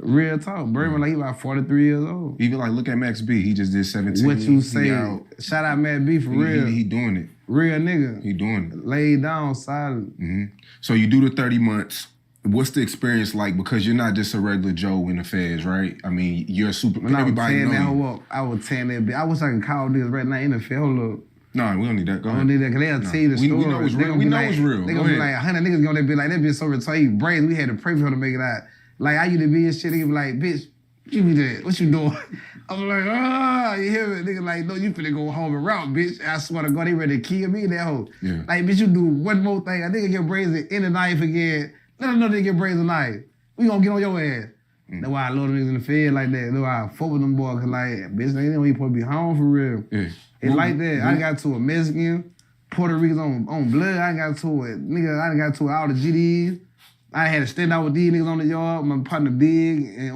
Real talk. Birdman like he about 43 years old. Even like look at Max B. He just did 17. What you say? Shout out Max B for real. He doing it. Real nigga. He doing it. Laid down, solid. So you do the 30 months. What's the experience like? Because you're not just a regular Joe in the feds, right? I mean, you're a super. When everybody knows you. I was tearing that bitch. I wish I could call this right now in the field. Hold up. No, we don't need that. Go ahead. I don't need that, because they'll tell you the story. We know it's real. We know it's real. They gonna be like, 100 niggas gonna be like, that bitch so retarded, brains. We had to pray for her to make it out. Like, I used to be and shit, they be like, bitch, you be there. What you doing? I'm like, you hear me? Nigga like, no, you finna go home and route, bitch. I swear to God, they ready to kill me in that hoe. Yeah. Like, bitch, you do one more thing. A nigga get brains in the knife again. Let them know they get brains in the knife. We gonna get on your ass. That's why I love them niggas in the field like that. That's why I fuck with them boys, cause like, bitch, they don't even supposed to be home for real. Yeah. It's like that. I got to a Mexican, Puerto Ricans on blood. I got to it. Nigga, I got to all the GDs. I had to stand out with these niggas on the yard. My partner Big and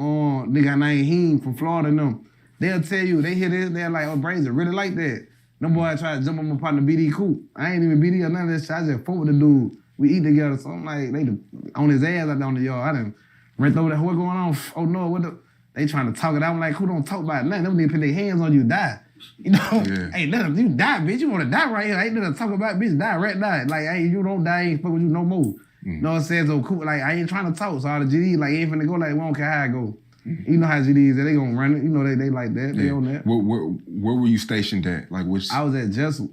nigga named Heen from Florida and them. They'll tell you, they hear this, they're like, oh, Brains are really like that. Them boys try to jump on my partner BD Coop. I ain't even BD or none of that shit. I just fuck with the dude. We eat together. So I'm like, they on his ass out there on the yard. I done ran over that. What going on? Oh no, what the? They trying to talk it out. I'm like, who don't talk about nothing? Them niggas put their hands on you, die. You know? Yeah. Hey, let them, you die, bitch. You want to die right here. I ain't gonna talk about bitch, die, right, die. Like, hey, you don't die, I ain't fuck with you no more. You know what I'm saying? So cool, like, I ain't trying to talk. So all the GDs, like, ain't finna go, like, we don't care how I go. You know how GDs is, they gonna run it. You know, they like that. They on that. Where were you stationed at? Like, which? I was at Jessup.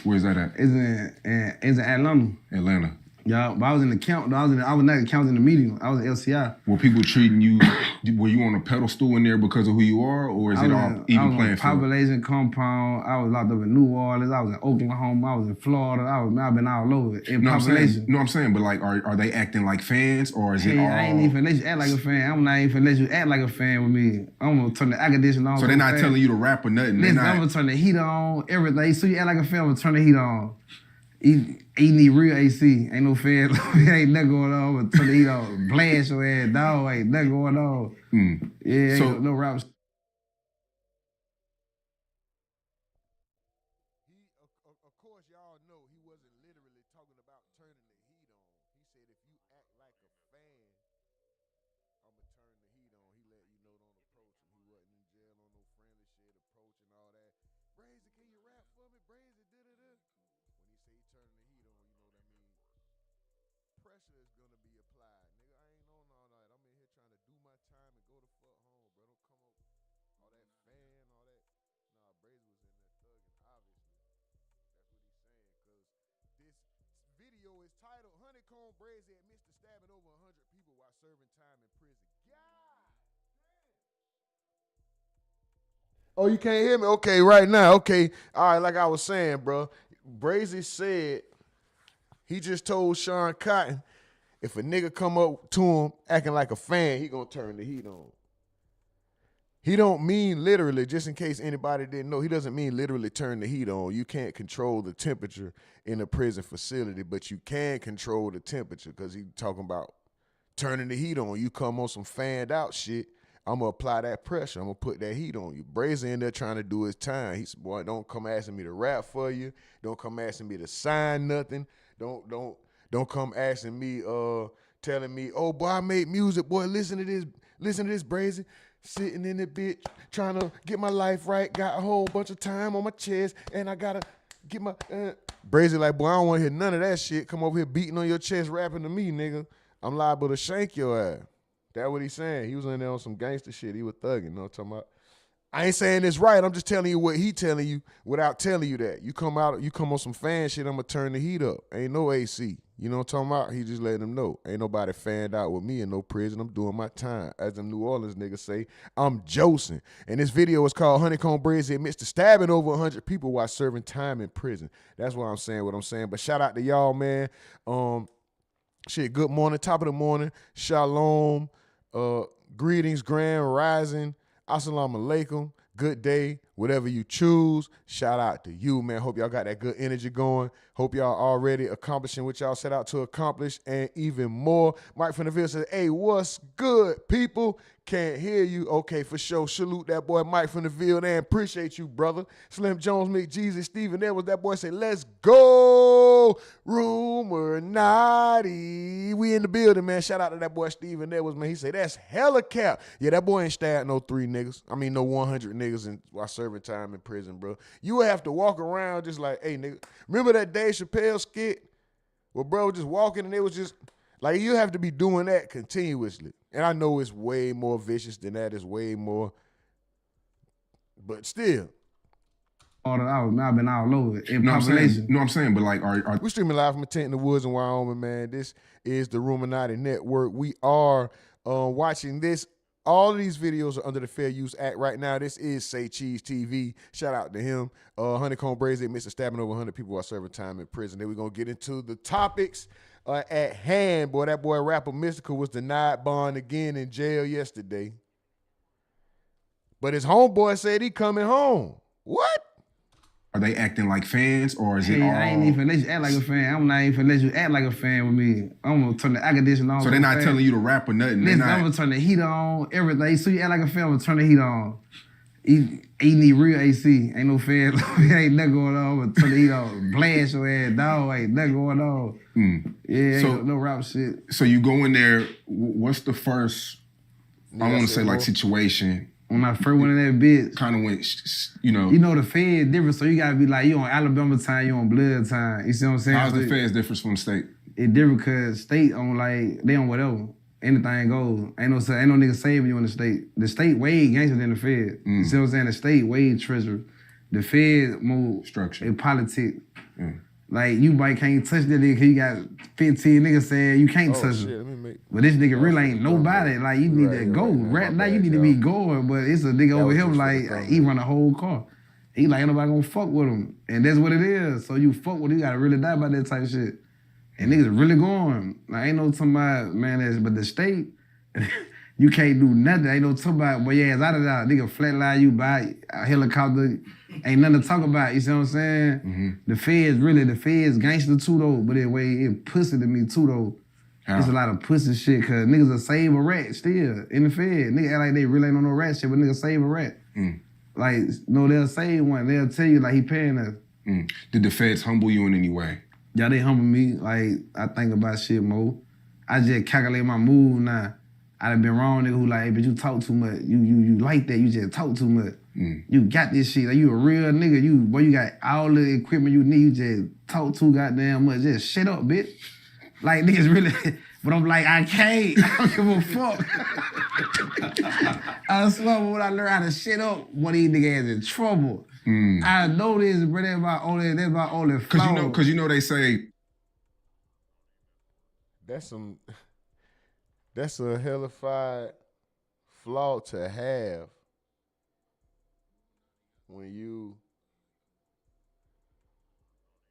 Where's that at? It's in Atlanta. Atlanta. Yeah, but I was in the count. I was not in the meeting. I was in LCI. Were people treating you? Were you on a pedestal in there because of who you are, or is it all even playing field? Population compound. I was locked up in New Orleans. I was in Oklahoma. I was in Florida. I've been all over in population. I'm saying, but like, are they acting like fans, or is it all? I ain't even let you act like a fan. I'm not even let you act like a fan with me. I'm gonna turn the air conditioner on. So they're not telling you to rap or nothing. Listen, I'm gonna turn the heat on. Everything. So you act like a fan. I'm gonna turn the heat on. He need real AC. Ain't no fan. Ain't nothing going on. I'm gonna turn the heat on. Blast your ass, dog. Ain't nothing going on. Yeah, so, ain't no rap. Of course, y'all know he wasn't literally talking about turning the heat on. He said, if you act like a fan, I'm gonna turn the heat on. He let you know don't approach him. He wasn't in jail on no friendly shit, approach and all that. Brazy, can you rap for me? Brazy, da-da-da. When he say he turning the heat on, you know what I mean? Pressure is gonna be applied. Nigga, I ain't on all night. I'm in here trying to do my time and go the fuck home, bro. Don't come up all that fan, all that. Nah, Brazy was in there thugging, obviously. That's what he's saying, because this video is titled Honeycomb Brazy admits to stabbing over 100 people while serving time in prison. God damn. Oh, you can't hear me? Okay, right now. Okay. All right, like I was saying, bro. Brazy said he just told Sean Cotton if a nigga come up to him acting like a fan, he gonna turn the heat on. He don't mean literally, just in case anybody didn't know, he doesn't mean literally turn the heat on. You can't control the temperature in a prison facility, but you can control the temperature, because he talking about turning the heat on. You come on some fanned out shit, I'm going to apply that pressure. I'm going to put that heat on you. Brazy in there trying to do his time. He said, boy, don't come asking me to rap for you. Don't come asking me to sign nothing. Don't come asking me, telling me, oh, boy, I made music. Boy, listen to this, Brazy. Sitting in the bitch, trying to get my life right. Got a whole bunch of time on my chest, and I got to get my... Brazy like, boy, I don't want to hear none of that shit. Come over here beating on your chest, rapping to me, nigga. I'm liable to shank your ass. That's what he's saying. He was in there on some gangster shit. He was thugging, you know what I'm talking about? I ain't saying this right. I'm just telling you what he telling you without telling you that. You come on some fan shit, I'm going to turn the heat up. Ain't no AC. You know what I'm talking about? He just letting them know. Ain't nobody fanned out with me in no prison. I'm doing my time. As them New Orleans niggas say, I'm Josing. And this video is called Honeycomb Brazy admits to stabbing over 100 people while serving time in prison. That's what I'm saying. But shout out to y'all, man. Shit, good morning, top of the morning. Shalom. Greetings, grand rising. Assalamu alaikum. Good day. Whatever you choose, shout out to you, man. Hope y'all got that good energy going. Hope y'all already accomplishing what y'all set out to accomplish and even more. Mike from the Ville says, hey, what's good, people? Can't hear you. Okay, for sure. Salute that boy Mike from the Ville, man. Appreciate you, brother. Slim Jones, McJesus, Stephen Edwards. That boy say, let's go. Rumornati. We in the building, man. Shout out to that boy Stephen Edwards, man. He say, that's hella cap. Yeah, that boy ain't stabbed no 3 niggas. I mean, no 100 niggas while serving time in prison, bro. You would have to walk around just like, hey, nigga. Remember that Dave Chappelle skit where bro was just walking and it was just, like, you have to be doing that continuously. And I know it's way more vicious than that. It's way more. But still. I've been all over it. In No, population. I'm saying, but like, are we streaming live from a tent in the woods in Wyoming, man. This is the Rumonati Network. We are watching this. All of these videos are under the Fair Use Act right now. This is Say Cheese TV. Shout out to him. Honeycomb Braids, they missed stabbing over 100 people while serving time in prison. Then we're going to get into the topics at hand. Boy, that boy rapper Mystikal was denied bond again in jail yesterday. But his homeboy said he coming home. What? Are they acting like fans or is it all? I ain't even let you act like a fan. I'm not even let you act like a fan with me. I'm gonna turn the air conditioning on. So they're not telling you to rap or nothing. Listen, I'm gonna turn the heat on, everything. So you act like a fan, I'm gonna turn the heat on. He need real AC. Ain't no fan. Ain't nothing going on. I'm gonna turn the heat on. Blast your ass, dog. Ain't nothing going on. Yeah, ain't no rap shit. So you go in there, what's the first, I want to say like situation? When I first went in that bitch, kind of went, you know. You know the Fed different, so you gotta be like, you on Alabama time, you on blood time. You see what I'm saying? How's the Feds different from the state? It different because state on like, they on whatever. Anything goes. Ain't no nigga saving you in the state. The state way gangster than the Fed. You see what I'm saying? The state way treasurer. The Fed more structure. A politic. Like you might can't touch that nigga because you got 15 niggas saying you can't touch him. But this nigga really ain't nobody. Like you need to go. Right now you need to be going, but it's a nigga over here like he run a whole car. He like ain't nobody gonna fuck with him. And that's what it is. So you fuck with him, you gotta really die about that type of shit. And niggas really going. Like ain't no talking about, man, but the state, you can't do nothing. Ain't no talking about, but yeah, it's out of that. Nigga flatline you by a helicopter. Ain't nothing to talk about, you see what I'm saying? The Feds gangster too though, but it pussy to me too though. It's a lot of pussy shit, cause niggas will save a rat still in the Fed. Niggas act like they really ain't on no rat shit, but niggas save a rat. Like, no, they'll save one. They'll tell you like he paying us. Did the Feds humble you in any way? Yeah, they humble me. Like, I think about shit more. I just calculate my move now. I done been wrong, nigga who like, hey, but you talk too much. You like that, you just talk too much. You got this shit, like you a real nigga. You got all the equipment you need, you just talk too goddamn much. Just shut up, bitch. Like niggas really, but I'm like, I can't. I don't give a fuck. I swear when I learn how to shut up, one of these niggas is in trouble. I know this, but that's my only flaw. Cause you know they say that's a hellified flaw to have when you.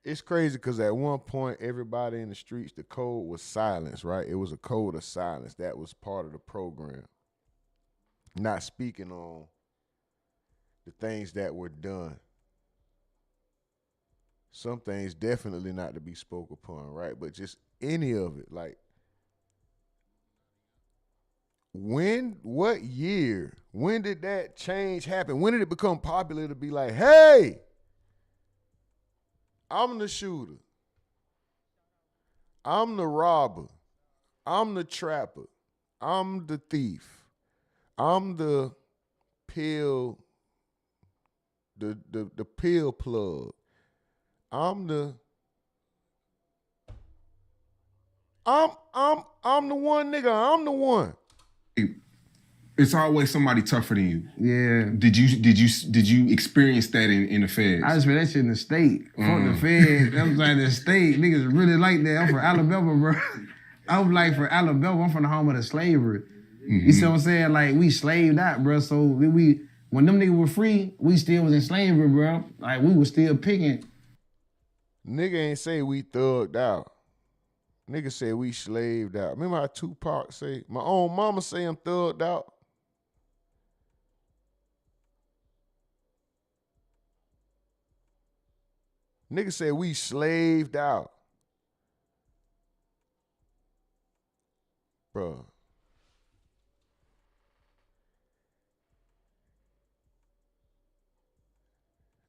It's crazy because at one point, everybody in the streets, the code was silence, right? It was a code of silence. That was part of the program. Not speaking on the things that were done. Some things definitely not to be spoke upon, right? But just any of it, like, what year, when did that change happen? When did it become popular to be like, hey, I'm the shooter, I'm the robber, I'm the trapper, I'm the thief, I'm the pill, the pill plug, I'm the one nigga, I'm the one. It's always somebody tougher than you. Yeah. Did you experience that in the Feds? I just read that shit in the state. Fuck the Feds. I'm like the state. Niggas really like that. I'm from Alabama, bro. I'm like from Alabama. I'm from the home of the slavery. You see what I'm saying? Like we slaved out, bro. So when them niggas were free, we still was in slavery, bro. Like we was still picking. Nigga ain't say we thugged out. Nigga said we slaved out. Remember how Tupac say, my own mama say I'm thugged out? Nigga said we slaved out. Bro.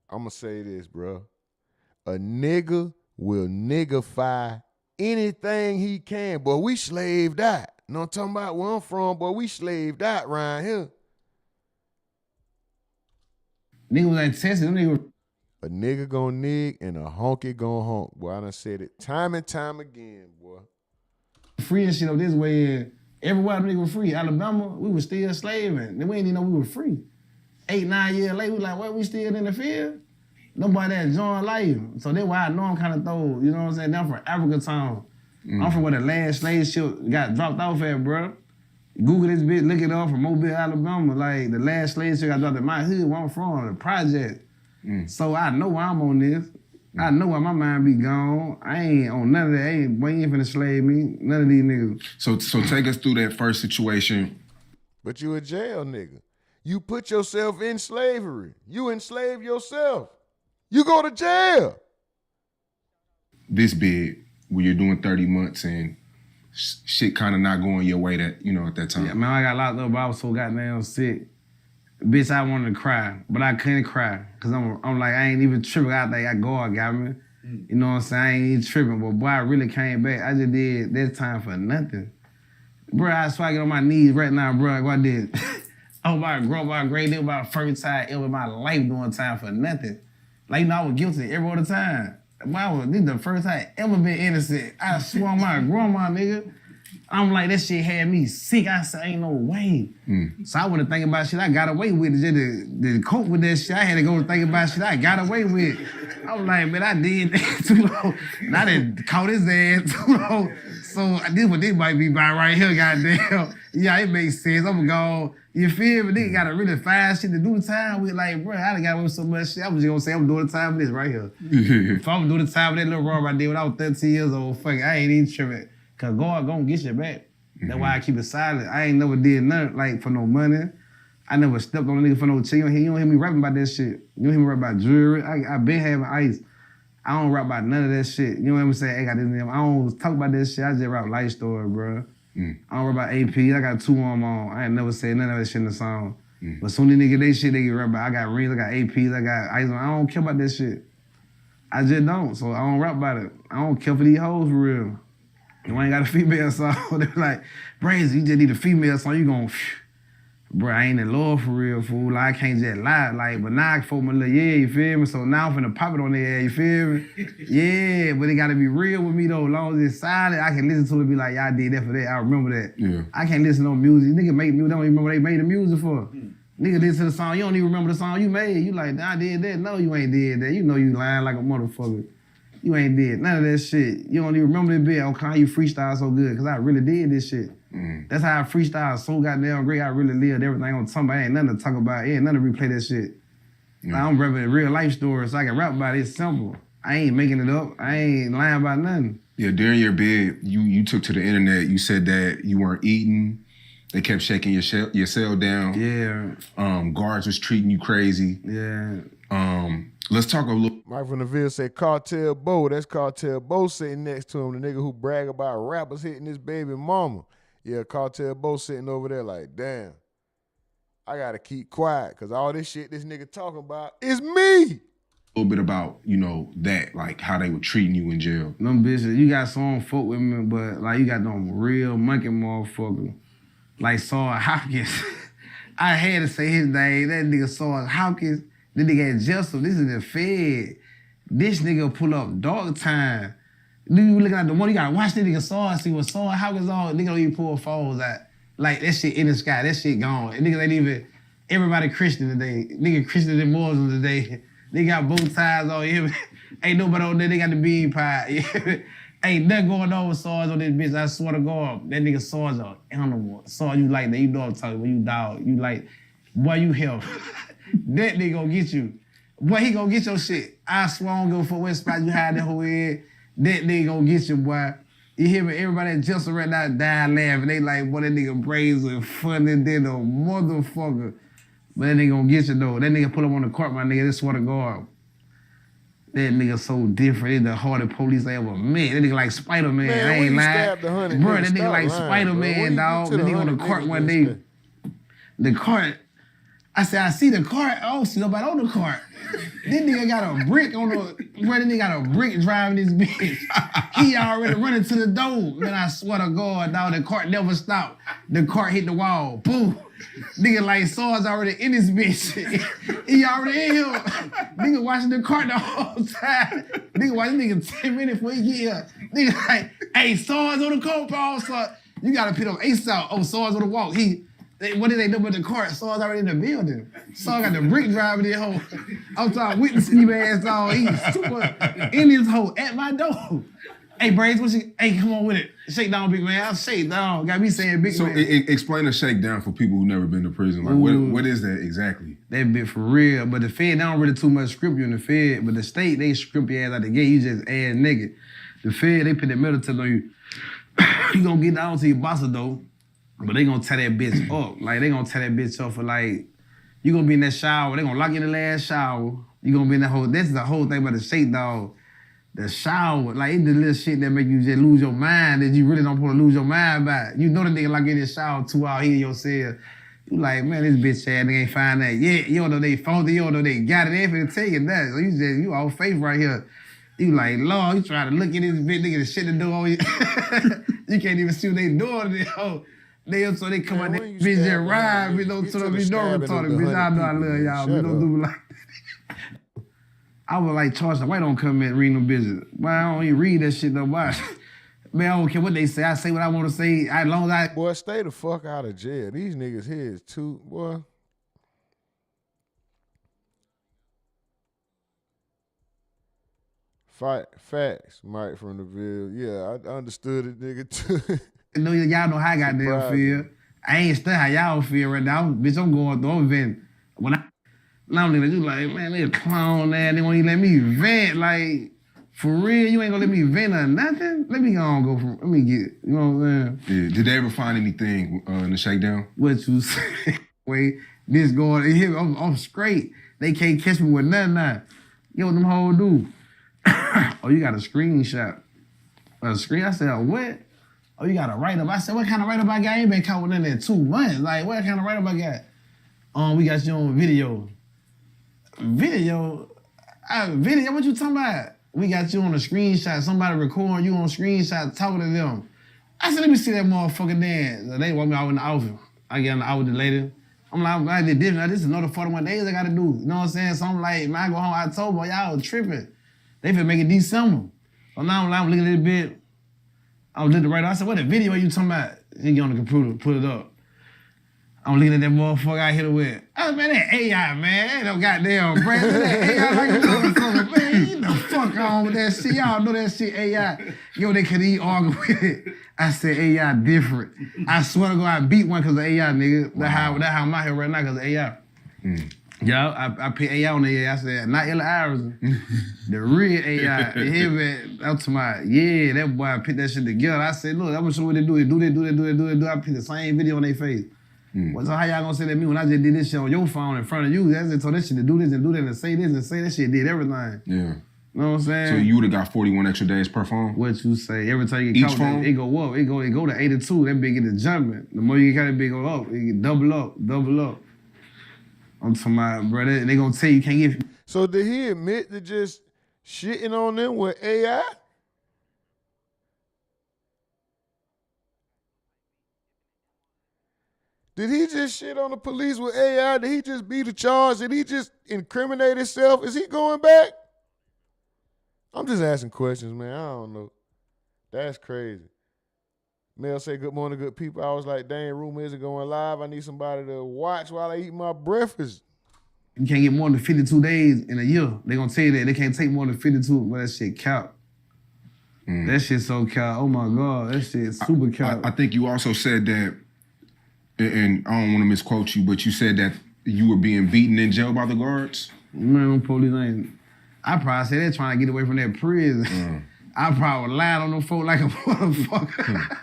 I'm going to say this, bro. A nigga will niggify anything he can. Boy, we slaved out. You know what I'm talking about? Where I'm from, boy, we slaved out around here. Nigga was like Texas, them niggas. A nigga gon' nig and a honky gon' honk. Boy, I done said it time and time again, boy. Free and shit up this way. Everywhere them niggas were free. Alabama, we was still slaving. Then we ain't even know we were free. 8, 9 years later, we like, what, we still in the field? Nobody that joined life. So that's why I know I'm kind of throw, you know what I'm saying? I'm from Africa town. I'm from where the last slave ship got dropped off at, bro. Google this bitch, look it up from Mobile, Alabama. Like, the last slave ship got dropped in my hood where I'm from, the project. So I know why I'm on this. I know why my mind be gone. I ain't on none of that. We ain't finna slave me. None of these niggas. So take us through that first situation. But you a jail nigga. You put yourself in slavery. You enslave yourself. You go to jail. This big, where you're doing 30 months and shit kind of not going your way that, you know, at that time. Yeah, man, I got locked up, but I was so goddamn sick. Bitch, I wanted to cry, but I couldn't cry. Cause I'm like, I ain't even tripping. I think God got me. You know what I'm saying? I ain't even tripping, but boy, I really came back. I just did that time for nothing. Bro, I swear I get on my knees right now, bro, what I did. I was about to grow up, about grade, it was about first time ever in my life doing time for nothing. Like, you know, I was guilty every other time. This is the first time I ever been innocent. I swear on my grandma, nigga. I'm like, that shit had me sick. I said, ain't no way. So I wasn't thinking about shit I got away with. Just to cope with that shit, I had to go think about shit I got away with. I was like, man, I did that too long. And I done caught his ass too long. So this what this might be by right here, goddamn. Yeah, it makes sense. I'm gonna go, you feel me? Nigga gotta really find shit to do the time with. Like, bro, I done got away with so much shit. I was just gonna say I'm doing the time with this right here. If I'm doing the time with that little robber I did when I was 13 years old, fuck it, I ain't even tripping. Cause God gonna get you back. That's why I keep it silent. I ain't never did nothing like for no money. I never stepped on a nigga for no check. You don't hear me rapping about that shit. You don't hear me rap about jewelry. I been having ice. I don't rap about none of that shit. You know what I'm saying? I got this name. I don't talk about that shit. I just rap life story, bro. I don't rap about AP. I got 2 on on. I ain't never said none of that shit in the song. But soon as niggas they shit, they get rap about. I got rings, I got APs, I got ice on. I don't care about that shit. I just don't. So I don't rap about it. I don't care for these hoes for real. You ain't got a female song. They're like, Brazy, you just need a female song. You gon' bro, I ain't in love for real, fool. Like, I can't just lie. Like, but now I can fuck my little, yeah, you feel me? So now I'm finna pop it on their ass, you feel me? Yeah, but it gotta be real with me though. As long as it's silent, I can listen to it and be like, y'all did that for that. I remember that. Yeah. I can't listen to no music. Nigga make music, don't even remember what they made the music for. Nigga listen to the song, you don't even remember the song you made. You like, I did that. No, you ain't did that. You know you lying like a motherfucker. You ain't did none of that shit. You don't even remember that bit. Okay, you freestyle so good, cause I really did this shit. That's how I freestyle so goddamn great. I really lived everything on somebody. Ain't nothing to talk about. Ain't nothing to replay that shit. Like, I'm rapping a real life story, so I can rap about it. It's simple. I ain't making it up. I ain't lying about nothing. Yeah, during your bid, you took to the internet. You said that you weren't eating. They kept shaking your cell down. Yeah. Guards was treating you crazy. Yeah. Let's talk a little. Mike from the Ville said Cartel Bo. That's Cartel Bo sitting next to him, the nigga who brag about rappers hitting his baby mama. Yeah, Cartel Bo sitting over there like, damn, I gotta keep quiet because all this shit this nigga talking about is me. A little bit about, you know, that, like how they were treating you in jail. Them bitches, you got some fuck with me, but like you got them real monkey motherfuckers. Like Saul Hawkins. I had to say his name. That nigga Saul Hawkins. The nigga at Jessup, this is the Fed. This nigga pull up dog time. You looking at the one, you gotta watch this nigga Saw, see what Saw Hawkins on. Nigga don't even pull phones out. Like, that shit in the sky, that shit gone. And niggas ain't even, everybody Christian today. Nigga Christian and Muslims today. They got both ties on him. Ain't nobody on there, they got the bean pie. Ain't nothing going on with Saws on this bitch, I swear to God. That nigga Saws an animal. Saw you like that, you know what I'm talking about, you dog. You like, boy, you help. That nigga gonna get you. Boy, he gonna get your shit. I swear I don't give a fuck what spot you hide that whole head. That nigga gonna get you, boy. You hear me? Everybody at Justin right now dying laughing. They like, boy, that nigga braids and funny than a motherfucker. But that nigga gonna get you though. That nigga put him on the court, my nigga. This swear to God. That nigga so different. He's the hardest police I ever met. That nigga like Spider-Man. Man, I ain't lying. Bro, that nigga like Spider-Man, dog. That nigga on the cart one day. The cart. I said, I see the cart. I don't see nobody on the cart. This nigga got a brick on the, bro, this nigga got a brick driving this bitch. He already running to the door. Man, I swear to God, dog, the cart never stopped. The cart hit the wall. Boom. Nigga like SARS already in this bitch. He already in here. Nigga watching the cart the whole time. Nigga watching nigga 10 minutes before he get here. Nigga like, hey, SARS on the cart, SARS. You gotta put up ASAP. Oh, SARS on the walk. What did they do with the cart? SARS already in the building. SARS got the brick driving this hoe. I'm talking witnessing your ass dog. He's super in this hoe at my door. Hey, Brains, hey, come on with it. Shake down, big man. I'll shake down. Got me saying big man. So explain a shakedown for people who never been to prison. Like, what is that exactly? That bit for real. But the Fed don't really too much script you in the Fed. But the state, they script your ass out the gate. You just ass nigga. The Fed, they put the metal tip on you. You gonna get down to your boss though. But they gonna tear that bitch up. Like, they gonna tear that bitch up for like, you gonna be in that shower. They gonna lock you in the last shower. You gonna be in that whole, that's the whole thing about the shake dog. The shower, like, it's the little shit that make you just lose your mind that you really don't want to lose your mind by. You know the nigga like in the shower 2 hours here yourself. You like, man, this bitch ass nigga ain't find that yet. You don't know they found it, you don't know they got it. They ain't finna tell you that. So you all faith right here. You like, Lord, you trying to look at this bitch, nigga, the shit the door on you. You can't even see what they doing. So they come out there, bitch, just ride, bitch, don't tell me no retarded, bitch. I know I love y'all, bitch, don't do me like that. I was like, Charles, why don't come in and read no business? Why I don't even read that shit no more. Man, I don't care what they say. I say what I want to say as long as I... Boy, stay the fuck out of jail. These niggas here is too, boy. Facts, Mike from the Ville. Yeah, I understood it, nigga, too. Y'all know how I got damn feel. I ain't studying how y'all feel right now. Bitch, I'm going through a vent. When now nigga, you like, man, they a clown there. They won't even let me vent. Like, for real, you ain't gonna let me vent or nothing? Let me let me get, you know what I'm saying? Yeah. Did they ever find anything in the shakedown? What you say? Wait, this going in here, I'm straight. They can't catch me with nothing now. Yo, what them hoes do? Oh, you got a screenshot. A screen? I said, what? Oh, you got a write-up. I said, what kind of write-up I got? I ain't been caught with nothing in 2 months. Like, what kind of write-up I got? We got you on video. Video? What you talking about? We got you on a screenshot. Somebody recording you on screenshot talking to them. I said, let me see that motherfucker dance. They want me out in the office. I get in the office later. I'm like, I did different. This is another 41 days I got to do. You know what I'm saying? So I'm like, man, I go home October. Y'all tripping. They finna make it December. So now I'm looking at this bit. I was looking right. I said, what the video you talking about? He get on the computer, put it up. I'm looking at that motherfucker I hit it with. I was, man, that AI, man. Ain't no goddamn brand. That AI like a motherfucker, man. Get the fuck on with that shit. Y'all know that shit AI. Yo, they couldn't even argue with it. I said, AI different. I swear to God, I beat one because of AI, nigga. Wow. That's how I'm out here right now because of AI. Yeah, I put AI on the AI. I said, not Ella Iverson. The real AI. Up to my, yeah, that boy put that shit together. I said, look, I'm gonna show what they do. They do that. I put the same video on their face. So how y'all gonna say that me when I just did this shit on your phone in front of you? That's just told that shit to do this and do that and say this and say that shit did everything. Yeah. You know what I'm saying? So you would've got 41 extra days per phone? What you say? Every time you get caught, it go up. It go to 82. That big get to jumping. The more you get caught, that big go up. It get double up. I'm talking about, bro, they gonna tell you can't get... So did he admit to just shitting on them with AI? Did he just shit on the police with AI? Did he just beat the charge? Did he just incriminate himself? Is he going back? I'm just asking questions, man. I don't know. That's crazy. Mel say, good morning, good people. I was like, dang, rumor isn't going live. I need somebody to watch while I eat my breakfast. You can't get more than 52 days in a year. They gonna tell you that. They can't take more than 52, but that shit count. That shit so count. Oh my God, that shit super count. I think you also said that, and I don't want to misquote you, but you said that you were being beaten in jail by the guards? Man, police ain't. I probably said they're trying to get away from that prison. I probably lied on them folk like a motherfucker.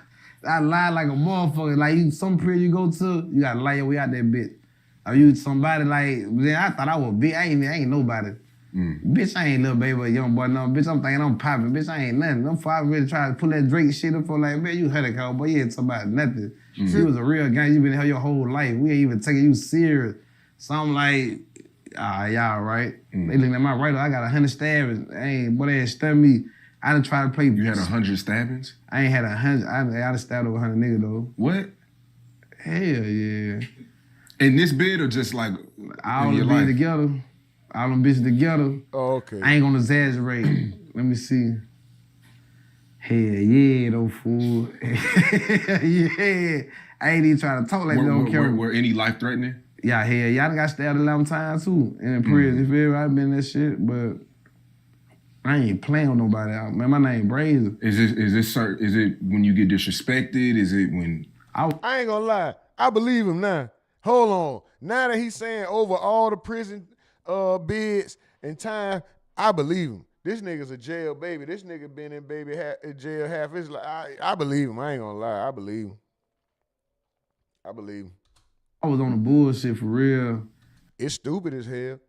I lied like a motherfucker. Like some prison you go to, you gotta lie your way out that bitch. Are you somebody like, then I thought I was big. I ain't nobody. Bitch, I ain't little baby or young boy, no. Bitch, I'm thinking I'm popping. Bitch, I ain't nothing. Them five really trying to pull that Drake shit up for like, man, you heard it, cowboy. You ain't talking about nothing. You was a real gang. You been here your whole life. We ain't even taking you serious. So I'm like, y'all right. They looking at my right, I got 100 stabbings. Boy, they ain't stabbed me. I done tried to play. You had 100 stabbings? I ain't had 100. I done stabbed over 100 niggas though. What? Hell yeah. In this bid or just like all the bitches together? All them bitches together. Oh, okay. I ain't gonna exaggerate. Let me see. Hell yeah, though, fool. Yeah. I ain't even trying to talk like that on camera. Were any life-threatening? Yeah, hell yeah. I done got stabbed 11 times too in prison. You feel me? I been in that shit, but I ain't playing with nobody out. Man, my name Brazy. Is it when you get disrespected? Is it when... I ain't gonna lie. I believe him now. Hold on. Now that he's saying over all the prison bids and time, I believe him. This nigga's a jail baby. This nigga been in jail half his life. I believe him. I ain't gonna lie. I believe him. I believe him. I was on the bullshit for real. It's stupid as hell,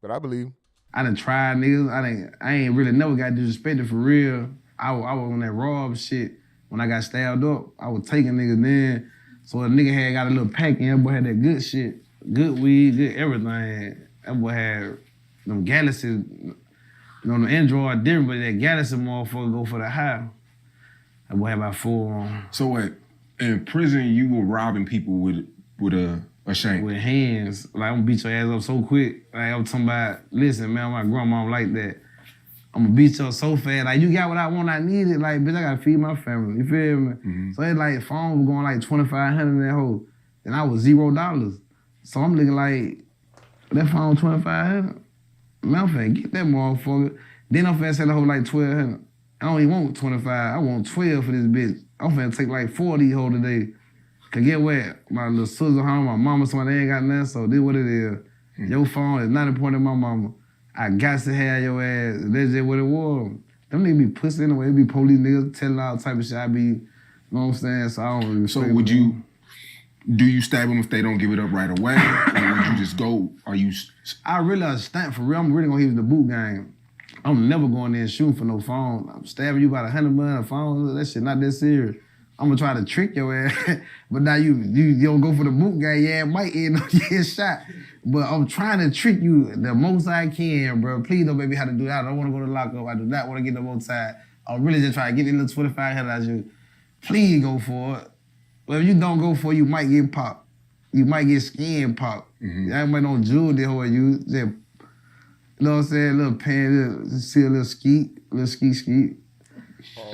but I believe him. I done tried niggas. I ain't really never got disrespected for real. I was on that rob shit. When I got stabbed up, I was taking niggas then. So a nigga had got a little pack in. That boy had that good shit. Good weed, good everything. That boy had them Galaxies. You know, the Android different, but that Galaxy motherfucker go for the high. That boy had about 4 on. So what? In prison, you were robbing people with a shank? With hands. Like, I'm gonna beat your ass up so quick. Like, I'm talking about, listen, man, my grandma don't like that. I'm gonna beat you up so fast. Like, you got what I want, I need it. Like, bitch, I gotta feed my family. You feel me? So it's like, phone was going like 2,500 in that hole. And I was $0. So I'm looking like, that phone 2,500? Man, I'm finna get that motherfucker. Then I'm finna sell the whole like 1,200. I don't even want 25. I want 12 for this bitch. I'm finna take like 4 of these whole today. Cause get what? My little sister home, my mama, somebody ain't got nothing, so this what it is. Your phone is not important to my mama. I got to have your ass. That's just what it was. Them niggas be pussy anyway. They be police niggas telling all type of shit. I be, you know what I'm saying? So I don't really So would you, do you stab them if they don't give it up right away? Or would you just go, I really a stunt for real. I'm really gonna hit the boot game. I'm never going there and shooting for no phone. I'm stabbing you about 100 million a phone. That shit not that serious. I'm gonna try to trick your ass. But now you don't go for the boot game. Yeah, it might end up getting shot. But I'm trying to trick you the most I can, bro. Please don't make me have to do that. I don't want to go to lockup. I do not want to get no more time. I'm really just trying to get in the 2,500 out of you. Please go for it. But if you don't go for it, you might get popped. You might get skin popped. I might don't jewel this whole you. Just, you know what I'm saying? A little pan, see a little skeet.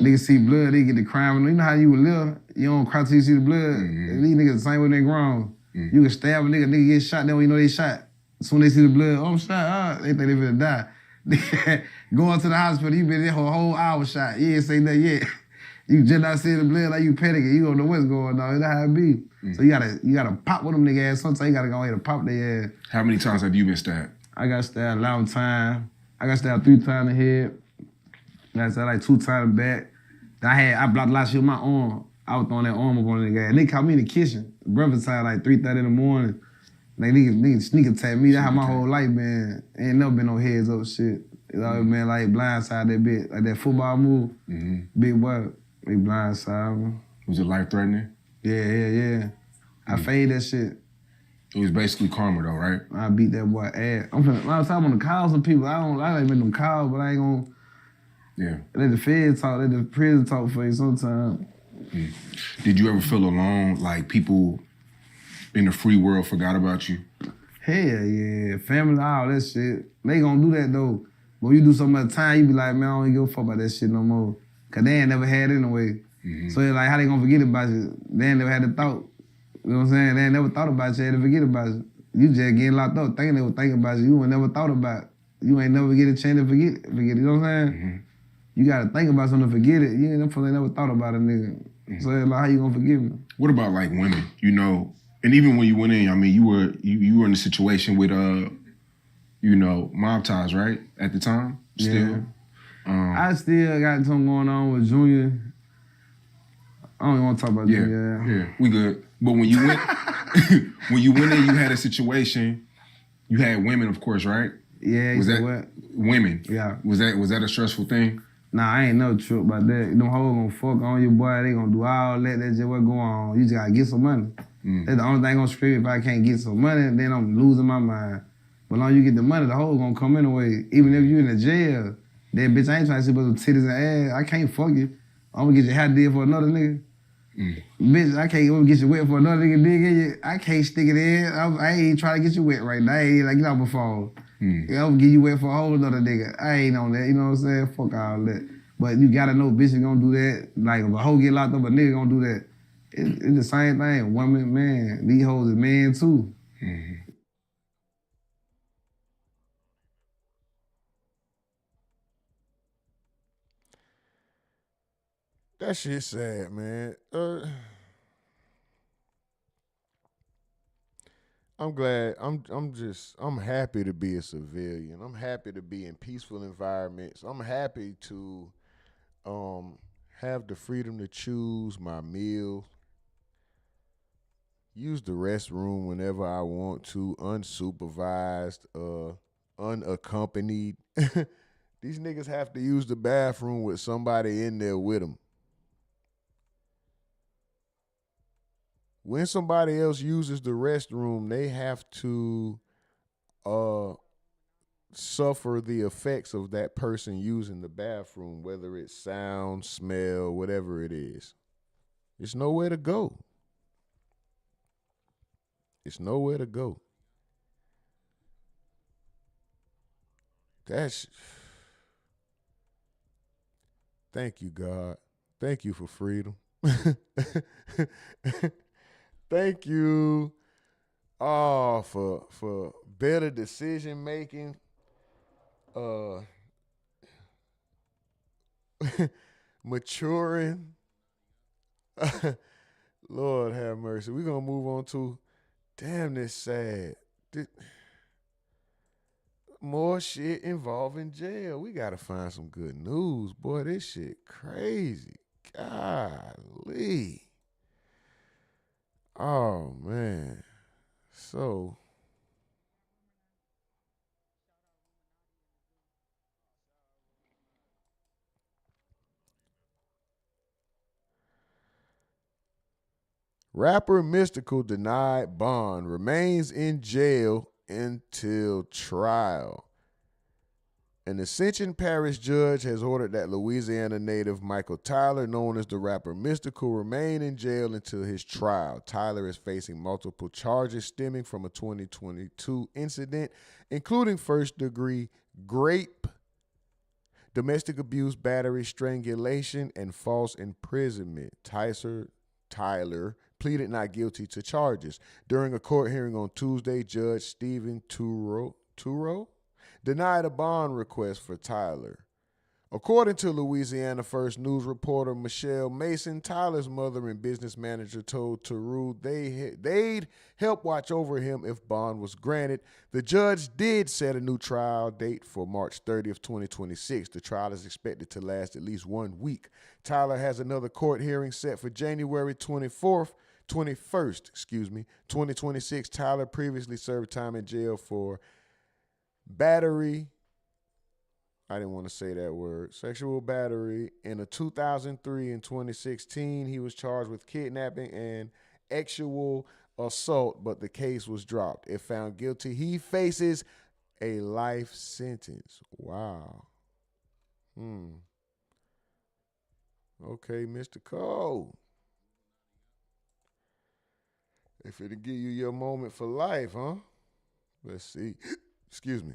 Niggas see blood, they get the crime. You know how you would live? You don't cry till you see the blood. These niggas the same way they grown. You can stab a nigga get shot, they don't even know they shot. As soon as they see the blood, oh, I'm shot, they think they finna die. Going to the hospital, you been there for a whole hour shot. You ain't say nothing yet. You just not seeing the blood like you panicking. You don't know what's going on. That's how it be. So you gotta pop with them nigga ass. Sometimes you gotta go ahead and pop their ass. How many times have you been stabbed? I got stabbed a long time. I got stabbed 3 times in the head. I got stabbed like 2 times back. I blocked a lot of shit with my arm. I was throwing that arm up on the nigga. And they caught me in the kitchen. Breakfast time like 3:30 in the morning. Like niggas sneak attack me. That's how my whole life been. Ain't never been no heads up shit. It's always been like blindside that bit. Like that football move. Big boy, they blindside me. Was it life-threatening? Yeah. I fade that shit. It was basically karma though, right? I beat that boy ass. I'm on the calls with people. I ain't make them calls, but I ain't gonna. Yeah. Let the feds talk, let the prison talk for you sometimes. Did you ever feel alone, like people in the free world forgot about you? Hell yeah, family, all that shit. They gonna do that though. But when you do so much time, you be like, man, I don't even give a fuck about that shit no more. Cause they ain't never had it anyway. So it's like, how they gonna forget about you? They ain't never had the thought. You know what I'm saying? They ain't never thought about you, they had to forget about you. You just getting locked up thinking they were thinking about you. You ain't never thought about it. You ain't never get a chance to forget it, you know what I'm saying? You gotta think about something to forget it. You ain't never thought about a nigga. So it's like, how you gonna forgive me? What about like women? You know, and even when you went in, I mean, you were in a situation with you know, mob ties, right? At the time, still. Yeah. I still got something going on with Junior. I don't even want to talk about Junior. Yeah, we good. But when you went, when you went in, you had a situation. You had women, of course, right? Yeah, Was that what? women? Yeah. Was that a stressful thing? Nah, I ain't no trip about that. Them hoes gonna fuck on you, boy. They gonna do all that. That's just what going on. You just gotta get some money. That's the only thing gonna scream. If I can't get some money, then I'm losing my mind. But long you get the money, the hoes gonna come anyway. Even if you in the jail, that bitch, I ain't trying to see about some titties and ass. I can't fuck you. I'm gonna get your hair did for another nigga. Bitch, I can't get you wet for another nigga dig in you. I can't stick it in. I ain't trying to get you wet right now. I ain't like get out before. I'm gonna get you wet for a whole other nigga. I ain't on that, you know what I'm saying? Fuck all that. But you gotta know bitches gonna do that. Like if a hoe get locked up, a nigga gonna do that. It's the same thing. Woman, man. These hoes is men too. That shit sad, man. I'm glad. I'm happy to be a civilian. I'm happy to be in peaceful environments. I'm happy to have the freedom to choose my meal, use the restroom whenever I want to, unsupervised, unaccompanied. These niggas have to use the bathroom with somebody in there with them. When somebody else uses the restroom, they have to suffer the effects of that person using the bathroom, whether it's sound, smell, whatever it is. It's nowhere to go. It's nowhere to go. Thank you, God. Thank you for freedom. Thank you for better decision making. Maturing. Lord have mercy. We're gonna move on to this sad. More shit involving jail. We gotta find some good news. Boy, this shit crazy. Golly. Oh man. So rapper Mystikal denied bond, remains in jail until trial. An Ascension Parish judge has ordered that Louisiana native Michael Tyler, known as the rapper Mystikal, remain in jail until his trial. Tyler is facing multiple charges stemming from a 2022 incident, including first-degree rape, domestic abuse, battery, strangulation, and false imprisonment. Tyler pleaded not guilty to charges. During a court hearing on Tuesday, Judge Stephen Turo denied a bond request for Tyler. According to Louisiana First News reporter Michelle Mason, Tyler's mother and business manager told Turo they'd help watch over him if bond was granted. The judge did set a new trial date for March 30th, 2026. The trial is expected to last at least 1 week. Tyler has another court hearing set for January 21st, 2026. Tyler previously served time in jail for battery, I didn't want to say that word, sexual battery. In a 2003 and 2016, he was charged with kidnapping and sexual assault, but the case was dropped. If found guilty, he faces a life sentence. Wow. Okay, Mr. Cole. If it'll give you your moment for life, huh? Let's see. Excuse me.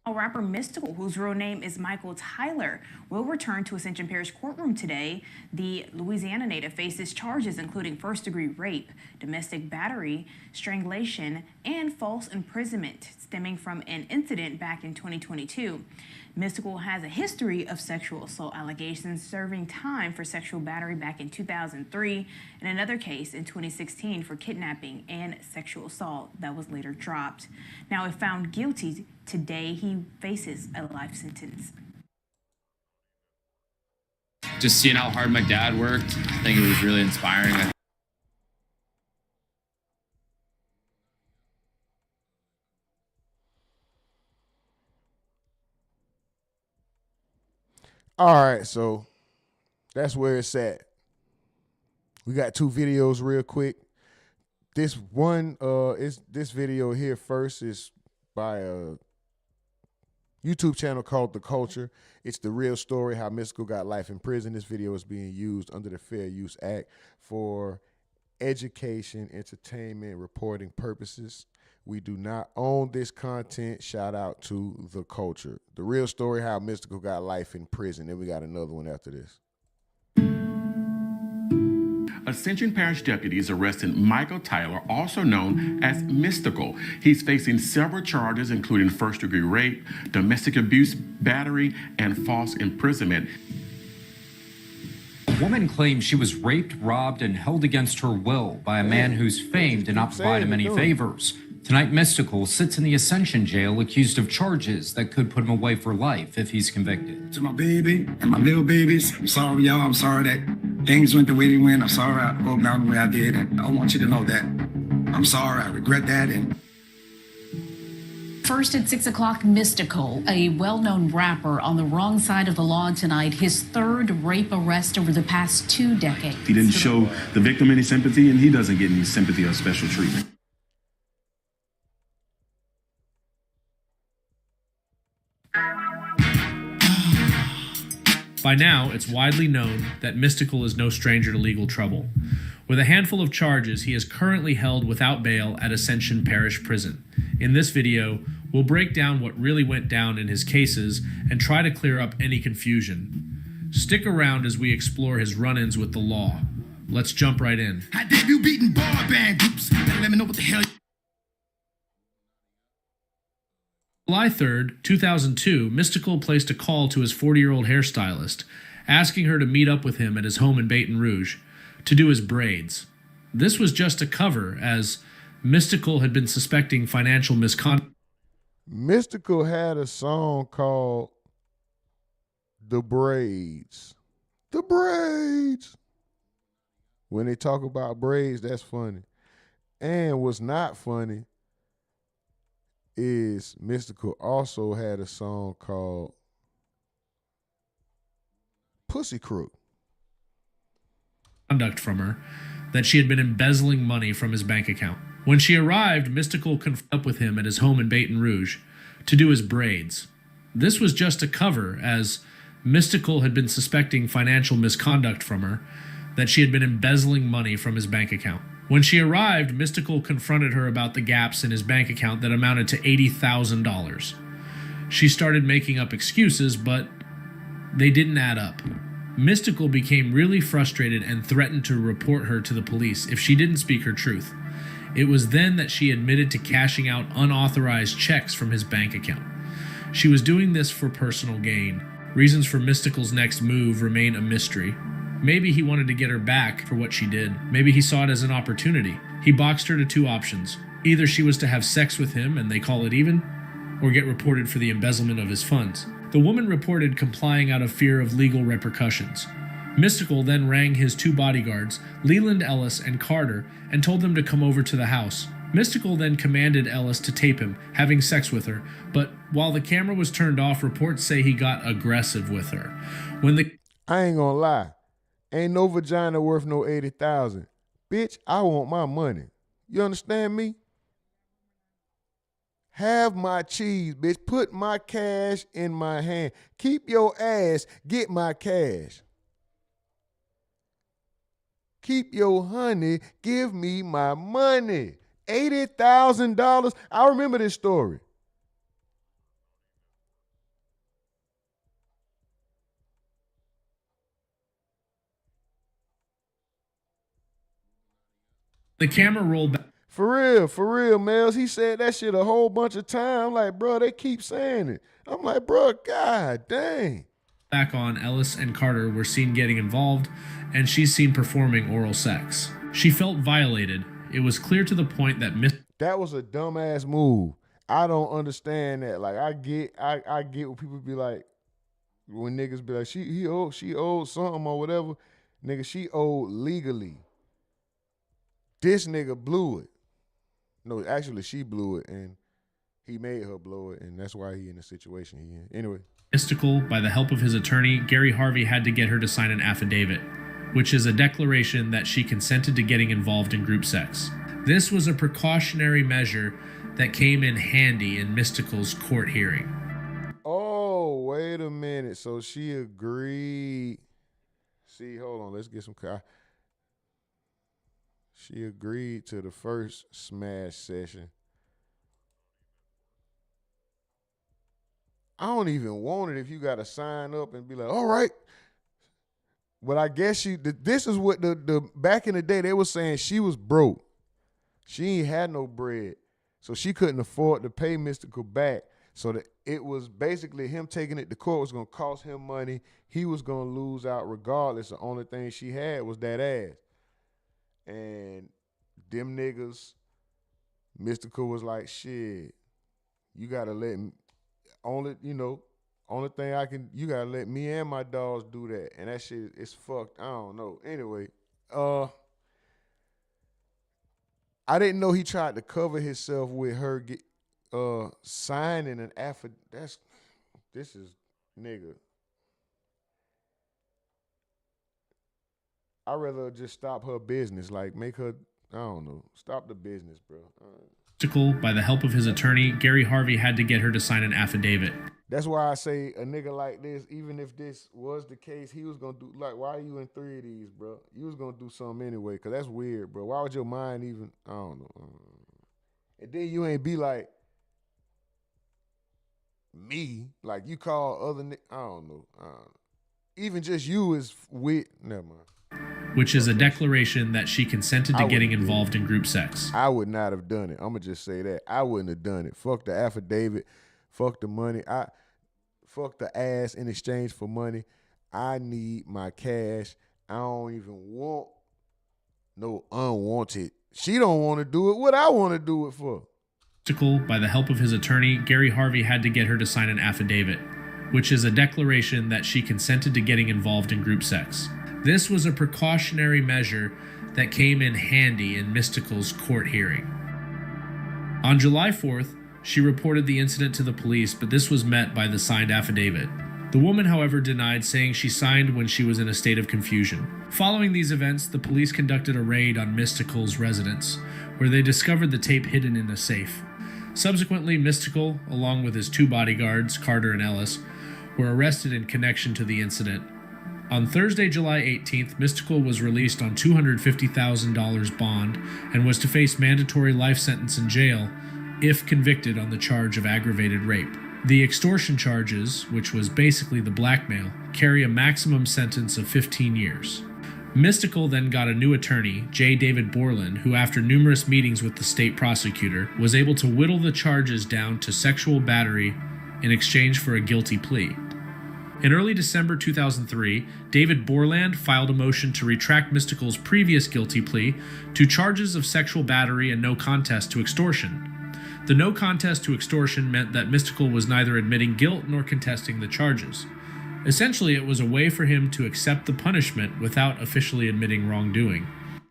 Rapper Mystikal, whose real name is Michael Tyler, will return to Ascension Parish courtroom today. The Louisiana native faces charges including first-degree rape, domestic battery, strangulation, and false imprisonment stemming from an incident back in 2022. Mystikal has a history of sexual assault allegations, serving time for sexual battery back in 2003 and another case in 2016 for kidnapping and sexual assault that was later dropped. Now, if found guilty today, he faces a life sentence. Just seeing how hard my dad worked, I think it was really inspiring. All right, so that's where it's at. We got 2 videos real quick. This one, this video here first is by a YouTube channel called The Culture. It's the real story how Mystikal got life in prison. This video is being used under the Fair Use Act for education, entertainment, reporting purposes. We do not own this content. Shout out to The Culture. The real story how Mystikal got life in prison. Then we got another one after this. Ascension Parish deputies arrested Michael Tyler, also known as Mystikal. He's facing several charges, including first-degree rape, domestic abuse, battery, and false imprisonment. A woman claims she was raped, robbed, and held against her will by a man whose fame did not provide him any favors. Tonight, Mystikal sits in the Ascension jail accused of charges that could put him away for life if he's convicted. To my baby and my little babies, I'm sorry, y'all. I'm sorry that things went the way they went. I'm sorry I broke down the way I did. And I want you to know that I'm sorry. I regret that. And first at 6 o'clock, Mystikal, a well-known rapper on the wrong side of the law tonight, his 3rd rape arrest over the past 2 decades. He didn't show the victim any sympathy, and he doesn't get any sympathy or special treatment. By now, it's widely known that Mystikal is no stranger to legal trouble. With a handful of charges, he is currently held without bail at Ascension Parish Prison. In this video, we'll break down what really went down in his cases and try to clear up any confusion. Stick around as we explore his run-ins with the law. Let's jump right in. I debut beating boy band groups. Better let me know what the hell. July 3rd, 2002, Mystikal placed a call to his 40-year-old hairstylist, asking her to meet up with him at his home in Baton Rouge to do his braids. This was just a cover, as Mystikal had been suspecting financial misconduct. Mystikal had a song called The Braids. The Braids. When they talk about braids, that's funny. And what's not funny is Mystikal also had a song called Pussy Crook. Conduct from her that she had been embezzling money from his bank account. When she arrived, Mystikal confronted up with him at his home in Baton Rouge to do his braids. This was just a cover, as Mystikal had been suspecting financial misconduct from her, that she had been embezzling money from his bank account. When she arrived, Mystikal confronted her about the gaps in his bank account that amounted to $80,000. She started making up excuses, but they didn't add up. Mystikal became really frustrated and threatened to report her to the police if she didn't speak her truth. It was then that she admitted to cashing out unauthorized checks from his bank account. She was doing this for personal gain. Reasons for Mystikal's next move remain a mystery. Maybe he wanted to get her back for what she did. Maybe he saw it as an opportunity. He boxed her to 2 options. Either she was to have sex with him and they call it even, or get reported for the embezzlement of his funds. The woman reported complying out of fear of legal repercussions. Mystikal then rang his 2 bodyguards, Leland Ellis and Carter, and told them to come over to the house. Mystikal then commanded Ellis to tape him, having sex with her, but while the camera was turned off, reports say he got aggressive with her. I ain't gonna lie. Ain't no vagina worth no 80,000. Bitch, I want my money. You understand me? Have my cheese, bitch. Put my cash in my hand. Keep your ass, get my cash. Keep your honey, give me my money. $80,000. I remember this story. The camera rolled back. For real, Mels. He said that shit a whole bunch of times. I'm like, bro, they keep saying it. I'm like, bro, god dang. Back on, Ellis and Carter were seen getting involved, and she's seen performing oral sex. She felt violated. It was clear to the point that that was a dumbass move. I don't understand that. Like, I get what people be like, when niggas be like, she owed something or whatever. Nigga, she owed legally. This nigga blew it. No, actually, she blew it, and he made her blow it, and that's why he in the situation he in. Anyway. Mystikal, by the help of his attorney, Gary Harvey, had to get her to sign an affidavit, which is a declaration that she consented to getting involved in group sex. This was a precautionary measure that came in handy in Mystikal's court hearing. Oh, wait a minute. So she agreed. See, hold on. Let's get some. She agreed to the first smash session. I don't even want it if you got to sign up and be like, all right. But I guess this is what the back in the day, they were saying she was broke. She ain't had no bread. So she couldn't afford to pay Mystikal back. So that it was basically him taking it to court was going to cost him money. He was going to lose out regardless. The only thing she had was that ass. And them niggas, Mystikal was like, shit, you got to let me, only thing you got to let me and my dogs do that. And that shit is fucked. I don't know. Anyway, I didn't know he tried to cover himself with her signing an affidavit. This is nigga. I'd rather just stop her business, like make her, I don't know, stop the business, bro. Mystikal, by the help of his attorney, Gary Harvey, had to get her to sign an affidavit. That's why I say a nigga like this, even if this was the case, he was gonna do, like, why are you in 3 of these, bro? You was gonna do something anyway, because that's weird, bro. Why would your mind even, I don't know. And then you ain't be like, me, like you call other niggas, I don't know. Even just you is weird, never mind. Which is a declaration that she consented to getting involved in group sex. I would not have done it. I'm going to just say that. I wouldn't have done it. Fuck the affidavit. Fuck the money. Fuck the ass in exchange for money. I need my cash. I don't even want no unwanted. She don't want to do it. What I want to do it for? Mystikal, by the help of his attorney, Gary Harvey, had to get her to sign an affidavit, which is a declaration that she consented to getting involved in group sex. This was a precautionary measure that came in handy in Mystikal's court hearing. On July 4th, she reported the incident to the police, but this was met by the signed affidavit. The woman, however, denied, saying she signed when she was in a state of confusion. Following these events, the police conducted a raid on Mystikal's residence, where they discovered the tape hidden in a safe. Subsequently, Mystikal, along with his 2 bodyguards, Carter and Ellis, were arrested in connection to the incident. On Thursday, July 18th, Mystikal was released on $250,000 bond and was to face mandatory life sentence in jail if convicted on the charge of aggravated rape. The extortion charges, which was basically the blackmail, carry a maximum sentence of 15 years. Mystikal then got a new attorney, J. David Borland, who after numerous meetings with the state prosecutor, was able to whittle the charges down to sexual battery in exchange for a guilty plea. In early December 2003, David Borland filed a motion to retract Mystikal's previous guilty plea to charges of sexual battery and no contest to extortion. The no contest to extortion meant that Mystikal was neither admitting guilt nor contesting the charges. Essentially, it was a way for him to accept the punishment without officially admitting wrongdoing.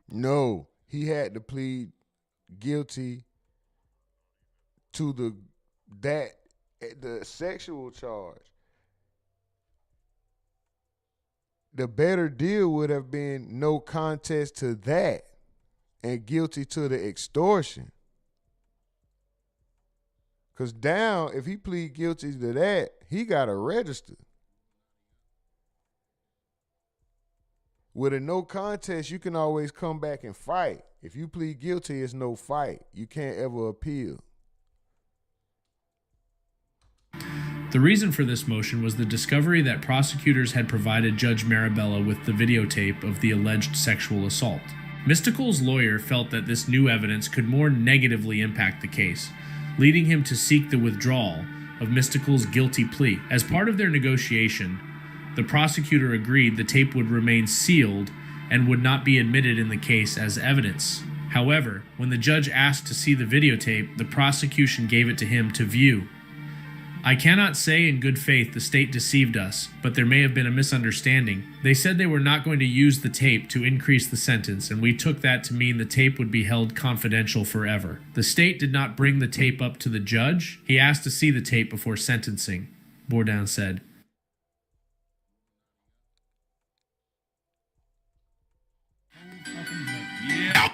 No, he had to plead guilty to the sexual charge. The better deal would have been no contest to that and guilty to the extortion. Because down, if he plead guilty to that, he got to register. With a no contest, you can always come back and fight. If you plead guilty, it's no fight. You can't ever appeal. The reason for this motion was the discovery that prosecutors had provided Judge Marabella with the videotape of the alleged sexual assault. Mystikal's lawyer felt that this new evidence could more negatively impact the case, leading him to seek the withdrawal of Mystikal's guilty plea. As part of their negotiation, the prosecutor agreed the tape would remain sealed and would not be admitted in the case as evidence. However, when the judge asked to see the videotape, the prosecution gave it to him to view. I cannot say in good faith the state deceived us, but there may have been a misunderstanding. They said they were not going to use the tape to increase the sentence, and we took that to mean the tape would be held confidential forever. The state did not bring the tape up to the judge. He asked to see the tape before sentencing, Bourdain said. Yeah.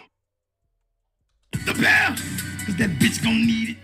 The bell, cause that bitch gonna need it.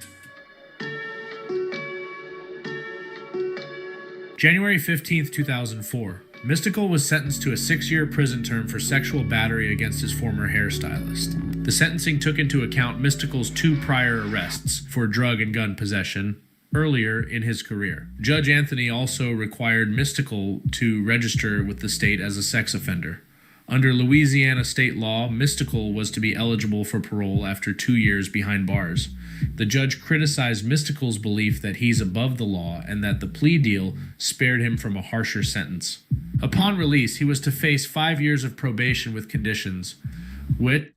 January 15th, 2004. Mystikal was sentenced to a 6-year prison term for sexual battery against his former hairstylist. The sentencing took into account Mystikal's 2 prior arrests for drug and gun possession earlier in his career. Judge Anthony also required Mystikal to register with the state as a sex offender. Under Louisiana state law, Mystikal was to be eligible for parole after 2 years behind bars. The judge criticized Mystikal's belief that he's above the law and that the plea deal spared him from a harsher sentence. Upon release, he was to face 5 years of probation with conditions.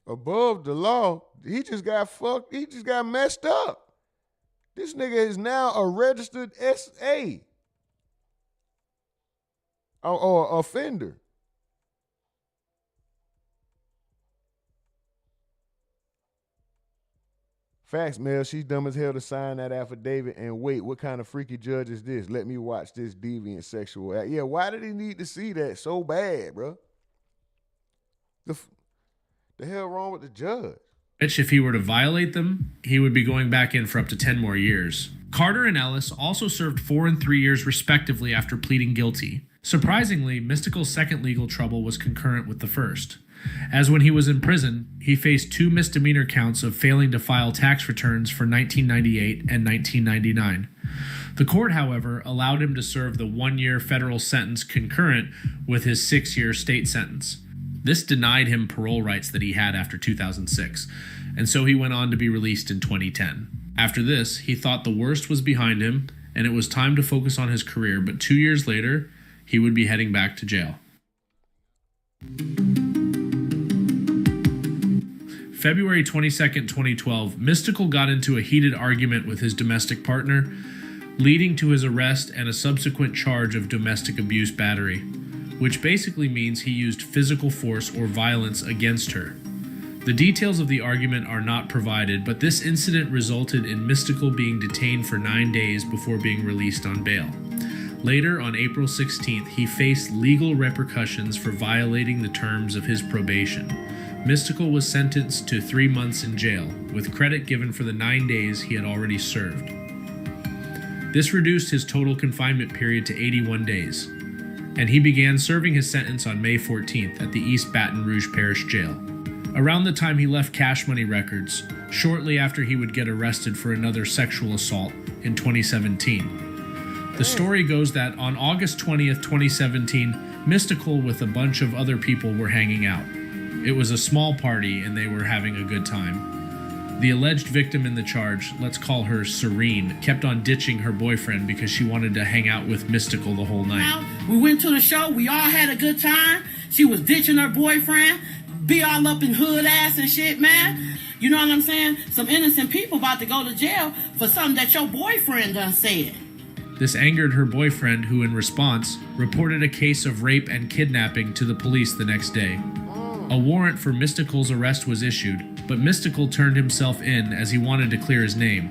Above the law, he just got fucked. He just got messed up. This nigga is now a registered SA or offender. Facts, Mel. She's dumb as hell to sign that affidavit and wait. What kind of freaky judge is this? Let me watch this deviant sexual act. Yeah, why did he need to see that so bad, bro? The hell wrong with the judge? Which, if he were to violate them, he would be going back in for up to 10 more years. Carter and Ellis also served 4 and 3 years respectively after pleading guilty. Surprisingly, Mystikal's second legal trouble was concurrent with the first, as when he was in prison, he faced 2 misdemeanor counts of failing to file tax returns for 1998 and 1999. The court, however, allowed him to serve the 1-year federal sentence concurrent with his 6-year state sentence. This denied him parole rights that he had after 2006, and so he went on to be released in 2010. After this, he thought the worst was behind him, and it was time to focus on his career, but 2 years later, he would be heading back to jail. February 22nd, 2012, Mystikal got into a heated argument with his domestic partner, leading to his arrest and a subsequent charge of domestic abuse battery, which basically means he used physical force or violence against her. The details of the argument are not provided, but this incident resulted in Mystikal being detained for 9 days before being released on bail. Later, on April 16th, he faced legal repercussions for violating the terms of his probation. Mystikal was sentenced to 3 months in jail, with credit given for the 9 days he had already served. This reduced his total confinement period to 81 days, and he began serving his sentence on May 14th at the East Baton Rouge Parish Jail. Around the time he left Cash Money Records, shortly after he would get arrested for another sexual assault in 2017. The story goes that on August 20th, 2017, Mystikal with a bunch of other people were hanging out. It was a small party and they were having a good time. The alleged victim in the charge, let's call her Serene, kept on ditching her boyfriend because she wanted to hang out with Mystikal the whole night. We went to the show, we all had a good time. She was ditching her boyfriend, be all up in hood ass and shit, man. You know what I'm saying? Some innocent people about to go to jail for something that your boyfriend done said. This angered her boyfriend, who in response reported a case of rape and kidnapping to the police the next day. A warrant for Mystikal's arrest was issued, but Mystikal turned himself in as he wanted to clear his name.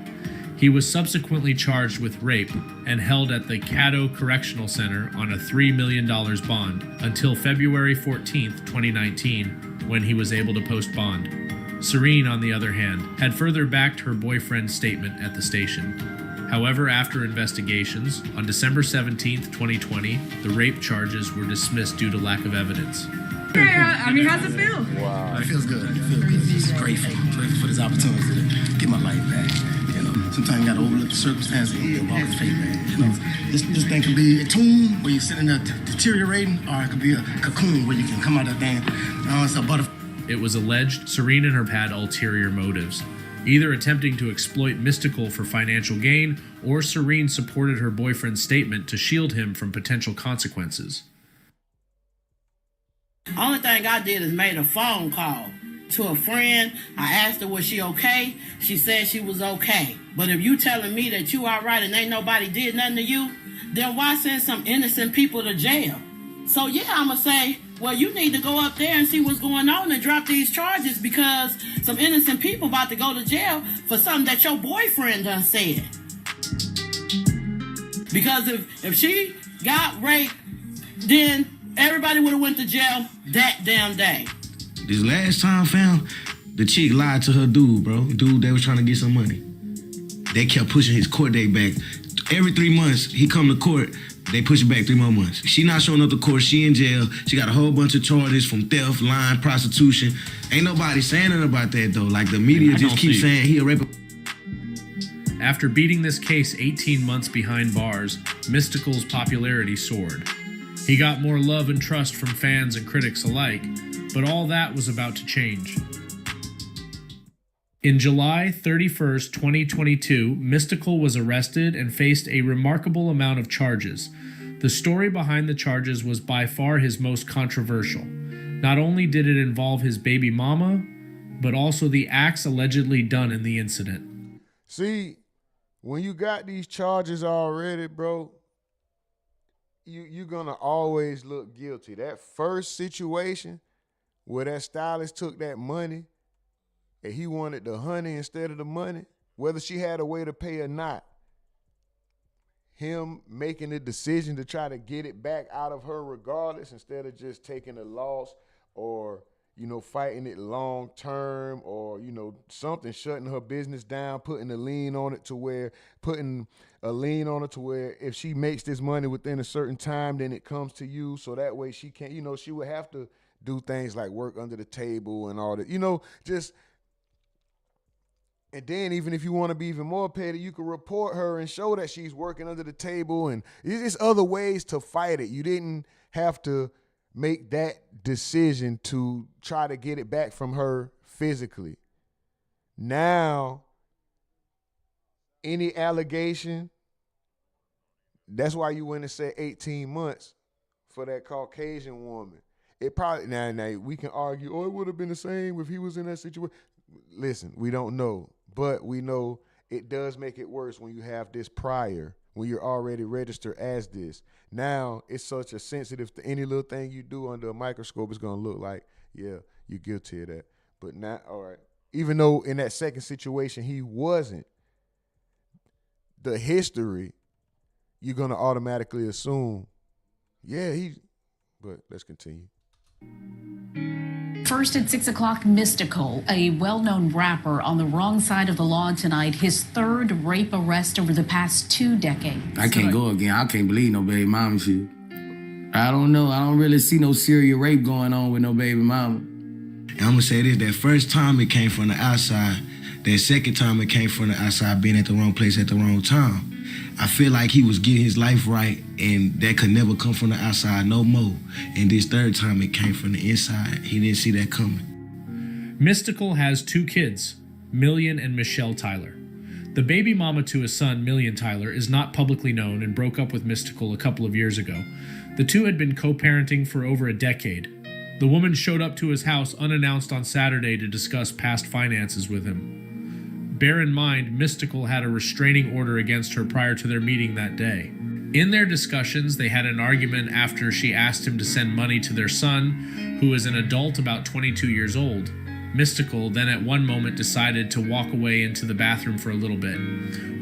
He was subsequently charged with rape and held at the Caddo Correctional Center on a $3 million bond until February 14th, 2019, when he was able to post bond. Serene, on the other hand, had further backed her boyfriend's statement at the station. However, after investigations, on December 17th, 2020, the rape charges were dismissed due to lack of evidence. I mean, how's it feel? Wow. It feels good. It feels good. Just grateful for this opportunity to get my life back. You know, sometimes you gotta overlook the circumstances and walk with faith, man. You know, this thing can be a tomb where you're sitting there deteriorating, or it could be a cocoon where you can come out of that thing. It's a butterfly. It was alleged Serene and her had ulterior motives, either attempting to exploit Mystikal for financial gain, or Serene supported her boyfriend's statement to shield him from potential consequences. Only thing I did is made a phone call to a friend. I asked her, was she okay? She said she was okay. But if you telling me that you all right and ain't nobody did nothing to you, then why send some innocent people to jail? So yeah, I'm gonna say, well, you need to go up there and see what's going on and drop these charges, because some innocent people about to go to jail for something that your boyfriend done said. Because if she got raped, then everybody would have went to jail that damn day. This last time, fam, the chick lied to her dude, bro. Dude that was trying to get some money. They kept pushing his court date back. Every 3 months, he come to court, they push it back 3 more months. She not showing up to court, she in jail. She got a whole bunch of charges from theft, lying, prostitution. Ain't nobody saying nothing about that, though. Like, the media just keeps saying he a rapist. After beating this case 18 months behind bars, Mystikal's popularity soared. He got more love and trust from fans and critics alike, but all that was about to change. In July 31st, 2022, Mystikal was arrested and faced a remarkable amount of charges. The story behind the charges was by far his most controversial. Not only did it involve his baby mama, but also the acts allegedly done in the incident. See, when you got these charges already, bro, you're gonna always look guilty. That first situation where that stylist took that money and he wanted the honey instead of the money, whether she had a way to pay or not, him making the decision to try to get it back out of her regardless, instead of just taking a loss or, you know, fighting it long term, or, you know, something, shutting her business down, putting a lien on it to where if she makes this money within a certain time, then it comes to you. So that way she can't, you know, she would have to do things like work under the table and all that, you know, just. And then even if you want to be even more petty, you can report her and show that she's working under the table. And there's other ways to fight it. You didn't have to make that decision to try to get it back from her physically. Now, any allegation, that's why you went and said 18 months for that Caucasian woman. It probably, now we can argue, oh, it would have been the same if he was in that situation. Listen, we don't know. But we know it does make it worse when you have this prior, when you're already registered as this. Now, it's such a sensitive, any little thing you do under a microscope is going to look like, yeah, you're guilty of that. But now, all right, even though in that second situation he wasn't, the history, you're going to automatically assume, yeah, but let's continue. First at 6 o'clock, Mystikal, a well-known rapper on the wrong side of the law tonight, his third rape arrest over the past 2 decades. I can't go again. I can't believe no baby mama shit. I don't know. I don't really see no serial rape going on with no baby mama. And I'm gonna say this, that first time it came from the outside, that second time it came from the outside, being at the wrong place at the wrong time. I feel like he was getting his life right, and that could never come from the outside no more. And this third time it came from the inside. He didn't see that coming. Mystikal has 2 kids, Million and Michelle Tyler. The baby mama to his son, Million Tyler, is not publicly known and broke up with Mystikal a couple of years ago. The two had been co-parenting for over a decade. The woman showed up to his house unannounced on Saturday to discuss past finances with him. Bear in mind, Mystikal had a restraining order against her prior to their meeting that day. In their discussions, they had an argument after she asked him to send money to their son, who is an adult about 22 years old. Mystikal then at one moment decided to walk away into the bathroom for a little bit.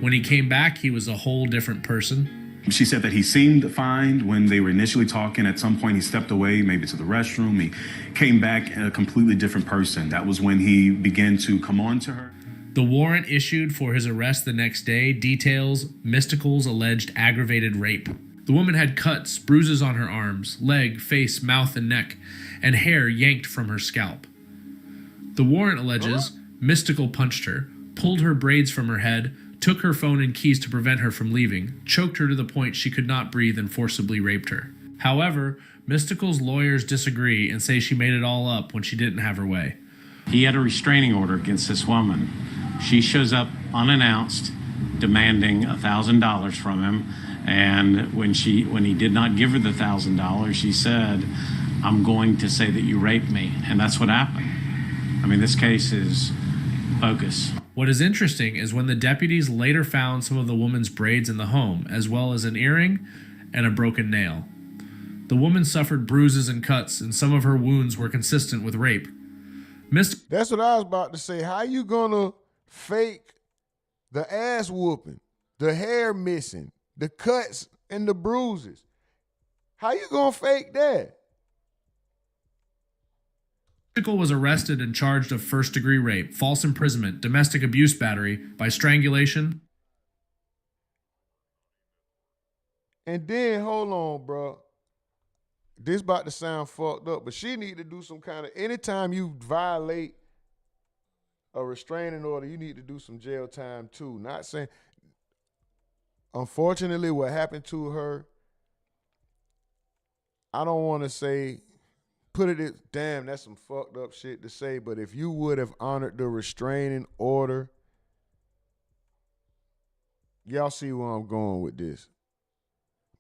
When he came back, he was a whole different person. She said that he seemed fine when they were initially talking. At some point, he stepped away, maybe to the restroom. He came back a completely different person. That was when he began to come on to her. The warrant issued for his arrest the next day details Mystikal's alleged aggravated rape. The woman had cuts, bruises on her arms, leg, face, mouth, and neck, and hair yanked from her scalp. The warrant alleges Mystikal punched her, pulled her braids from her head, took her phone and keys to prevent her from leaving, choked her to the point she could not breathe, and forcibly raped her. However, Mystikal's lawyers disagree and say she made it all up when she didn't have her way. He had a restraining order against this woman. She shows up unannounced, demanding $1,000 from him. And when he did not give her the $1,000, she said, "I'm going to say that you raped me." And that's what happened. I mean, this case is bogus. What is interesting is when the deputies later found some of the woman's braids in the home, as well as an earring and a broken nail. The woman suffered bruises and cuts, and some of her wounds were consistent with rape. That's what I was about to say. How you gonna fake the ass whooping, the hair missing, the cuts and the bruises? How you gonna fake that? Mystikal was arrested and charged of first-degree rape, false imprisonment, domestic abuse battery by strangulation. And then, hold on, bro. This about to sound fucked up, but she need to do some kind of, anytime you violate a restraining order, you need to do some jail time too. Not saying, unfortunately, what happened to her, I don't want to say, put it as, damn, that's some fucked up shit to say, but if you would have honored the restraining order, y'all see where I'm going with this.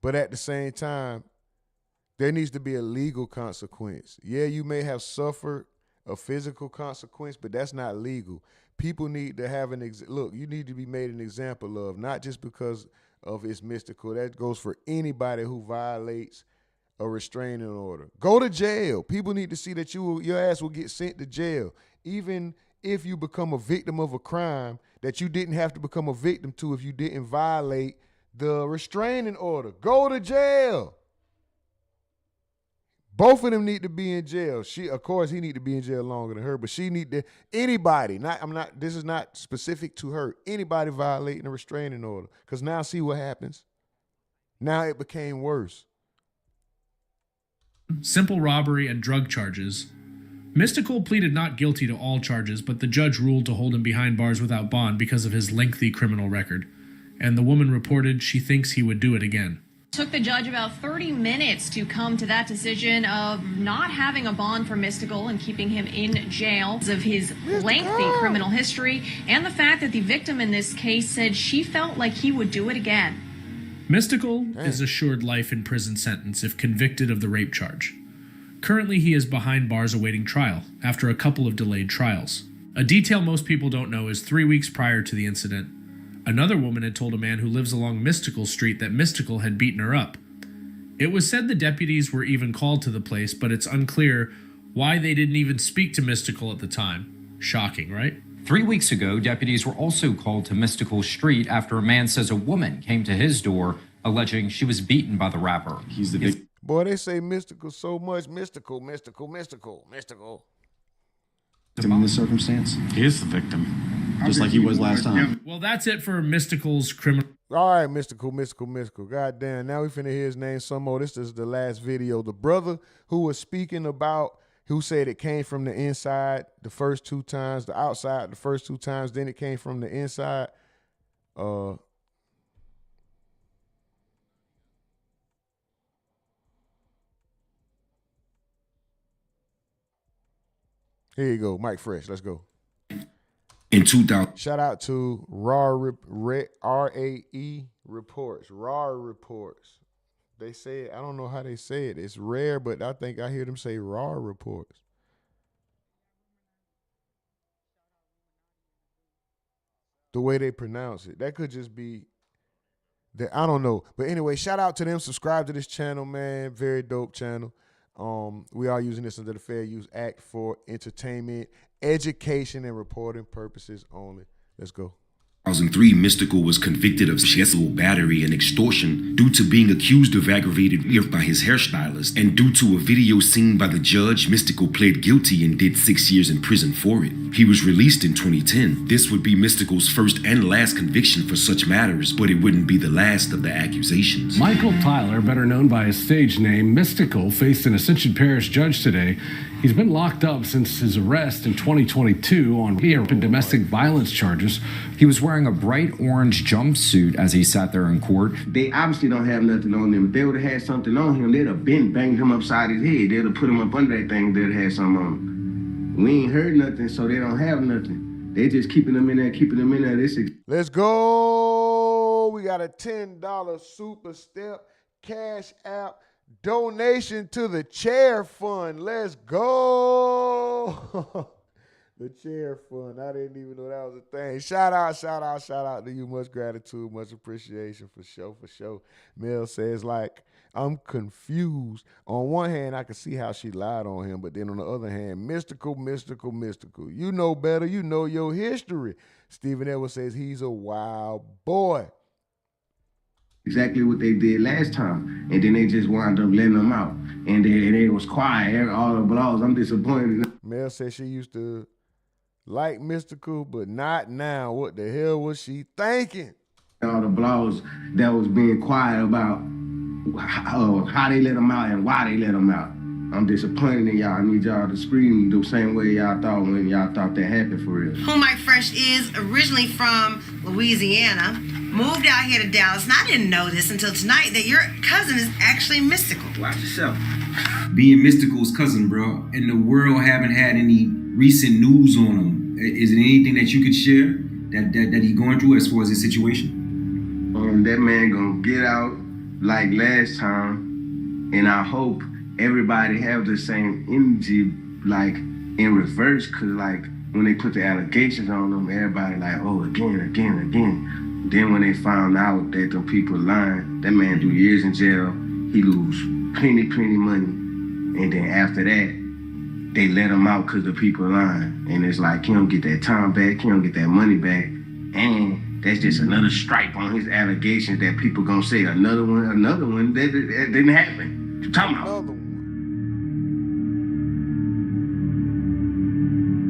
But at the same time, there needs to be a legal consequence. Yeah, you may have suffered a physical consequence, but that's not legal. People need to have look, you need to be made an example of, not just because of it's Mystikal. That goes for anybody who violates a restraining order. Go to jail. People need to see that your ass will get sent to jail. Even if you become a victim of a crime that you didn't have to become a victim to if you didn't violate the restraining order. Go to jail. Both of them need to be in jail. Of course, he need to be in jail longer than her, but she need to, anybody, this is not specific to her, anybody violating a restraining order. Because now see what happens. Now it became worse. Simple robbery and drug charges. Mystikal pleaded not guilty to all charges, but the judge ruled to hold him behind bars without bond because of his lengthy criminal record. And the woman reported she thinks he would do it again. Took the judge about 30 minutes to come to that decision of not having a bond for Mystikal and keeping him in jail because of his lengthy criminal history and the fact that the victim in this case said she felt like he would do it again. Mystikal is assured life in prison sentence if convicted of the rape charge. Currently, he is behind bars awaiting trial after a couple of delayed trials. A detail most people don't know is 3 weeks prior to the incident, another woman had told a man who lives along Mystikal Street that Mystikal had beaten her up. It was said the deputies were even called to the place, but it's unclear why they didn't even speak to Mystikal at the time. Shocking, right? 3 weeks ago, deputies were also called to Mystikal Street after a man says a woman came to his door alleging she was beaten by the rapper. He's the victim. Boy, they say Mystikal so much. Mystikal, Mystikal, Mystikal, Mystikal. In this circumstance, He is the victim, just like he was last time. Well, that's it for Mystikal's criminal. All right, Mystikal. God damn, now we finna hear his name some more. This is the last video. The brother who was speaking about, who said it came from the inside the first 2 times, the outside the first 2 times, then it came from the inside. Here you go, Mike Fresh. Let's go. In 2000. Shout out to RAE Reports. RAW Reports. They say it, I don't know how they say it. It's rare, but I think I hear them say RAW Reports. The way they pronounce it. That could just be that, I don't know. But anyway, shout out to them. Subscribe to this channel, man. Very dope channel. We are using this under the Fair Use Act for entertainment, education, and reporting purposes only. Let's go. 2003, Mystikal was convicted of sexual battery and extortion due to being accused of aggravated rape by his hairstylist. And due to a video seen by the judge, Mystikal pled guilty and did 6 years in prison for it. He was released in 2010. This would be Mystikal's first and last conviction for such matters, but it wouldn't be the last of the accusations. Michael Tyler, better known by his stage name, Mystikal, faced an Ascension Parish judge today. He's been locked up since his arrest in 2022 on rape and domestic violence charges. He was wearing a bright orange jumpsuit as he sat there in court. They obviously don't have nothing on them. If they would have had something on him, they'd have been banged him upside his head. They'd have put him up under that thing, they'd have had something on him. We ain't heard nothing, so they don't have nothing. They just keeping them in there, Let's go. We got a $10 super step cash app donation to the chair fund. Let's go. The chair fund. I didn't even know that was a thing. Shout out to you. Much gratitude, much appreciation for sure. Mel says, like, I'm confused. On one hand, I can see how she lied on him, but then on the other hand, mystical. You know better. You know your history. Stephen Edwards says he's a wild boy. Exactly what they did last time. And then they just wound up letting them out. And they was quiet. All the blogs. I'm disappointed. Mel says she used to like Mystical, but not now. What the hell was she thinking? All the blogs that was being quiet about how they let them out and why they let them out. I'm disappointed in y'all. I need y'all to scream the same way y'all thought when y'all thought that happened for real. Who Mike Fresh is, originally from Louisiana, moved out here to Dallas. And I didn't know this until tonight that your cousin is actually Mystical. Watch yourself. Being Mystical's cousin, bro, and the world haven't had any recent news on him. Is there anything that you could share that he going through as far as his situation? That man gonna get out like last time, and I hope everybody have the same energy, like in reverse, cause like when they put the allegations on them, everybody like, oh, again. Then when they found out that the people lying, that man do years in jail, he lose plenty money, and then after that, they let him out because the people lying. And it's like, he don't get that time back, he don't get that money back. And that's just another stripe on his allegations that people gonna say another one that didn't happen. What you talking about?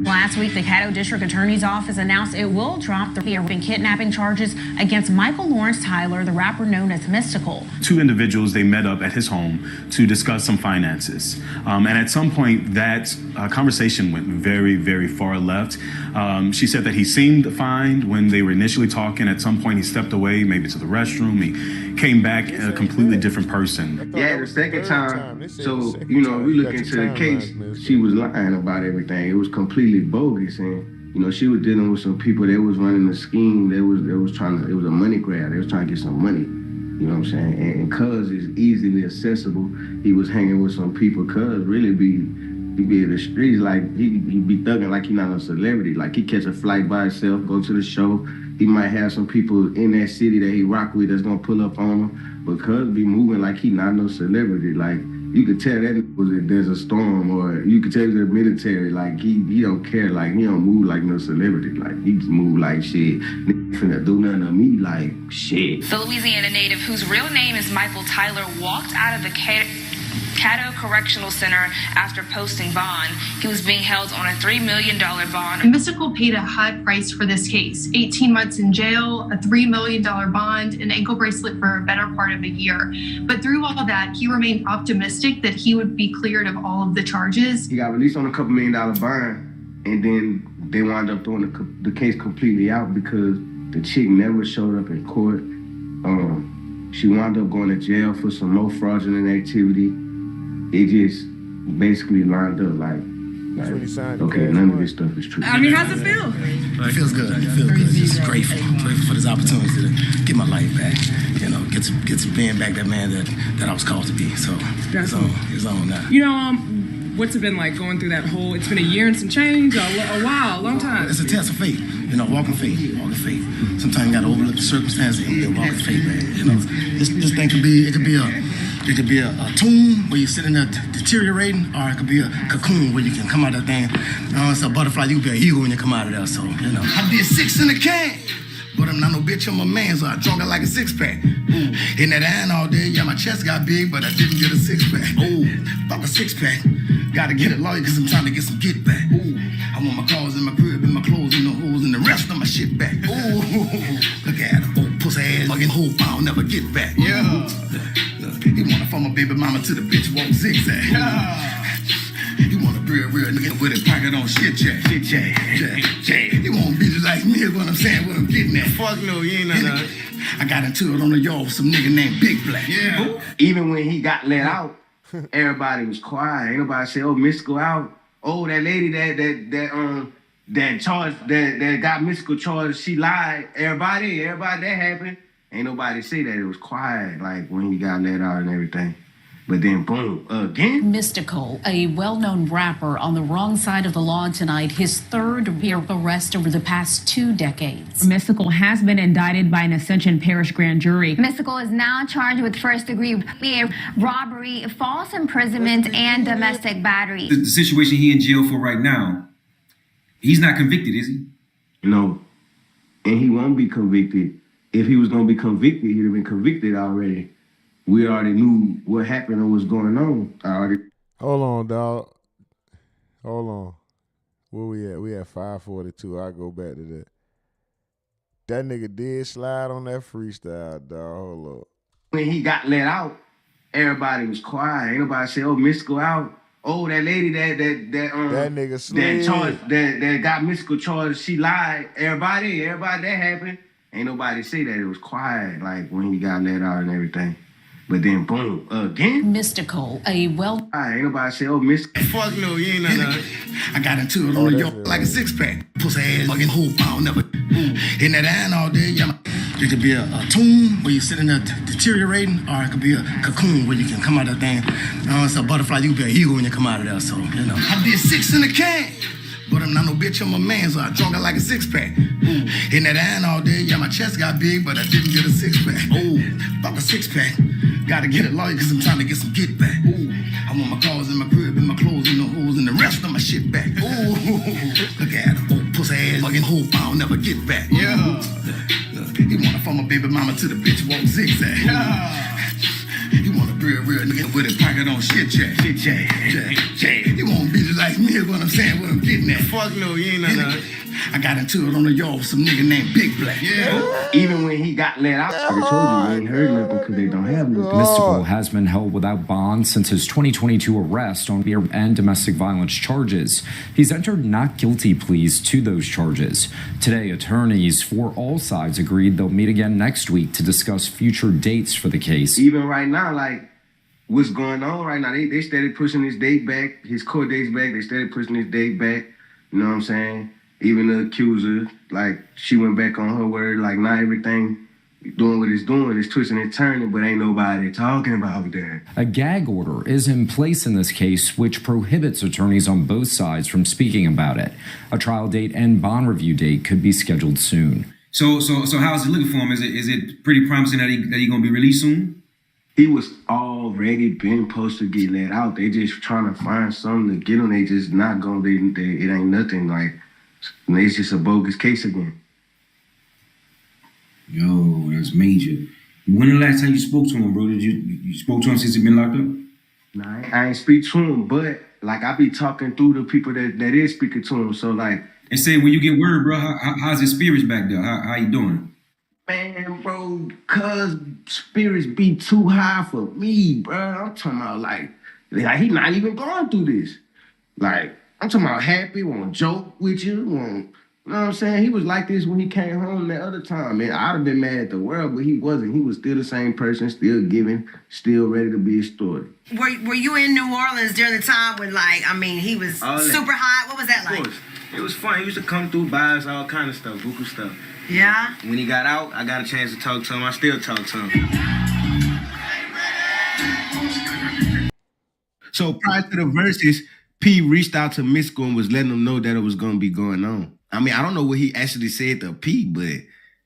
Last week, the Caddo District Attorney's Office announced it will drop the kidnapping charges against Michael Lawrence Tyler, the rapper known as Mystikal. Two individuals, they met up at his home to discuss some finances. And at some point, that conversation went very, very far left. She said that he seemed fine when they were initially talking. At some point, he stepped away, maybe to the restroom. He came back a completely different person. Yeah, the second time, so, you know, we look into the case, she was lying about everything. It was completely bogus, and you know, she was dealing with some people that was running a scheme. It was a money grab. They was trying to get some money. You know what I'm saying? And cuz is easily accessible. He was hanging with some people. Cuz really be in the streets like he be thugging like he not a celebrity. Like he catch a flight by himself, go to the show. He might have some people in that city that he rock with that's gonna pull up on him. But cuz be moving like he not no celebrity. Like you could tell that was there's a storm, or you could tell he's in the military. Like he don't care. Like he don't move like no celebrity. Like he just move like shit. Finna do nothing to me like shit. The Louisiana native, whose real name is Michael Tyler, walked out of the Caddo Correctional Center after posting bond. He was being held on a $3 million bond. Mystikal paid a high price for this case. 18 months in jail, a $3 million bond, an ankle bracelet for a better part of a year. But through all of that, he remained optimistic that he would be cleared of all of the charges. He got released on a $2 million bond, and then they wound up throwing the case completely out because the chick never showed up in court. She wound up going to jail for some more fraudulent activity. It just basically lined up like okay, none of this stuff is true. I mean, how's it feel? It feels good. Just grateful for this opportunity to get my life back. You know, get some being back that man that I was called to be. So it's on now. You know, what's it been like going through that whole? It's been a year and some change, a while, a long time. It's a test of faith. You know, walking faith. Sometimes you gotta overlook the circumstances and walk in faith, man. You know, this thing could be a tomb where you're sitting there deteriorating, or it could be a cocoon where you can come out of that thing. You know, it's a butterfly. You can be a eagle when you come out of there. So, you know. I did 6 in the can, but I'm not no bitch, I'm a man, so I drunk it like a 6-pack. In that iron all day, yeah, my chest got big, but I didn't get a 6-pack. Fuck a 6-pack. Gotta get a lawyer because I'm trying to get some get back. I want my cars in my crib, and my clothes in the holes, and the rest of my shit back. Look at her, old pussy ass, fucking whole I'll never get back. Yeah. He wanna from a baby mama to the bitch walk zigzag. He want a real nigga with his pocket on shit jack. He want bitches like me is what I'm saying, what I'm getting at. Fuck no, you ain't nothing. I got into it on the yard with some nigga named Big Black. Yeah. Even when he got let out, everybody was quiet. Ain't nobody say, oh, Mystikal out. Oh, that lady that got Mystikal charged, she lied. Everybody that happened. Ain't nobody say that. It was quiet, like when he got let out and everything. But then boom, again. Mystikal, a well-known rapper on the wrong side of the law tonight, his third arrest over the past 2 decades. Mystikal has been indicted by an Ascension Parish grand jury. Mystikal is now charged with first-degree robbery, false imprisonment, and domestic battery. The situation he in jail for right now, he's not convicted, is he? No, and he won't be convicted. If he was gonna be convicted, he'd have been convicted already. We already knew what happened and what's going on. Hold on, dog. Hold on. Where we at? We at 5:42. I'll go back to that. That nigga did slide on that freestyle, dog. Hold up. When he got let out, everybody was quiet. Ain't nobody say, "Oh, Mystikal out." Oh, that lady that nigga slid. that got Mystikal charged, she lied. Everybody that happened. Ain't nobody say that. It was quiet, like when he got let out and everything. But then boom, again. Mystikal, a well. Ain't nobody say, "Oh, Mystikal." Fuck no, you ain't nothing. I got into it on the yard like a 6-pack. Pussy ass fucking whole pound never. Hitting that iron all day. Yeah. It could be a tomb where you sitting there deteriorating, or it could be a cocoon where you can come out of that thing. It's a butterfly, you can be a eagle when you come out of there. So, you know. I did 6 in the can. But I'm not no bitch, I'm a man, so I drunk it like a 6-pack. Hitting that iron all day, yeah, my chest got big, but I didn't get a 6-pack. About a 6-pack. Gotta get a lawyer, cause I'm trying to get some get back. I want my cars in my crib, and my clothes in the holes, and the rest of my shit back. Look at him, old pussy ass, fucking whole pound, never get back. Yeah. He wanna phone my baby mama to the bitch, walk zigzag. You want a real nigga with his pocket on shit jack. You want bitches like me, is what I'm saying, what I'm getting at. Fuck no, you ain't nothing. I got into it on the yard with some nigga named Big Black. Yeah. Even when he got let out, I told you I ain't heard nothing because they don't have nothing. Mystikal has been held without bond since his 2022 arrest on beer and domestic violence charges. He's entered not guilty pleas to those charges. Today, attorneys for all sides agreed they'll meet again next week to discuss future dates for the case. Even right now, like, what's going on right now, they started pushing his date back, his court dates back. They started pushing his date back. You know what I'm saying? Even the accuser, like, she went back on her word, like, not everything doing what it's doing, it's twisting and turning, but ain't nobody talking about that. A gag order is in place in this case, which prohibits attorneys on both sides from speaking about it. A trial date and bond review date could be scheduled soon. So how's it looking for him? Is it pretty promising that he gonna be released soon? He was already been supposed to get let out. They just trying to find something to get him. They just not gonna. It ain't nothing like. It's just a bogus case again. Yo, that's major. When the last time you spoke to him, bro? Did you spoke to him since he been locked up? Nah, I ain't speak to him, but like I be talking through the people that is speaking to him. So like, and say when you get word, bro, how's his spirits back there? How you doing? Man, bro, cuz spirits be too high for me, bro. I'm talking about like he not even going through this. Like, I'm talking about happy, want to joke with you, you know what I'm saying? He was like this when he came home that other time, man. I'd have been mad at the world, but he wasn't. He was still the same person, still giving, still ready to be a story. Were you in New Orleans during the time when, like, I mean, he was super hot? What was that like? Of course. It was fun. He used to come through, buy us all kind of stuff, buku stuff. Yeah? When he got out, I got a chance to talk to him. I still talk to him. So prior to the verses, P reached out to Mystikal and was letting him know that it was going to be going on. I mean, I don't know what he actually said to P, but,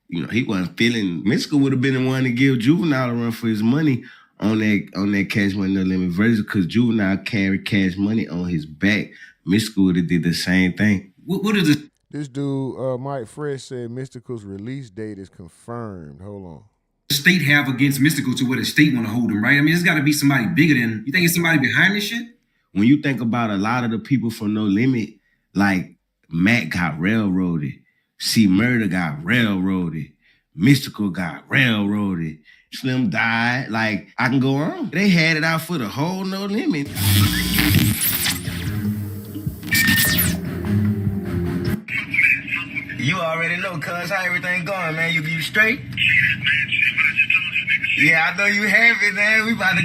you know, he wasn't feeling. Mystikal would have been the one to give Juvenile a run for his money on that Cash Money No Limit version because Juvenile carried Cash Money on his back. Mystikal would have did the same thing. What is it? This dude, Mike Fresh, said Mystikal's release date is confirmed. Hold on. The state have against Mystikal to where the state want to hold him, right? I mean, it's got to be somebody bigger than. You think it's somebody behind this shit? When you think about a lot of the people from No Limit, like Matt got railroaded, C Murder got railroaded, Mystikal got railroaded, Slim died. Like, I can go on. They had it out for the whole No Limit. You already know, cuz, how everything going, man. You straight? Yeah, I know you have it, man. We about to...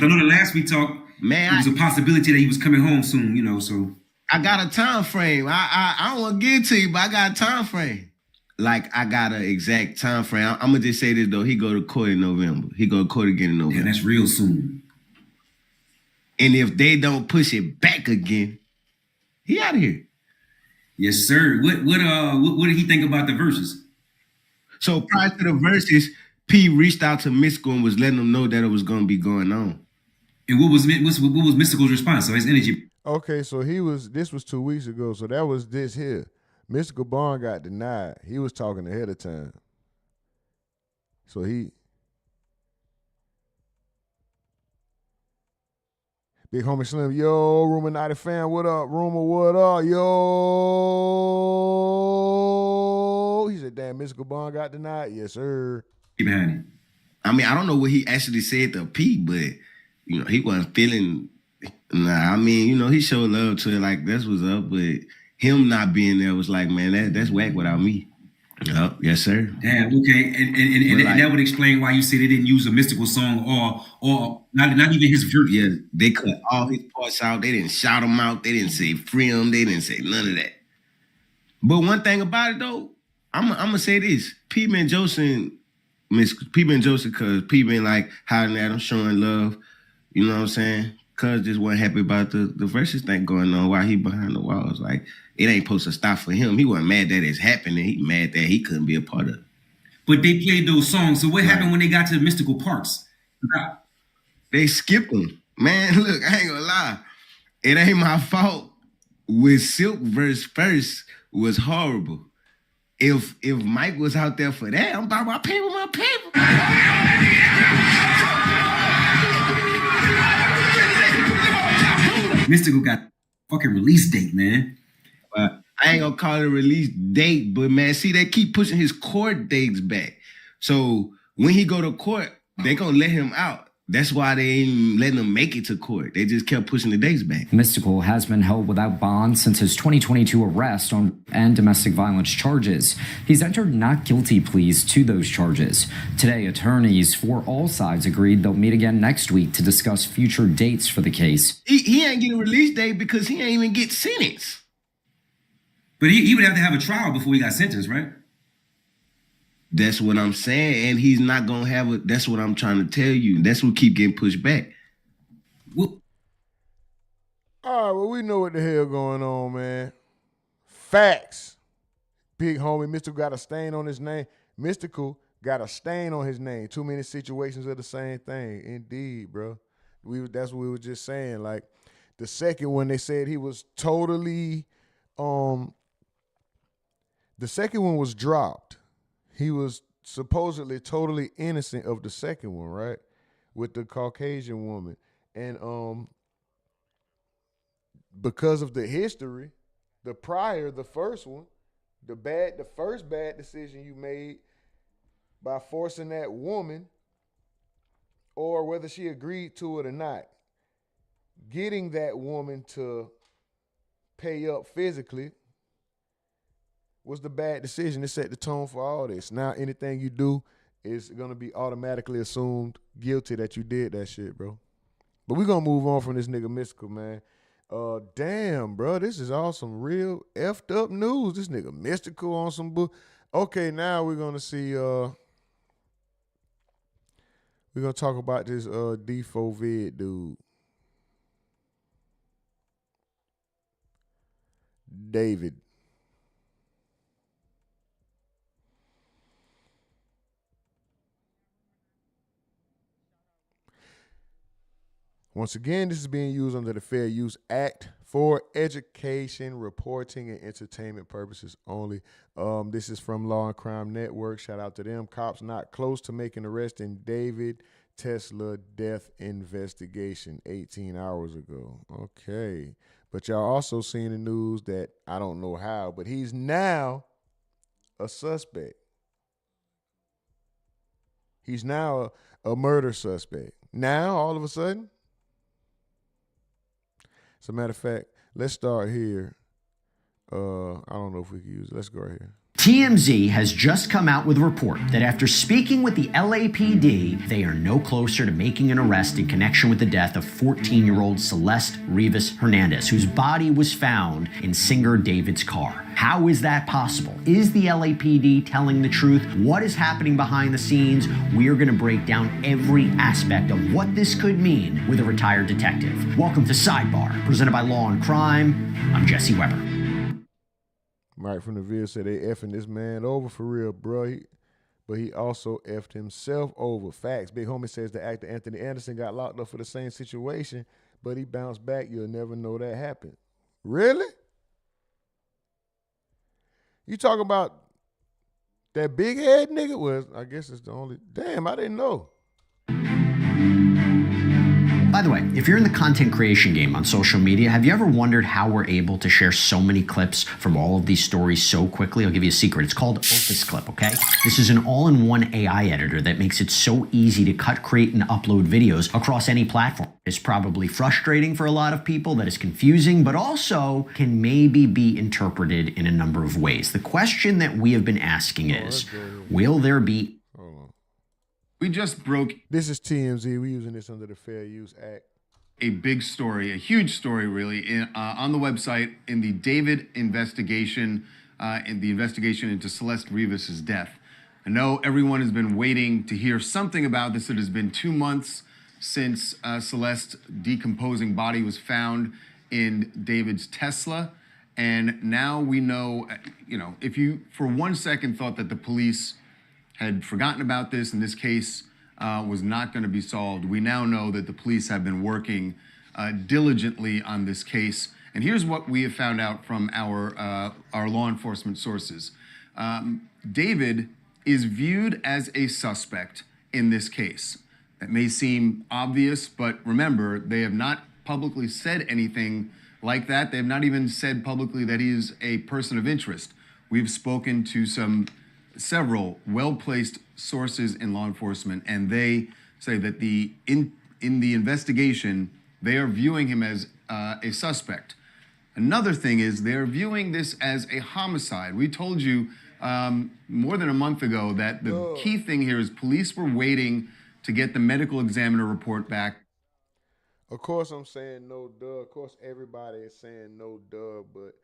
I know the last we talked, man, it was a possibility that he was coming home soon, you know, so. I got a time frame. I don't want to give it to you, but I got a time frame. like I got an exact time frame. I'm gonna just say this though. He go to court in November. He go to court again in November. Yeah, that's real soon. And if they don't push it back again, he out of here. Yes, sir. What did he think about the verses? So prior to the verses, P reached out to Mystikal and was letting them know that it was gonna be going on. And what was Mystikal's response? So his energy. Okay, so this was 2 weeks ago. So that was this here. Mystikal bond got denied. He was talking ahead of time. So Big homie Slim, yo, Rumonati fan, what up? Rumor, what up? Yo. He said, damn, Mystikal bond got denied. Yes, sir. Behind it. I mean, I don't know what he actually said to P, but you know, he wasn't feeling. Nah, I mean, you know, he showed love to it, like that's what's up, but him not being there was like, man, that's whack without me. Yep, yes, sir. Damn, okay, and that would explain why you say they didn't use a Mystikal song or not even his verse. Yeah, they cut all his parts out. They didn't shout him out. They didn't say free him. They didn't say none of that. But one thing about it though, I'm gonna say this: P been Joseph, because P been like hiding at him, showing love. You know what I'm saying? Cuz just wasn't happy about the versus thing going on while he behind the walls. Like, it ain't supposed to stop for him. He wasn't mad that it's happening. He mad that he couldn't be a part of it. But they played those songs. So what happened when they got to the Mystikal parts? They skipped them. Man, look, I ain't gonna lie. It ain't my fault. With Silk verse first was horrible. If Mike was out there for that, I'm about my paper. Mystikal got fucking release date, man. I ain't gonna call it a release date, but man, see, they keep pushing his court dates back. So when he go to court, they gonna let him out. That's why they ain't letting him make it to court. They just kept pushing the dates back. Mystikal has been held without bond since his 2022 arrest and domestic violence charges. He's entered not guilty pleas to those charges. Today, attorneys for all sides agreed they'll meet again next week to discuss future dates for the case. He ain't getting a release date because he ain't even get sentenced. But he would have to have a trial before he got sentenced, right? That's what I'm saying, and he's not gonna have it. That's what I'm trying to tell you. That's what keep getting pushed back. All right, well, we know what the hell going on, man. Facts. Big homie, Mystikal got a stain on his name. Mystikal got a stain on his name. Too many situations of the same thing. Indeed, bro. That's what we were just saying. Like, the second one, they said he was totally, the second one was dropped. He was supposedly totally innocent of the second one, right? With the Caucasian woman. And because of the history, the first one, the first bad decision you made by forcing that woman, or whether she agreed to it or not, getting that woman to pay up physically was the bad decision. It set the tone for all this. Now anything you do is gonna be automatically assumed guilty that you did that shit, bro. But we're gonna move on from this nigga Mystikal, man. Damn, bro, this is all some real effed up news. This nigga Mystikal on some Okay, now we're gonna see. We're gonna talk about this D4VD dude, David. Once again, this is being used under the Fair Use Act for education, reporting, and entertainment purposes only. This is from Law and Crime Network. Shout out to them. Cops not close to making arrest in David Tesla death investigation 18 hours ago. Okay. But y'all also seen the news that I don't know how, but he's now a suspect. He's now a murder suspect. Now, all of a sudden. As a matter of fact, let's start here. I don't know if we can use it. Let's go right here. TMZ has just come out with a report that after speaking with the LAPD, they are no closer to making an arrest in connection with the death of 14-year-old Celeste Rivas Hernandez, whose body was found in singer David's car. How is that possible? Is the LAPD telling the truth? What is happening behind the scenes? We are going to break down every aspect of what this could mean with a retired detective. Welcome to Sidebar, presented by Law and Crime. I'm Jesse Weber. Mike from the Ville said they effing this man over for real, bro. But he also effed himself over. Facts. Big Homie says the actor Anthony Anderson got locked up for the same situation, but he bounced back. You'll never know that happened. Really? You talking about that big head nigga? Was I guess it's the only. Damn, I didn't know. By the way, if you're in the content creation game on social media, have you ever wondered how we're able to share so many clips from all of these stories so quickly? I'll give you a secret. It's called Opus Clip, okay? This is an all-in-one AI editor that makes it so easy to cut, create, and upload videos across any platform. It's probably frustrating for a lot of people, that is confusing, but also can maybe be interpreted in a number of ways. The question that we have been asking is, will there be... We just broke. This is TMZ. We're using this under the Fair Use Act. A big story, a huge story, really, on the website in the David investigation, in the investigation into Celeste Rivas' death. I know everyone has been waiting to hear something about this. It has been 2 months since Celeste's decomposing body was found in David's Tesla, and now we know, if you for 1 second thought that the police had forgotten about this and this case was not going to be solved, we now know that the police have been working diligently on this case. And here's what we have found out from our law enforcement sources. David is viewed as a suspect in this case. That may seem obvious, but remember, they have not publicly said anything like that. They have not even said publicly that he is a person of interest. We've spoken to several well-placed sources in law enforcement, and they say that in the investigation, they are viewing him as a suspect. Another thing is they're viewing this as a homicide. We told you more than a month ago that the key thing here is police were waiting to get the medical examiner report back. Of course I'm saying no duh. Of course everybody is saying no duh, but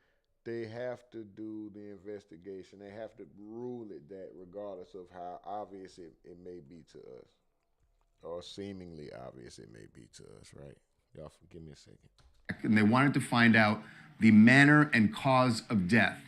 they have to do the investigation. They have to rule it that regardless of how obvious it may be to us, or seemingly obvious it may be to us, right? Y'all give me a second. And they wanted to find out the manner and cause of death.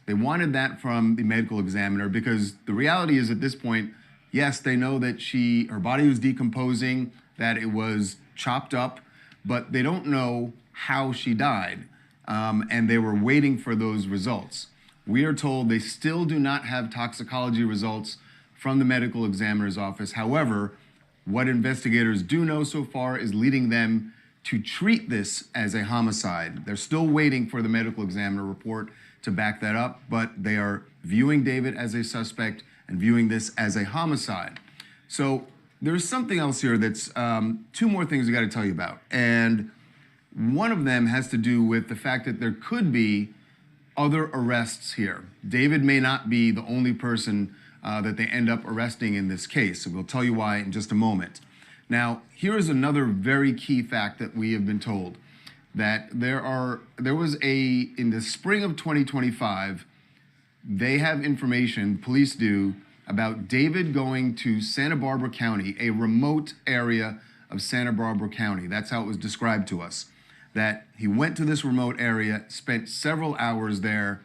They wanted that from the medical examiner because the reality is at this point, yes, they know that her body was decomposing, that it was chopped up, but they don't know how she died. And they were waiting for those results. We are told they still do not have toxicology results from the medical examiner's office. However, what investigators do know so far is leading them to treat this as a homicide. They're still waiting for the medical examiner report to back that up, but they are viewing David as a suspect and viewing this as a homicide. So there's something else here that's 2 more things we got to tell you about. And one of them has to do with the fact that there could be other arrests here. David may not be the only person that they end up arresting in this case. So we'll tell you why in just a moment. Now, here is another very key fact that we have been told, that there was in the spring of 2025, they have information, police do, about David going to Santa Barbara County, a remote area of Santa Barbara County. That's how it was described to us. That he went to this remote area, spent several hours there,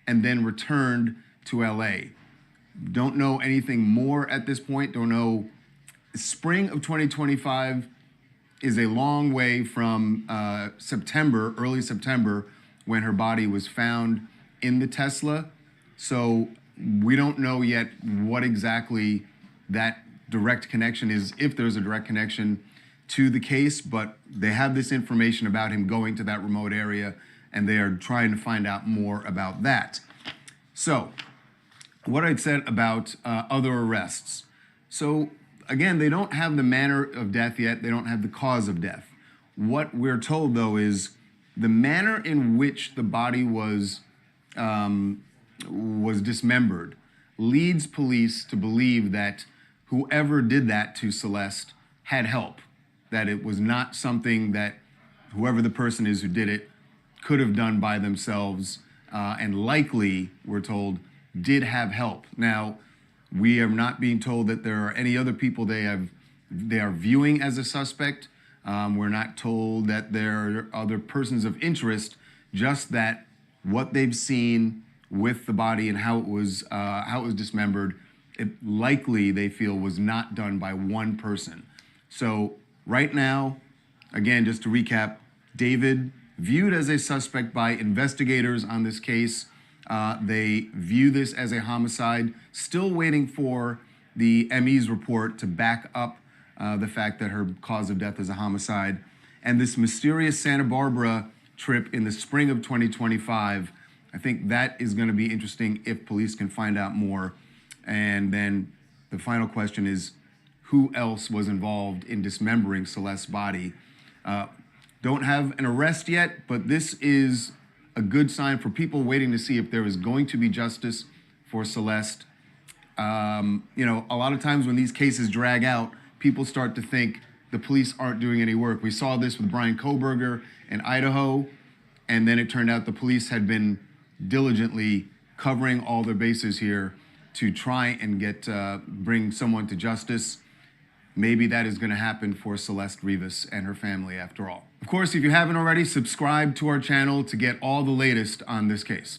and then returned to LA. Don't know anything more at this point. Don't know. Spring of 2025 is a long way from September, early September, when her body was found in the Tesla. So we don't know yet what exactly that direct connection is, if there's a direct connection to the case, but they have this information about him going to that remote area, and they are trying to find out more about that. So, what I'd said about other arrests. So, again, they don't have the manner of death yet. They don't have the cause of death. What we're told, though, is the manner in which the body was was dismembered leads police to believe that whoever did that to Celeste had help, that it was not something that whoever the person is who did it could have done by themselves, and likely, we're told, did have help. Now, we are not being told that there are any other people they are viewing as a suspect. We're not told that there are other persons of interest, just that what they've seen with the body and how it was dismembered, it likely they feel was not done by one person. So right now, again, just to recap, David viewed as a suspect by investigators on this case. They view this as a homicide, still waiting for the ME's report to back up the fact that her cause of death is a homicide. And this mysterious Santa Barbara trip in the spring of 2025, I think that is going to be interesting if police can find out more. And then the final question is, who else was involved in dismembering Celeste's body? Don't have an arrest yet, but this is a good sign for people waiting to see if there is going to be justice for Celeste. You know, a lot of times when these cases drag out, people start to think the police aren't doing any work. We saw this with Brian Kohberger in Idaho, and then it turned out the police had been diligently covering all their bases here to try and bring someone to justice. Maybe that is going to happen for Celeste Rivas and her family after all. Of course, if you haven't already, subscribe to our channel to get all the latest on this case.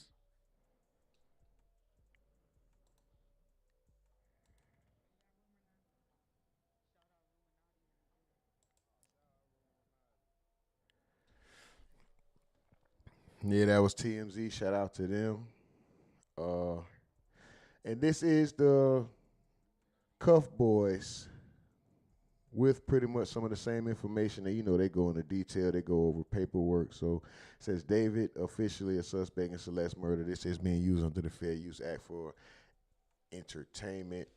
Yeah, that was TMZ. Shout out to them. And this is the Cuff Boys with pretty much some of the same information. And, you know, they go into detail. They go over paperwork. So it says David, officially a suspect in Celeste's murder. This is being used under the Fair Use Act for entertainment,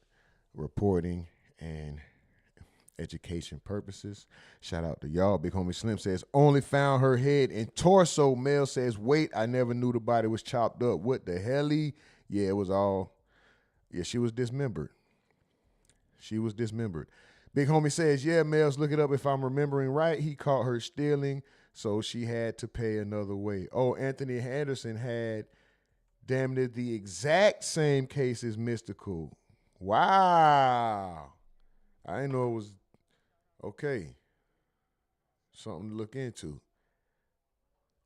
reporting, and education purposes. Shout out to y'all. Big Homie Slim says, only found her head and torso. Mel says, wait, I never knew the body was chopped up. What the helly? Yeah, it was all, yeah, she was dismembered. She was dismembered. Big Homie says, yeah, Mel's, look it up. If I'm remembering right, he caught her stealing, so she had to pay another way. Oh, Anthony Henderson had damn near the exact same case as Mystikal. Wow. I didn't know it was okay. Something to look into.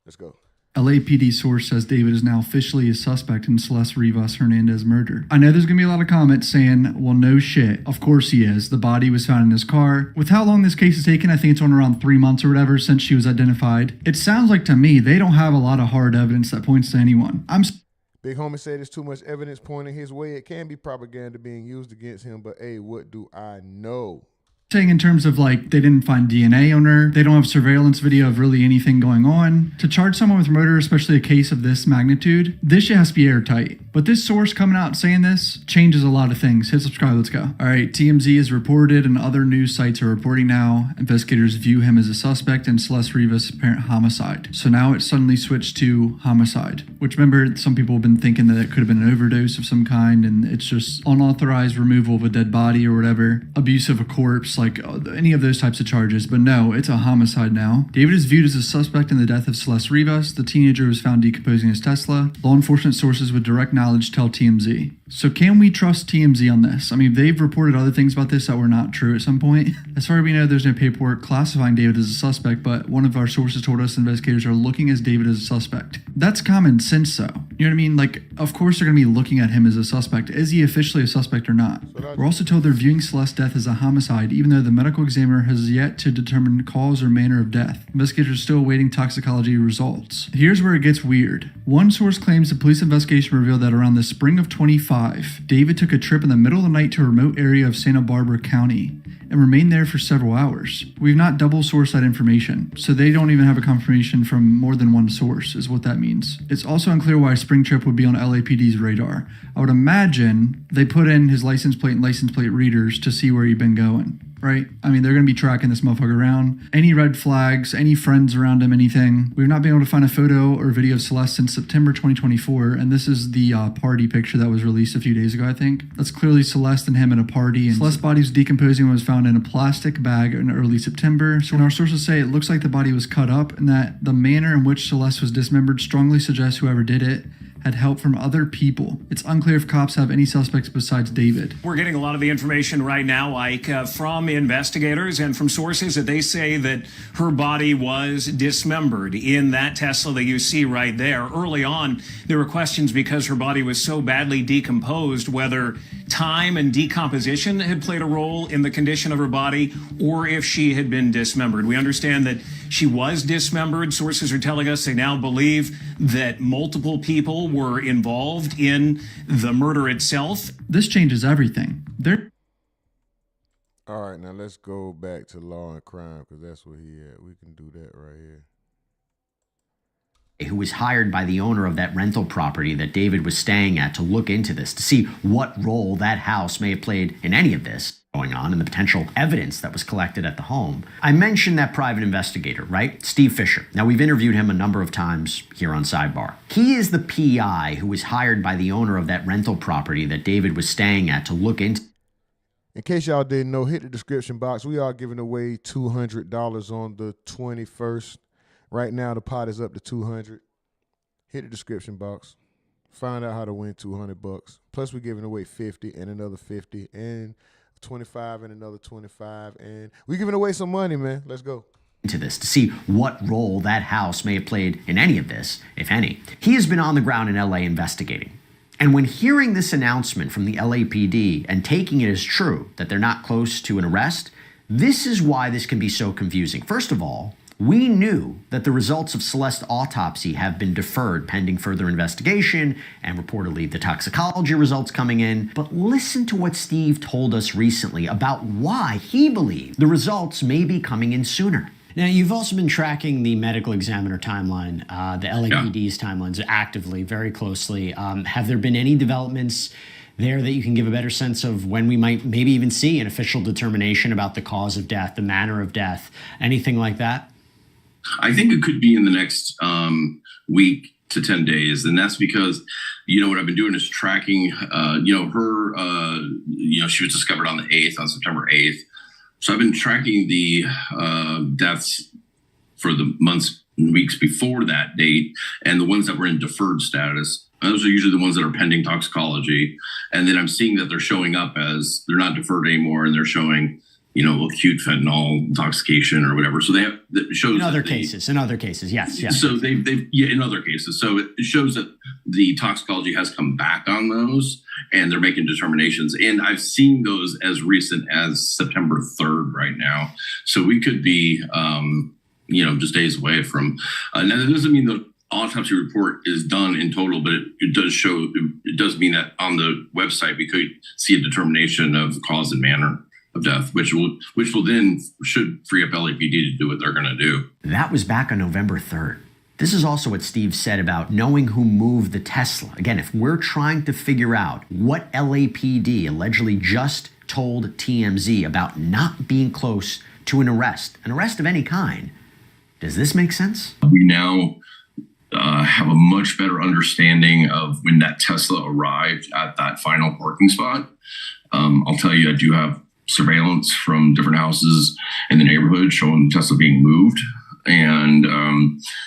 Let's go. LAPD source says David is now officially a suspect in Celeste Rivas Hernandez murder. I know there's going to be a lot of comments saying, well, no shit. Of course he is. The body was found in his car. With how long this case has taken, I think it's on around 3 months or whatever since she was identified. It sounds like to me they don't have a lot of hard evidence that points to anyone. Big Homie said there's too much evidence pointing his way. It can be propaganda being used against him, but hey, what do I know? Saying in terms of like they didn't find DNA on her, they don't have surveillance video of really anything going on. To charge someone with murder, especially a case of this magnitude, this shit has to be airtight. But this source coming out saying this changes a lot of things. Hit subscribe, let's go. All right, TMZ is reported and other news sites are reporting now. Investigators view him as a suspect in Celeste Rivas' apparent homicide. So now it's suddenly switched to homicide, which remember some people have been thinking that it could have been an overdose of some kind and it's just unauthorized removal of a dead body or whatever, abuse of a corpse, like any of those types of charges. But no, it's a homicide now. David is viewed as a suspect in the death of Celeste Rivas. The teenager was found decomposing his Tesla. Law enforcement sources with direct knowledge tell TMZ. So can we trust TMZ on this? I mean, they've reported other things about this that were not true at some point. As far as we know, there's no paperwork classifying David as a suspect, but one of our sources told us investigators are looking as David as a suspect. That's common sense, though. You know what I mean? Like, of course they're going to be looking at him as a suspect. Is he officially a suspect or not? We're also told they're viewing Celeste's death as a homicide, even though the medical examiner has yet to determine cause or manner of death. Investigators are still awaiting toxicology results. Here's where it gets weird. One source claims the police investigation revealed that around the spring of 25, David took a trip in the middle of the night to a remote area of Santa Barbara County and remained there for several hours. We've not double-sourced that information, so they don't even have a confirmation from more than one source, is what that means. It's also unclear why a spring trip would be on LAPD's radar. I would imagine they put in his license plate and license plate readers to see where he'd been going. right? I mean, they're going to be tracking this motherfucker around. Any red flags, any friends around him, anything. We've not been able to find a photo or video of Celeste since September 2024, and this is the party picture that was released a few days ago, I think. That's clearly Celeste and him at a party, and Celeste's body was decomposing and was found in a plastic bag in early September. So our sources say it looks like the body was cut up and that the manner in which Celeste was dismembered strongly suggests whoever did it had help from other people. It's unclear if cops have any suspects besides David. We're getting a lot of the information right now, Ike, from investigators and from sources that they say that her body was dismembered in that Tesla that you see right there. Early on, there were questions because her body was so badly decomposed, whether time and decomposition had played a role in the condition of her body or if she had been dismembered. We understand that she was dismembered. Sources are telling us they now believe that multiple people were involved in the murder itself. This changes everything. All right, now let's go back to Law and Crime because that's where he at. We can do that right here. Who was hired by the owner of that rental property that David was staying at to look into this, to see what role that house may have played in any of this going on and the potential evidence that was collected at the home. I mentioned that private investigator, right? Steve Fisher. Now, we've interviewed him a number of times here on Sidebar. He is the PI who was hired by the owner of that rental property that David was staying at to look into. In case y'all didn't know, hit the description box. We are giving away $200 on the 21st. Right now, the pot is up to $200. Hit the description box. Find out how to win $200. Plus, we're giving away 50 and another 50 and 25 and another 25. And we're giving away some money, man. Let's go. Into this to see what role that house may have played in any of this, if any. He has been on the ground in LA investigating. And when hearing this announcement from the LAPD and taking it as true that they're not close to an arrest, this is why this can be so confusing. First of all, we knew that the results of Celeste's autopsy have been deferred pending further investigation and reportedly the toxicology results coming in. But listen to what Steve told us recently about why he believes the results may be coming in sooner. Now, you've also been tracking the medical examiner timeline, the LAPD's timelines actively, very closely. Have there been any developments there that you can give a better sense of when we might maybe even see an official determination about the cause of death, the manner of death, anything like that? I think it could be in the next week to 10 days. And that's because, what I've been doing is tracking, her, she was discovered on the 8th, on September 8th. So I've been tracking the deaths for the months and weeks before that date and the ones that were in deferred status. Those are usually the ones that are pending toxicology. And then I'm seeing that they're showing up as they're not deferred anymore and they're showing acute fentanyl intoxication or whatever. So they have that shows in other cases, yes. So they've in other cases. So it shows that the toxicology has come back on those and they're making determinations. And I've seen those as recent as September 3rd right now. So we could be, just days away from. Now that doesn't mean the autopsy report is done in total, but it does mean that on the website we could see a determination of the cause and manner of death, which will then should free up LAPD to do what they're going to do. That was back on November 3rd. This is also what Steve said about knowing who moved the Tesla. Again, if we're trying to figure out what LAPD allegedly just told TMZ about not being close to an arrest of any kind, does this make sense? We now have a much better understanding of when that Tesla arrived at that final parking spot. I'll tell you, I do have surveillance from different houses in the neighborhood showing the Tesla being moved. And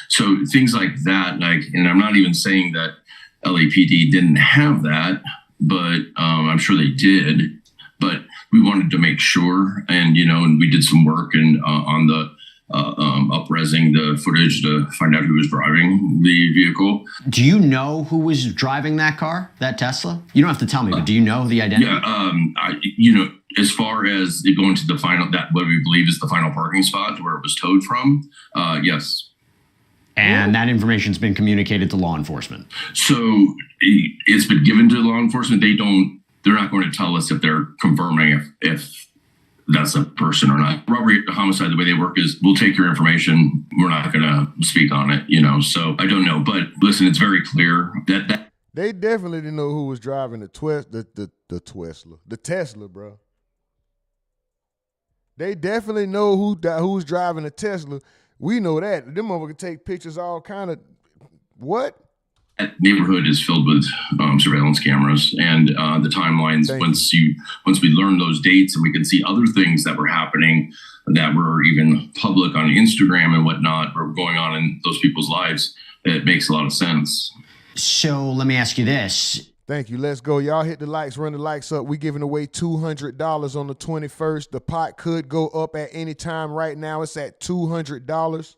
so things like that, and I'm not even saying that LAPD didn't have that, but I'm sure they did, but we wanted to make sure. And, and we did some work on the up-resing the footage to find out who was driving the vehicle. Do you know who was driving that car, that Tesla? You don't have to tell me, but do you know the identity? Yeah, as far as it going to the final, that what we believe is the final parking spot where it was towed from, yes. And that information's been communicated to law enforcement. So it's been given to law enforcement. They're not going to tell us if they're confirming if that's a person or not. Robbery, homicide, the way they work is we'll take your information. We're not going to speak on it, so I don't know. But listen, it's very clear that they definitely didn't know who was driving the Tesla, bro. They definitely know who's driving a Tesla. We know that. Them motherfuckers take pictures all kind of, what? That neighborhood is filled with surveillance cameras, and the timelines. Once we learn those dates, and we can see other things that were happening that were even public on Instagram and whatnot, were going on in those people's lives. It makes a lot of sense. So let me ask you this. Thank you. Let's go. Y'all hit the likes, run the likes up. We giving away $200 on the 21st. The pot could go up at any time. Right now it's at $200.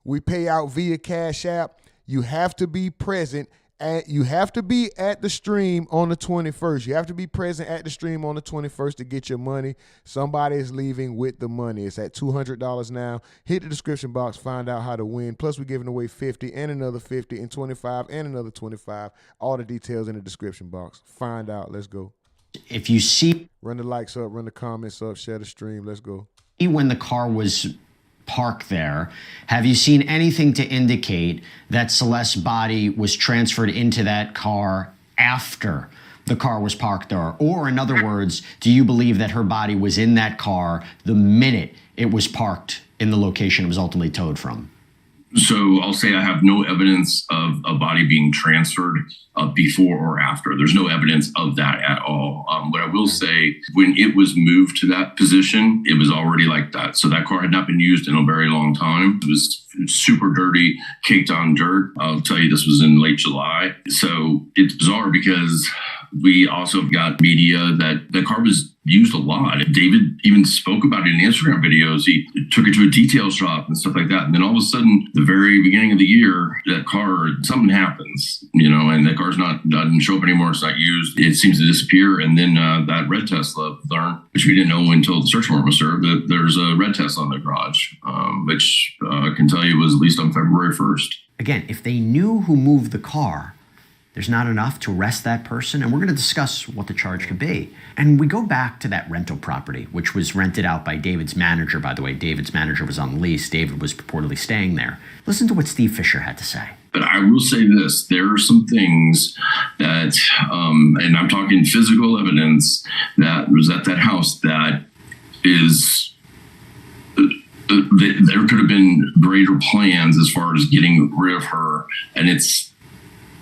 We pay out via Cash App. You have to be present, and you have to be at the stream on the 21st. You have to be present at the stream on the 21st to get your money. Somebody is leaving with the money. It's at $200 now. Hit the description box, find out how to win. Plus, we're giving away 50 and another 50 and 25 and another 25. All the details in the description box. Find out. Let's go. If you see... Run the likes up, run the comments up, share the stream. Let's go. When the car was parked there, have you seen anything to indicate that Celeste's body was transferred into that car after the car was parked there? Or in other words, do you believe that her body was in that car the minute it was parked in the location it was ultimately towed from? So I'll say I have no evidence of a body being transferred before or after. There's no evidence of that at all. What I will say, when it was moved to that position, it was already like that. So that car had not been used in a very long time. It was super dirty, caked on dirt. I'll tell you, this was in late July. So it's bizarre because we also got media that the car was used a lot. David even spoke about it in Instagram videos. He took it to a detail shop and stuff like that. And then all of a sudden, the very beginning of the year, that car, something happens, and that car's doesn't show up anymore. It's not used. It seems to disappear. And then that red Tesla learned, which we didn't know until the search warrant was served, that there's a red Tesla in the garage, which I can tell you was leased on February 1st. Again, if they knew who moved the car, there's not enough to arrest that person, and we're going to discuss what the charge could be. And we go back to that rental property, which was rented out by David's manager. By the way, David's manager was on lease. David was purportedly staying there. Listen to what Steve Fisher had to say. But I will say this, there are some things that, and I'm talking physical evidence, that was at that house that is... there could have been greater plans as far as getting rid of her, and it's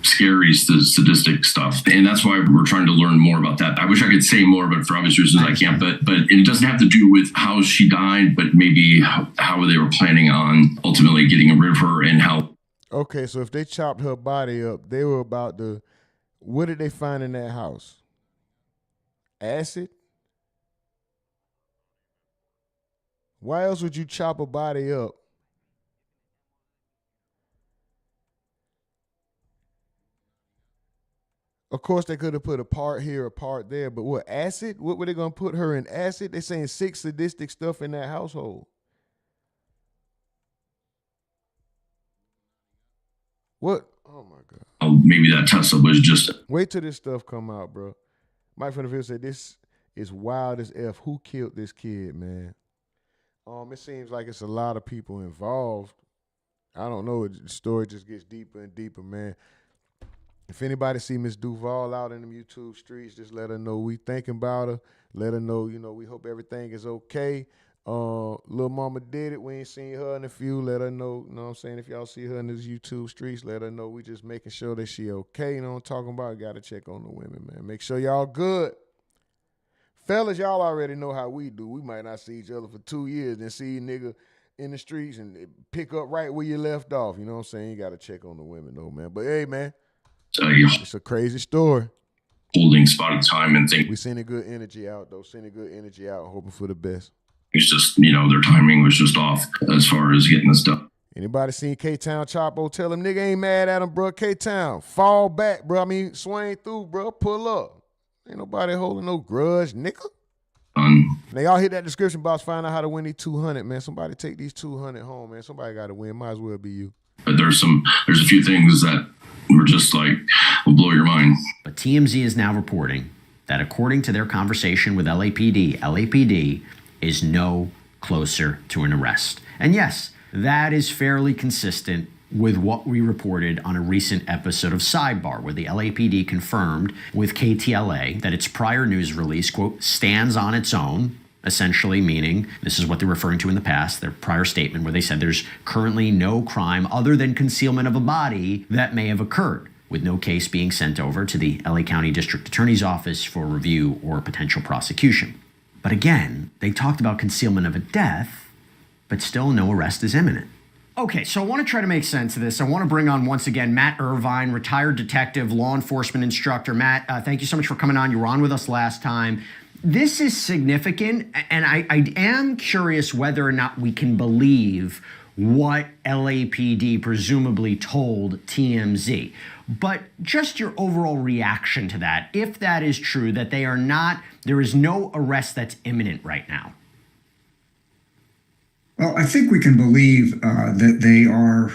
scary, sadistic stuff. And that's why we're trying to learn more about that. I wish I could say more, but for obvious reasons I can't. But it doesn't have to do with how she died, but maybe how they were planning on ultimately getting rid of her and how. Okay, so if they chopped her body up, they were about to, what did they find in that house? Acid? Why else would you chop a body up? Of course, they could have put a part here, a part there, but what, acid? What were they going to put her in, acid? They're saying 6 sadistic stuff in that household. What? Oh, my God. Maybe that Tesla was just... Wait till this stuff come out, bro. Mike from the Field said, this is wild as F. Who killed this kid, man? It seems like it's a lot of people involved. I don't know. The story just gets deeper and deeper, man. If anybody see Miss Duval out in them YouTube streets, just let her know we thinking about her. Let her know, we hope everything is okay. Little mama did it. We ain't seen her in a few. Let her know, you know what I'm saying? If y'all see her in these YouTube streets, let her know we just making sure that she okay. You know what I'm talking about? Got to check on the women, man. Make sure y'all good. Fellas, y'all already know how we do. We might not see each other for 2 years and see a nigga in the streets and pick up right where you left off. You know what I'm saying? You got to check on the women, though, man. But, hey, man. It's a crazy story. Holding spot of time and think. We sending good energy out, though. Sending good energy out, hoping for the best. It's just, their timing was just off as far as getting this done. Anybody seen K-Town Chapo? Tell him nigga ain't mad at him, bro. K-Town, fall back, bro. Swing through, bro. Pull up. Ain't nobody holding no grudge, nigga. Now, y'all hit that description box. Find out how to win these 200, man. Somebody take these 200 home, man. Somebody got to win. Might as well be you. But there's a few things that were just like, will blow your mind. But TMZ is now reporting that according to their conversation with LAPD is no closer to an arrest. And yes, that is fairly consistent with what we reported on a recent episode of Sidebar, where the LAPD confirmed with KTLA that its prior news release, quote, stands on its own, essentially meaning, this is what they're referring to in the past, their prior statement where they said there's currently no crime other than concealment of a body that may have occurred, with no case being sent over to the LA County District Attorney's Office for review or potential prosecution. But again, they talked about concealment of a death, but still no arrest is imminent. Okay, so I want to try to make sense of this. I want to bring on once again Matt Irvine, retired detective, law enforcement instructor. Matt, thank you so much for coming on. You were on with us last time. This is significant, and I am curious whether or not we can believe what LAPD presumably told TMZ. But just your overall reaction to that, if that is true, that there is no arrest that's imminent right now. Well, I think we can believe that they are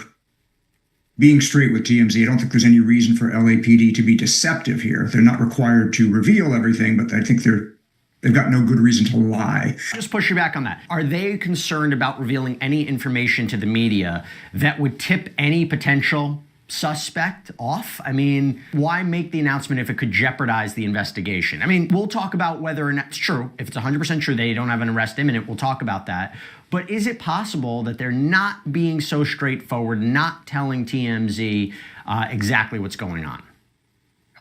being straight with TMZ. I don't think there's any reason for LAPD to be deceptive here. They're not required to reveal everything, but I think they've got no good reason to lie. Just push you back on that. Are they concerned about revealing any information to the media that would tip any potential suspect off? I mean, why make the announcement if it could jeopardize the investigation? I mean, we'll talk about whether or not it's true. If it's 100% true they don't have an arrest imminent, we'll talk about that. But is it possible that they're not being so straightforward, not telling TMZ exactly what's going on?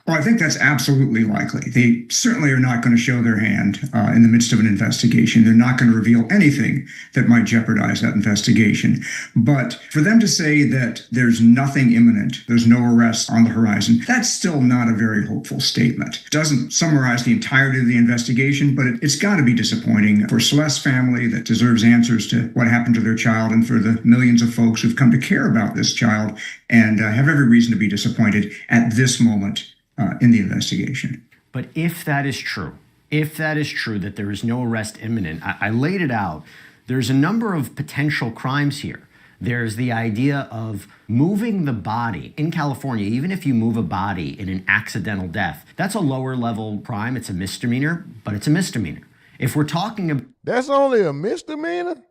Well, I think that's absolutely likely. They certainly are not going to show their hand in the midst of an investigation. They're not going to reveal anything that might jeopardize that investigation. But for them to say that there's nothing imminent, there's no arrest on the horizon, that's still not a very hopeful statement. It doesn't summarize the entirety of the investigation, but it's got to be disappointing for Celeste's family that deserves answers to what happened to their child, and for the millions of folks who've come to care about this child and have every reason to be disappointed at this moment in the investigation. But if that is true that there is no arrest imminent, I laid it out. There's a number of potential crimes here. There's the idea of moving the body. In California, even if you move a body in an accidental death, that's a lower level crime. It's a misdemeanor, but it's a misdemeanor. If we're talking about... That's only a misdemeanor?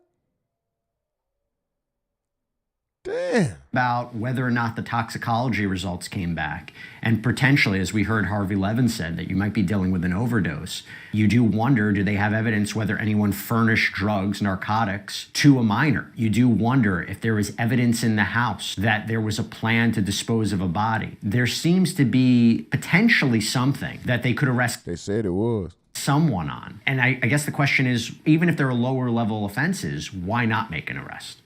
Damn. About whether or not the toxicology results came back, and potentially, as we heard Harvey Levin said, that you might be dealing with an overdose. You do wonder, do they have evidence whether anyone furnished drugs, narcotics, to a minor? You do wonder if there is evidence in the house that there was a plan to dispose of a body. There seems to be potentially something that they could arrest. They said it was. Someone on. And I guess the question is, even if there are lower level offenses, why not make an arrest?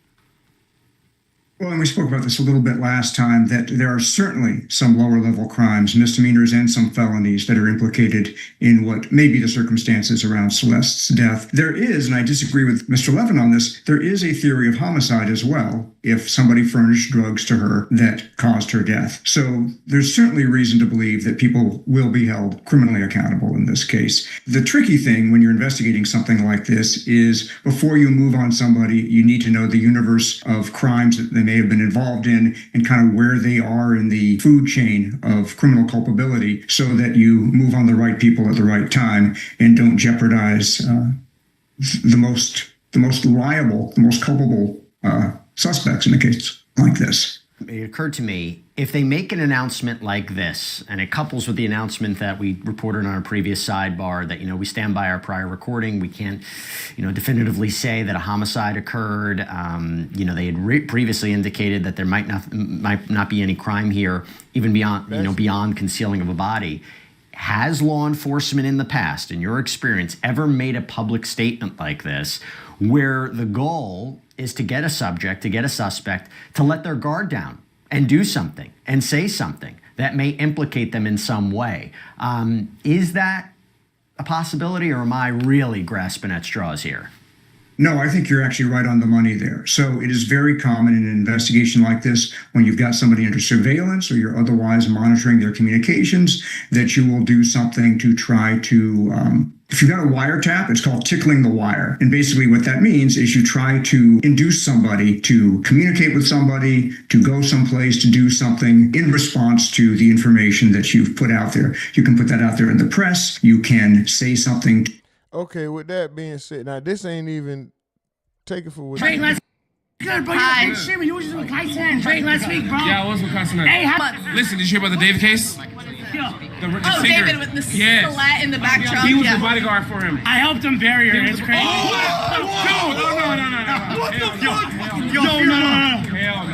Well, and we spoke about this a little bit last time, that there are certainly some lower level crimes, misdemeanors, and some felonies that are implicated in what may be the circumstances around Celeste's death. There is, and I disagree with Mr. Levin on this, there is a theory of homicide as well, if somebody furnished drugs to her that caused her death. So there's certainly reason to believe that people will be held criminally accountable in this case. The tricky thing when you're investigating something like this is, before you move on somebody, you need to know the universe of crimes that they may have been involved in and kind of where they are in the food chain of criminal culpability, so that you move on the right people at the right time and don't jeopardize the most liable, the most culpable suspects in a case like this. It occurred to me, if they make an announcement like this, and it couples with the announcement that we reported on our previous sidebar that, we stand by our prior recording, we can't, definitively say that a homicide occurred. They had previously indicated that there might not be any crime here, even beyond concealing of a body. Has law enforcement in the past, in your experience, ever made a public statement like this, where the goal is to get a subject, to get a suspect, to let their guard down and do something and say something that may implicate them in some way? Is that a possibility, or am I really grasping at straws here? No, I think you're actually right on the money there. So it is very common in an investigation like this, when you've got somebody under surveillance or you're otherwise monitoring their communications, that you will do something to try to, if you've got a wiretap, it's called tickling the wire. And basically what that means is you try to induce somebody to communicate with somebody, to go someplace, to do something in response to the information that you've put out there. You can put that out there in the press. You can say something. Okay, with that being said, now this ain't even take it for what. Drake, let's good, bro. You see me? You was just with Tyson. Drake, let's speak, bro. Yeah, I was with Tyson. Hey, how much? Listen, did you hear about the Dave case? Oh, singer. David with the Yes. slat in the back trunk. He was yeah. the bodyguard for him. I helped him bury her. It's crazy. No. What the fuck? Hell no.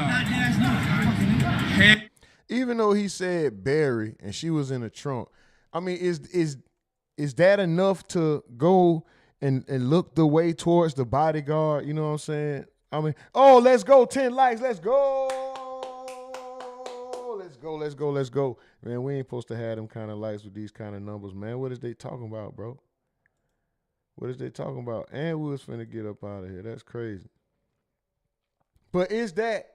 Even though he said Barry and she was in the trunk, I mean, is that enough to go and look the way towards the bodyguard? You know what I'm saying? I mean, oh, let's go, 10 likes, let's go. Let's go. Man, we ain't supposed to have them kind of likes with these kind of numbers, man. What is they talking about, bro? What is they talking about? And we was finna get up out of here. That's crazy. But is that,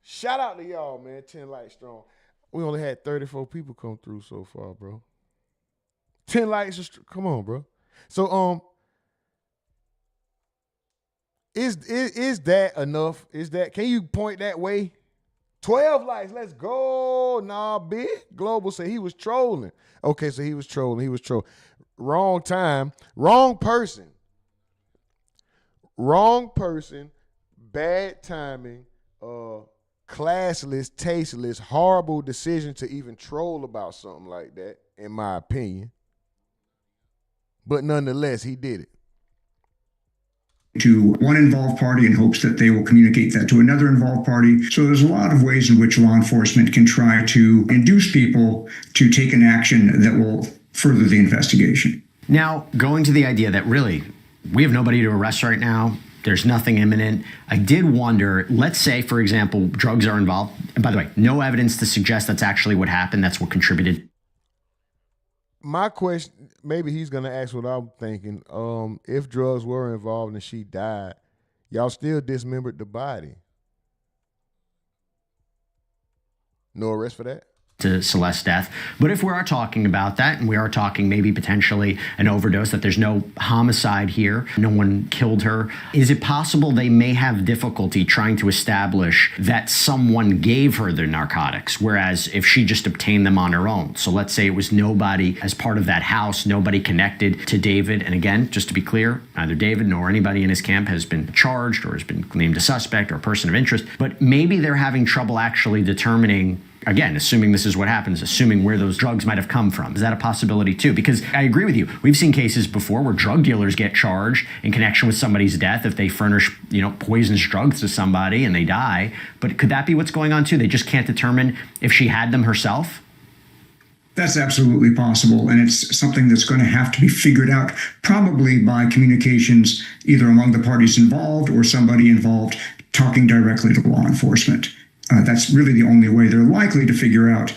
shout out to y'all, man, 10 likes strong. We only had 34 people come through so far, bro. 10 likes, come on, bro. So, is that enough? Can you point that way? 12 likes, let's go. Nah, big. Global said he was trolling. Okay, so he was trolling. Wrong time, wrong person. Bad timing, classless, tasteless, horrible decision to even troll about something like that, in my opinion. But nonetheless, he did it. To one involved party in hopes that they will communicate that to another involved party. So there's a lot of ways in which law enforcement can try to induce people to take an action that will further the investigation. Now, going to the idea that really we have nobody to arrest right now, there's nothing imminent. I did wonder, let's say, for example, drugs are involved. And by the way, no evidence to suggest that's actually what happened. That's what contributed. My question, maybe he's going to ask what I'm thinking. If drugs were involved and she died, y'all still dismembered the body. No arrest for that? To Celeste's death. But if we are talking about that, and we are talking maybe potentially an overdose, that there's no homicide here, no one killed her, is it possible they may have difficulty trying to establish that someone gave her the narcotics, whereas if she just obtained them on her own? So let's say it was nobody as part of that house, nobody connected to David. And again, just to be clear, neither David nor anybody in his camp has been charged or has been named a suspect or a person of interest, but maybe they're having trouble actually determining, again, assuming this is what happens, assuming where those drugs might have come from. Is that a possibility too? Because I agree with you. We've seen cases before where drug dealers get charged in connection with somebody's death if they furnish, poisonous drugs to somebody and they die. But could that be what's going on too? They just can't determine if she had them herself? That's absolutely possible, and it's something that's going to have to be figured out, probably by communications either among the parties involved or somebody involved talking directly to law enforcement. That's really the only way they're likely to figure out,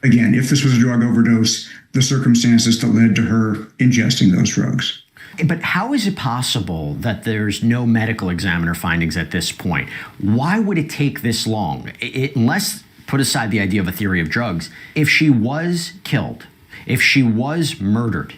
again, if this was a drug overdose, the circumstances that led to her ingesting those drugs. But how is it possible that there's no medical examiner findings at this point? Why would it take this long? Unless, put aside the idea of a theory of drugs, if she was killed, if she was murdered,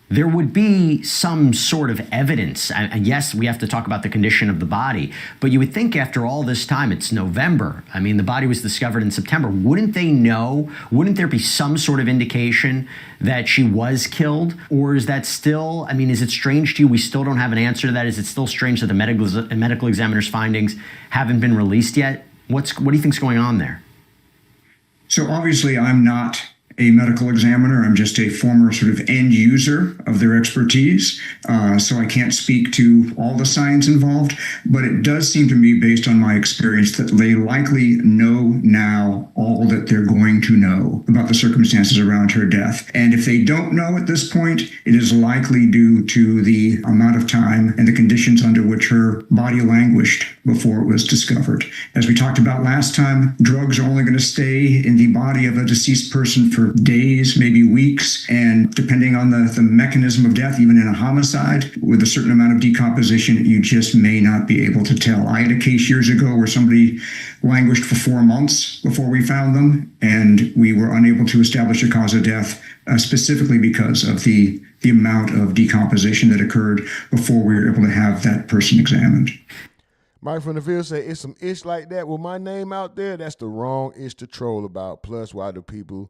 there would be some sort of evidence. And yes, we have to talk about the condition of the body, but you would think after all this time, it's November. I mean, the body was discovered in September. Wouldn't they know? Wouldn't there be some sort of indication that she was killed? Or is that still, is it strange to you? We still don't have an answer to that. Is it still strange that the medical examiner's findings haven't been released yet? What do you think's going on there? So obviously I'm not a medical examiner. I'm just a former sort of end user of their expertise. So I can't speak to all the science involved, but it does seem to me, based on my experience, that they likely know now all that they're going to know about the circumstances around her death. And if they don't know at this point, it is likely due to the amount of time and the conditions under which her body languished before it was discovered. As we talked about last time, drugs are only going to stay in the body of a deceased person for days, maybe weeks, and depending on the mechanism of death, even in a homicide, with a certain amount of decomposition, you just may not be able to tell. I had a case years ago where somebody languished for 4 months before we found them, and we were unable to establish a cause of death, specifically because of the amount of decomposition that occurred before we were able to have that person examined. Mike from the field say it's some ish like that with my name out there. That's the wrong ish to troll about. Plus, why do people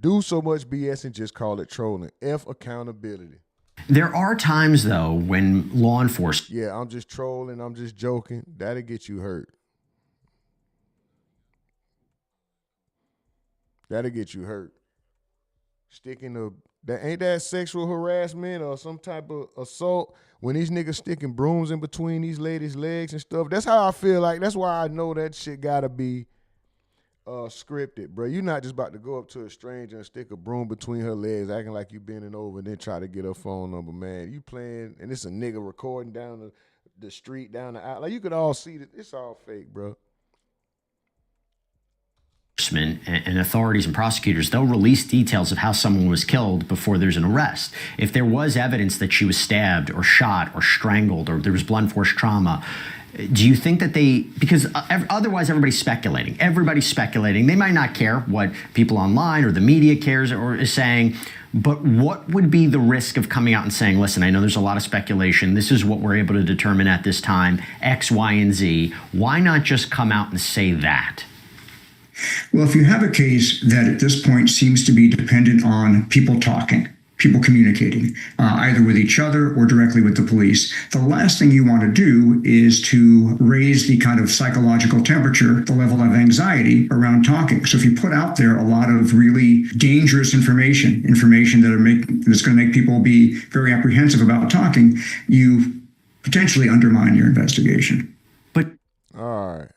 do so much BS and just call it trolling? F accountability. There are times, though, when law enforcement... Yeah, I'm just trolling. I'm just joking. That'll get you hurt. That'll get you hurt. Sticking that ain't that sexual harassment or some type of assault when these niggas sticking brooms in between these ladies' legs and stuff. That's how I feel like. That's why I know that shit gotta be scripted, bro. You're not just about to go up to a stranger and stick a broom between her legs, acting like you bending over and then try to get her phone number, man. You playing, and it's a nigga recording down the street, down the aisle. Like, you could all see that it's all fake, bro. And authorities and prosecutors, they'll release details of how someone was killed before there's an arrest. If there was evidence that she was stabbed or shot or strangled or there was blunt force trauma, do you think that because otherwise everybody's speculating. Everybody's speculating. They might not care what people online or the media cares or is saying, but what would be the risk of coming out and saying, listen, I know there's a lot of speculation. This is what we're able to determine at this time, X, Y, and Z. Why not just come out and say that? Well, if you have a case that at this point seems to be dependent on people talking, people communicating, either with each other or directly with the police, the last thing you want to do is to raise the kind of psychological temperature, the level of anxiety around talking. So if you put out there a lot of really dangerous information that's going to make people be very apprehensive about talking, you potentially undermine your investigation. All right.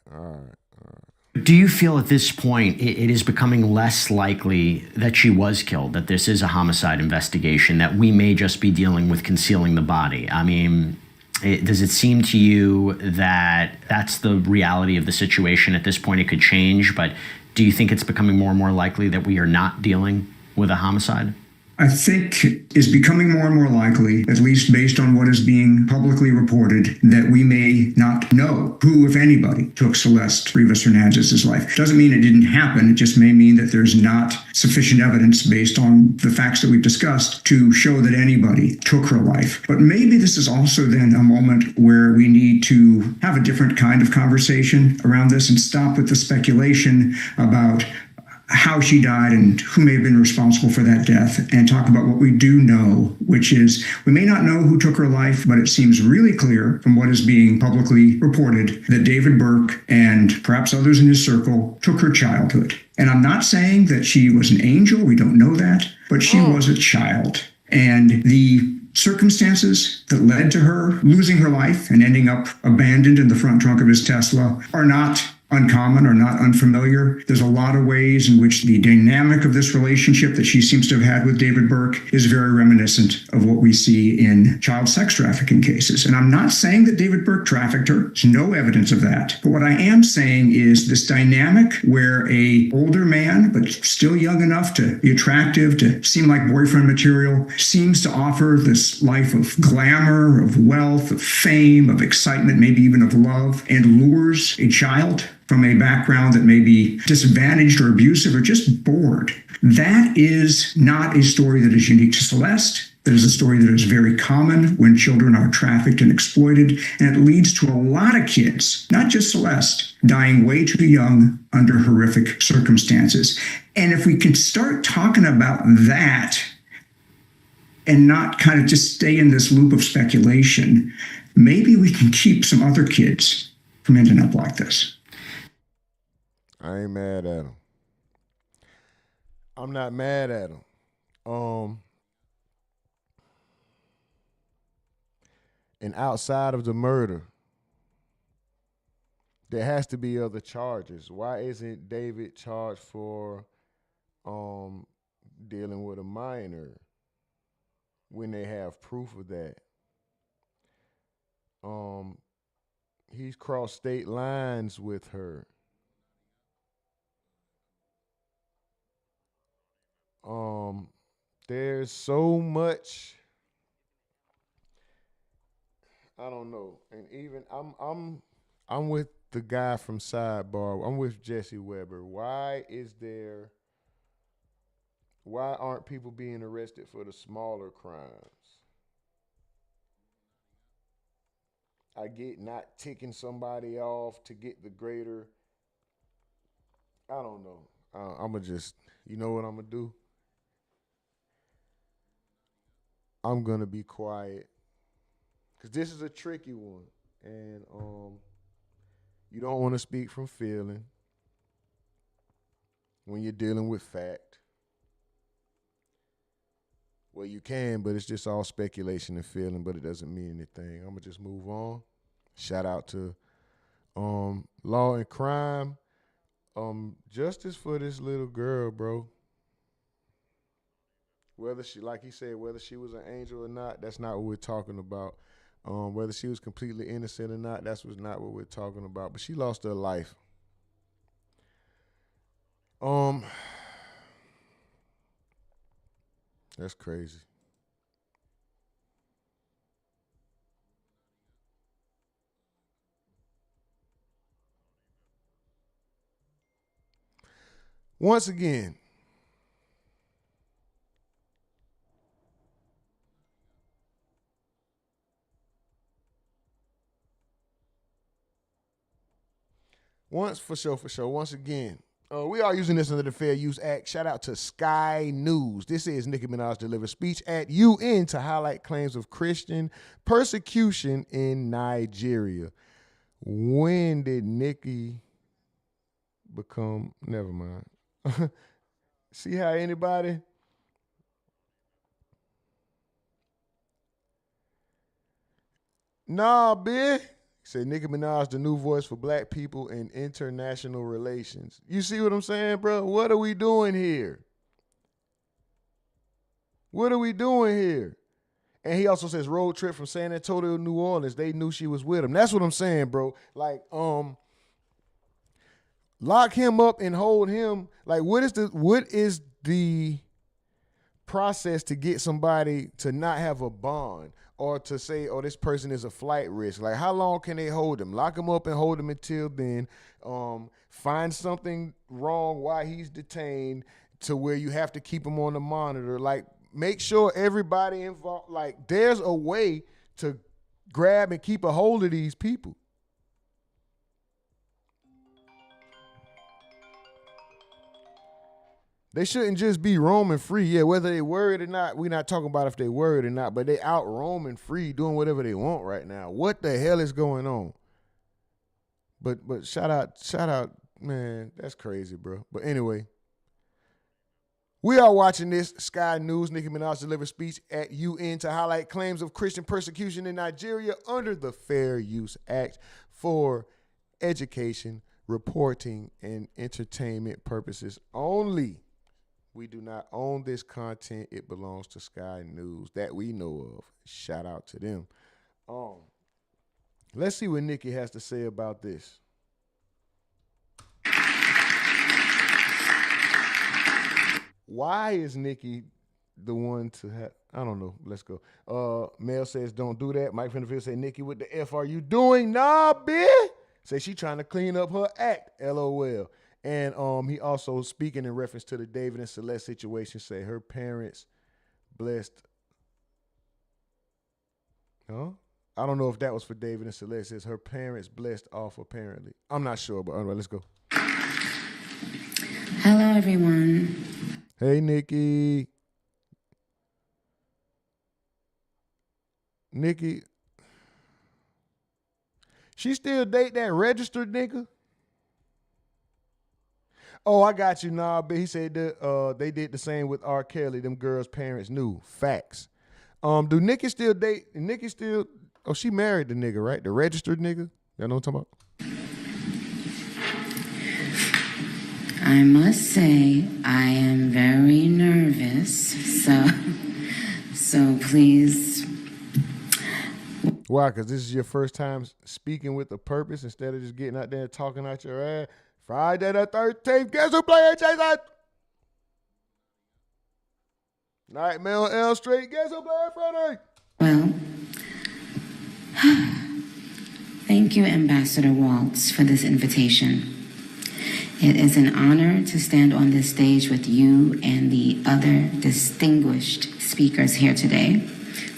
Do you feel at this point it is becoming less likely that she was killed, that this is a homicide investigation, that we may just be dealing with concealing the body? I mean, does it seem to you that that's the reality of the situation at this point? It could change, but do you think it's becoming more and more likely that we are not dealing with a homicide? I think is becoming more and more likely, at least based on what is being publicly reported, that we may not know who, if anybody, took Celeste Rivas Hernandez's life. Doesn't mean it didn't happen. It just may mean that there's not sufficient evidence based on the facts that we've discussed to show that anybody took her life. But maybe this is also then a moment where we need to have a different kind of conversation around this and stop with the speculation about how she died and who may have been responsible for that death, and talk about what we do know, which is we may not know who took her life, but it seems really clear from what is being publicly reported that David Burke and perhaps others in his circle took her childhood. And I'm not saying that she was an angel, we don't know that, but she was a child. And the circumstances that led to her losing her life and ending up abandoned in the front trunk of his Tesla are not uncommon or not unfamiliar. There's a lot of ways in which the dynamic of this relationship that she seems to have had with David Burke is very reminiscent of what we see in child sex trafficking cases. And I'm not saying that David Burke trafficked her. There's no evidence of that. But what I am saying is this dynamic where a older man, but still young enough to be attractive, to seem like boyfriend material, seems to offer this life of glamour, of wealth, of fame, of excitement, maybe even of love, and lures a child from a background that may be disadvantaged or abusive or just bored. That is not a story that is unique to Celeste. That is a story that is very common when children are trafficked and exploited, and it leads to a lot of kids, not just Celeste, dying way too young under horrific circumstances. And if we can start talking about that and not kind of just stay in this loop of speculation, maybe we can keep some other kids from ending up like this. I ain't mad at him. I'm not mad at him. And outside of the murder, there has to be other charges. Why isn't David charged for dealing with a minor when they have proof of that? He's crossed state lines with her. There's so much, I don't know. And even I'm with the guy from Sidebar. I'm with Jesse Weber. Why aren't people being arrested for the smaller crimes? I get not ticking somebody off to get the greater. I don't know. I'ma just, you know what I'm gonna do? I'm gonna be quiet, because this is a tricky one, and you don't want to speak from feeling. when you're dealing with fact. Well, you can, but it's just all speculation and feeling, but it doesn't mean anything. I'm going to just move on. Shout out to Law and Crime. Justice for this little girl, bro. Whether she, like he said, whether she was an angel or not, that's not what we're talking about. Whether she was completely innocent or not, that's not what we're talking about. But she lost her life. That's crazy. Once again, once again, we are using this under the Fair Use Act. Shout out to Sky News. This is Nicki Minaj delivered speech at UN to highlight claims of Christian persecution in Nigeria. When did Nicki become, never mind. See how anybody? Nah, bitch. Say Nicki Minaj, the new voice for black people in international relations. You see what I'm saying, bro? What are we doing here? What are we doing here? And he also says road trip from San Antonio to New Orleans. They knew she was with him. That's what I'm saying, bro. Like, lock him up and hold him. Like, what is the process to get somebody to not have a bond or to say, oh, this person is a flight risk? Like, how long can they hold him? Lock him up and hold him until then. Find something wrong while he's detained to where you have to keep him on the monitor. Like, make sure everybody involved, like, there's a way to grab and keep a hold of these people. They shouldn't just be roaming free. Yeah, whether they worried or not, we're not talking about if they worried or not, but they out roaming free, doing whatever they want right now. What the hell is going on? But shout out, man, that's crazy, bro. But anyway, we are watching this. Sky News, Nicki Minaj delivered speech at UN to highlight claims of Christian persecution in Nigeria under the Fair Use Act for education, reporting, and entertainment purposes only. We do not own this content. It belongs to Sky News that we know of. Shout out to them. Let's see what Nicki has to say about this. Why is Nicki the one to have, I don't know. Let's go. Mel says, don't do that. Mike Finderfield say, Nicki, what the F are you doing? Nah, bitch. Say she trying to clean up her act. LOL. And he also, speaking in reference to the David and Celeste situation, say her parents blessed. Huh? I don't know if that was for David and Celeste. It says her parents blessed off, apparently. I'm not sure, but all right, let's go. Hello, everyone. Hey, Nicki. Nicki. She still date that registered nigga? Oh, I got you, nah, but he said that they did the same with R. Kelly. Them girls' parents knew. Facts. Do Nicki still date? Nicki still? Oh, she married the nigga, right? The registered nigga. Y'all know what I'm talking about? I must say I am very nervous. So please. Why? Because this is your first time speaking with a purpose instead of just getting out there and talking out your ass. Friday the 13th, guess who playing, Jason? Nightmare on Elm Street, guess who playing Friday? Well, thank you, Ambassador Waltz, for this invitation. It is an honor to stand on this stage with you and the other distinguished speakers here today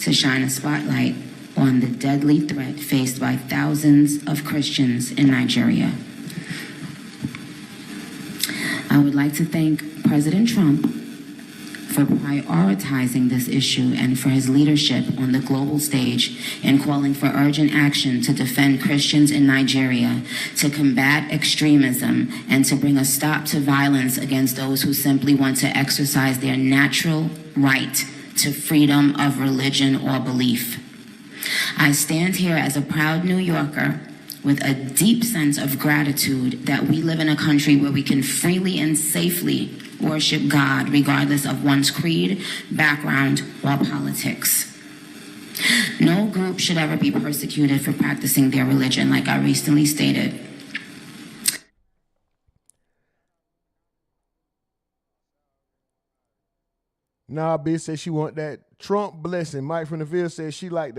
to shine a spotlight on the deadly threat faced by thousands of Christians in Nigeria. I would like to thank President Trump for prioritizing this issue and for his leadership on the global stage in calling for urgent action to defend Christians in Nigeria, to combat extremism, and to bring a stop to violence against those who simply want to exercise their natural right to freedom of religion or belief. I stand here as a proud New Yorker with a deep sense of gratitude that we live in a country where we can freely and safely worship God regardless of one's creed, background, or politics. No group should ever be persecuted for practicing their religion, like I recently stated. Nah, bitch said she want that Trump blessing. Mike from the Ville says she likes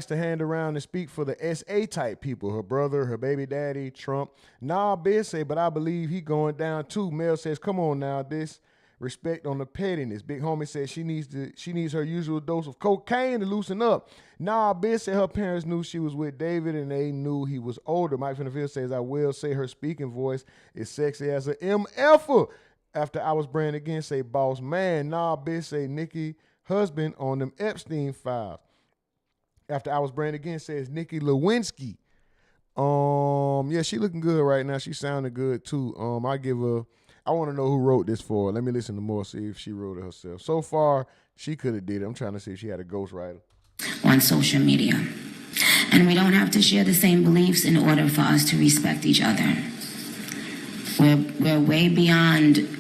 to hand around and speak for the SA type people. Her brother, her baby daddy, Trump. Nah, bitch say, but I believe he going down too. Mel says, come on now, this respect on the pettiness. Big homie says she needs her usual dose of cocaine to loosen up. Nah, bitch said her parents knew she was with David and they knew he was older. Mike from the Ville says, I will say her speaking voice is sexy as a MF'er. After I was brand again, say boss man. Nah, bitch say Nikki husband on them Epstein files. After I was brand again, says Nikki Lewinsky. Yeah, she looking good right now. She sounding good too. I want to know who wrote this for her. Let me listen to more, see if she wrote it herself. So far, she could have did it. I'm trying to see if she had a ghostwriter. On social media. And we don't have to share the same beliefs in order for us to respect each other. We're way beyond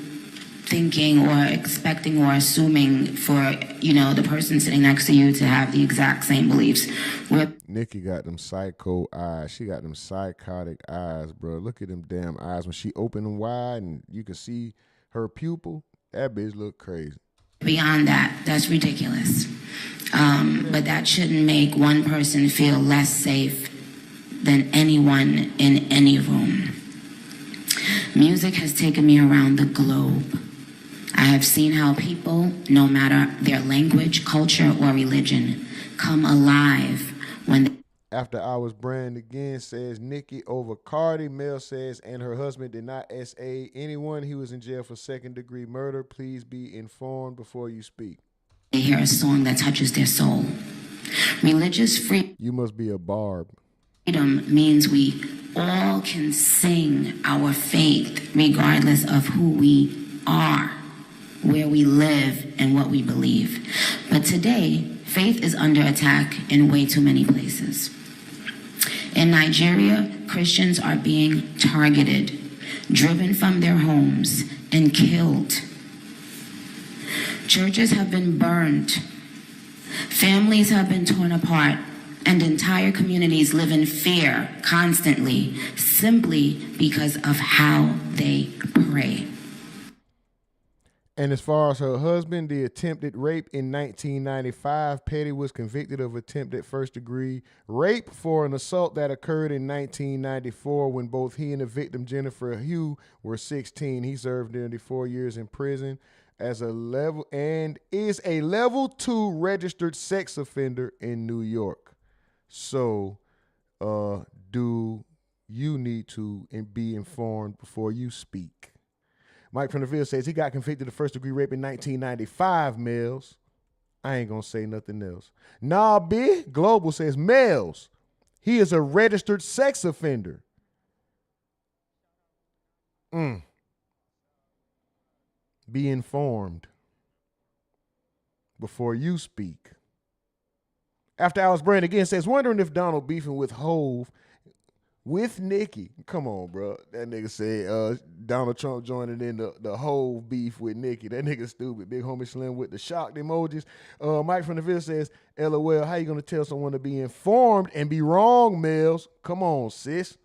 thinking or expecting or assuming for, the person sitting next to you to have the exact same beliefs. Nikki got them psycho eyes. She got them psychotic eyes, bro. Look at them damn eyes. When she open them wide and you can see her pupil, that bitch look crazy. Beyond that, that's ridiculous. But that shouldn't make one person feel less safe than anyone in any room. Music has taken me around the globe. I have seen how people, no matter their language, culture, or religion, come alive when After I was brand again, says Nikki over Cardi. Mel says, and her husband did not SA anyone. He was in jail for second-degree murder. Please be informed before you speak. they hear a song that touches their soul. Religious freedom. You must be a barb. Freedom means we all can sing our faith regardless of who we are, where we live, and what we believe. But today, faith is under attack in way too many places. In Nigeria, Christians are being targeted, driven from their homes, and killed. Churches have been burned. Families have been torn apart, and entire communities live in fear constantly, simply because of how they pray. And as far as her husband, the attempted rape in 1995, Petty was convicted of attempted first-degree rape for an assault that occurred in 1994 when both he and the victim, Jennifer Hugh, were 16. He served nearly 4 years in prison as is a level 2 registered sex offender in New York. So, do you need to be informed before you speak? Mike from the Ville says he got convicted of first-degree rape in 1995, Mills. I ain't going to say nothing else. Nah, B. Global says, Mills, he is a registered sex offender. Be informed before you speak. After Alice Brand again says, wondering if Donald beefing with Hove with Nikki. Come on, bro. That nigga said Donald Trump joining in the whole beef with Nikki. That nigga stupid. Big homie Slim with the shocked emojis. Mike from the Ville says, LOL, how you gonna tell someone to be informed and be wrong, Mills? Come on, sis.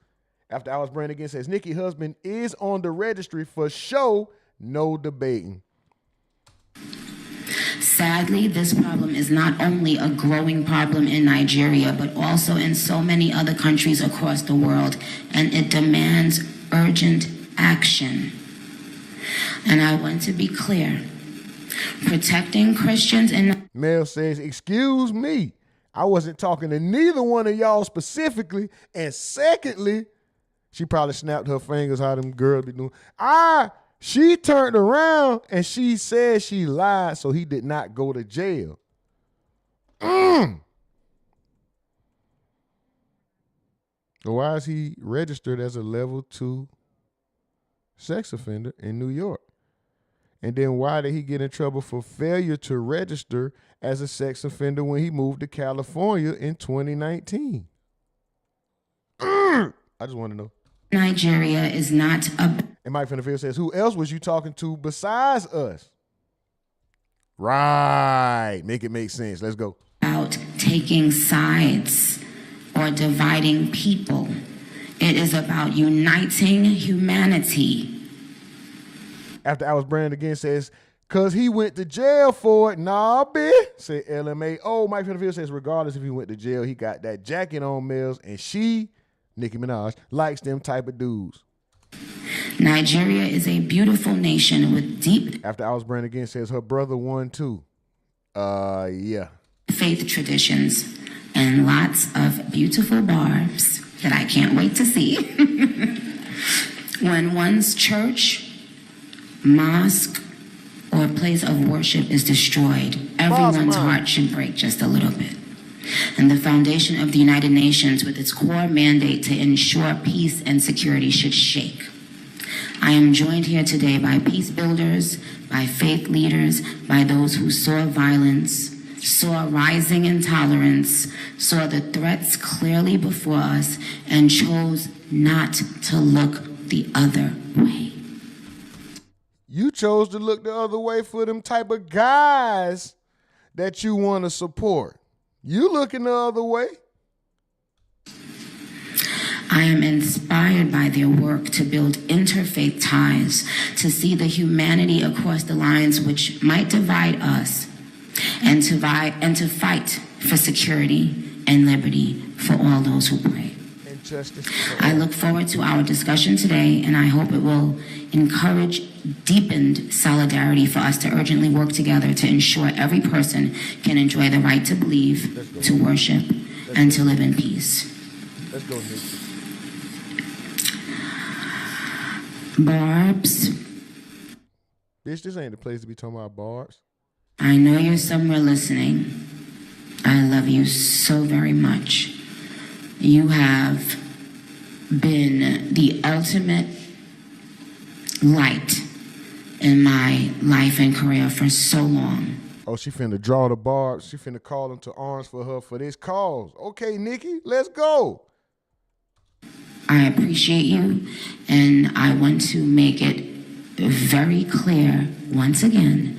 After Alice Brand again says, Nikki husband is on the registry for show, no debating. Sadly, this problem is not only a growing problem in Nigeria, but also in so many other countries across the world, and it demands urgent action. And I want to be clear. Protecting Christians in... Mel says, excuse me, I wasn't talking to neither one of y'all specifically, and secondly, she probably snapped her fingers how them girls be doing. I She turned around and she said she lied, so he did not go to jail. Why is he registered as a level 2 sex offender in New York? And then why did he get in trouble for failure to register as a sex offender when he moved to California in 2019? I just want to know. Nigeria is not a... And Mike from the Field says, who else was you talking to besides us? Right. Make it make sense. Let's go. About taking sides or dividing people. It is about uniting humanity. After Hours Brand again says, cause he went to jail for it. Nah, bitch. Say LMA. Oh, Mike from the Field says, regardless if he went to jail, he got that jacket on, Mills, and she, Nicki Minaj, likes them type of dudes. Nigeria is a beautiful nation with deep... After Hours Brand again says, her brother won too. Yeah. Faith traditions and lots of beautiful barbs that I can't wait to see. When one's church, mosque, or place of worship is destroyed, everyone's heart should break just a little bit. And the foundation of the United Nations, with its core mandate to ensure peace and security, should shake. I am joined here today by peace builders, by faith leaders, by those who saw violence, saw rising intolerance, saw the threats clearly before us, and chose not to look the other way. You chose to look the other way for them type of guys that you want to support. You looking the other way. I am inspired by their work to build interfaith ties, to see the humanity across the lines which might divide us, and to fight for security and liberty for all those who pray. And justice. I look forward to our discussion today, and I hope it will encourage deepened solidarity for us to urgently work together to ensure every person can enjoy the right to believe, to worship, and to live in peace. Let's go, Nick. Barbs. Bitch, this ain't the place to be talking about barbs. I know you're somewhere listening. I love you so very much. You have been the ultimate light in my life and career for so long. Oh, she finna draw the barbs. She finna call them to arms for her for this cause. Okay, Nikki, let's go. I appreciate you, and I want to make it very clear once again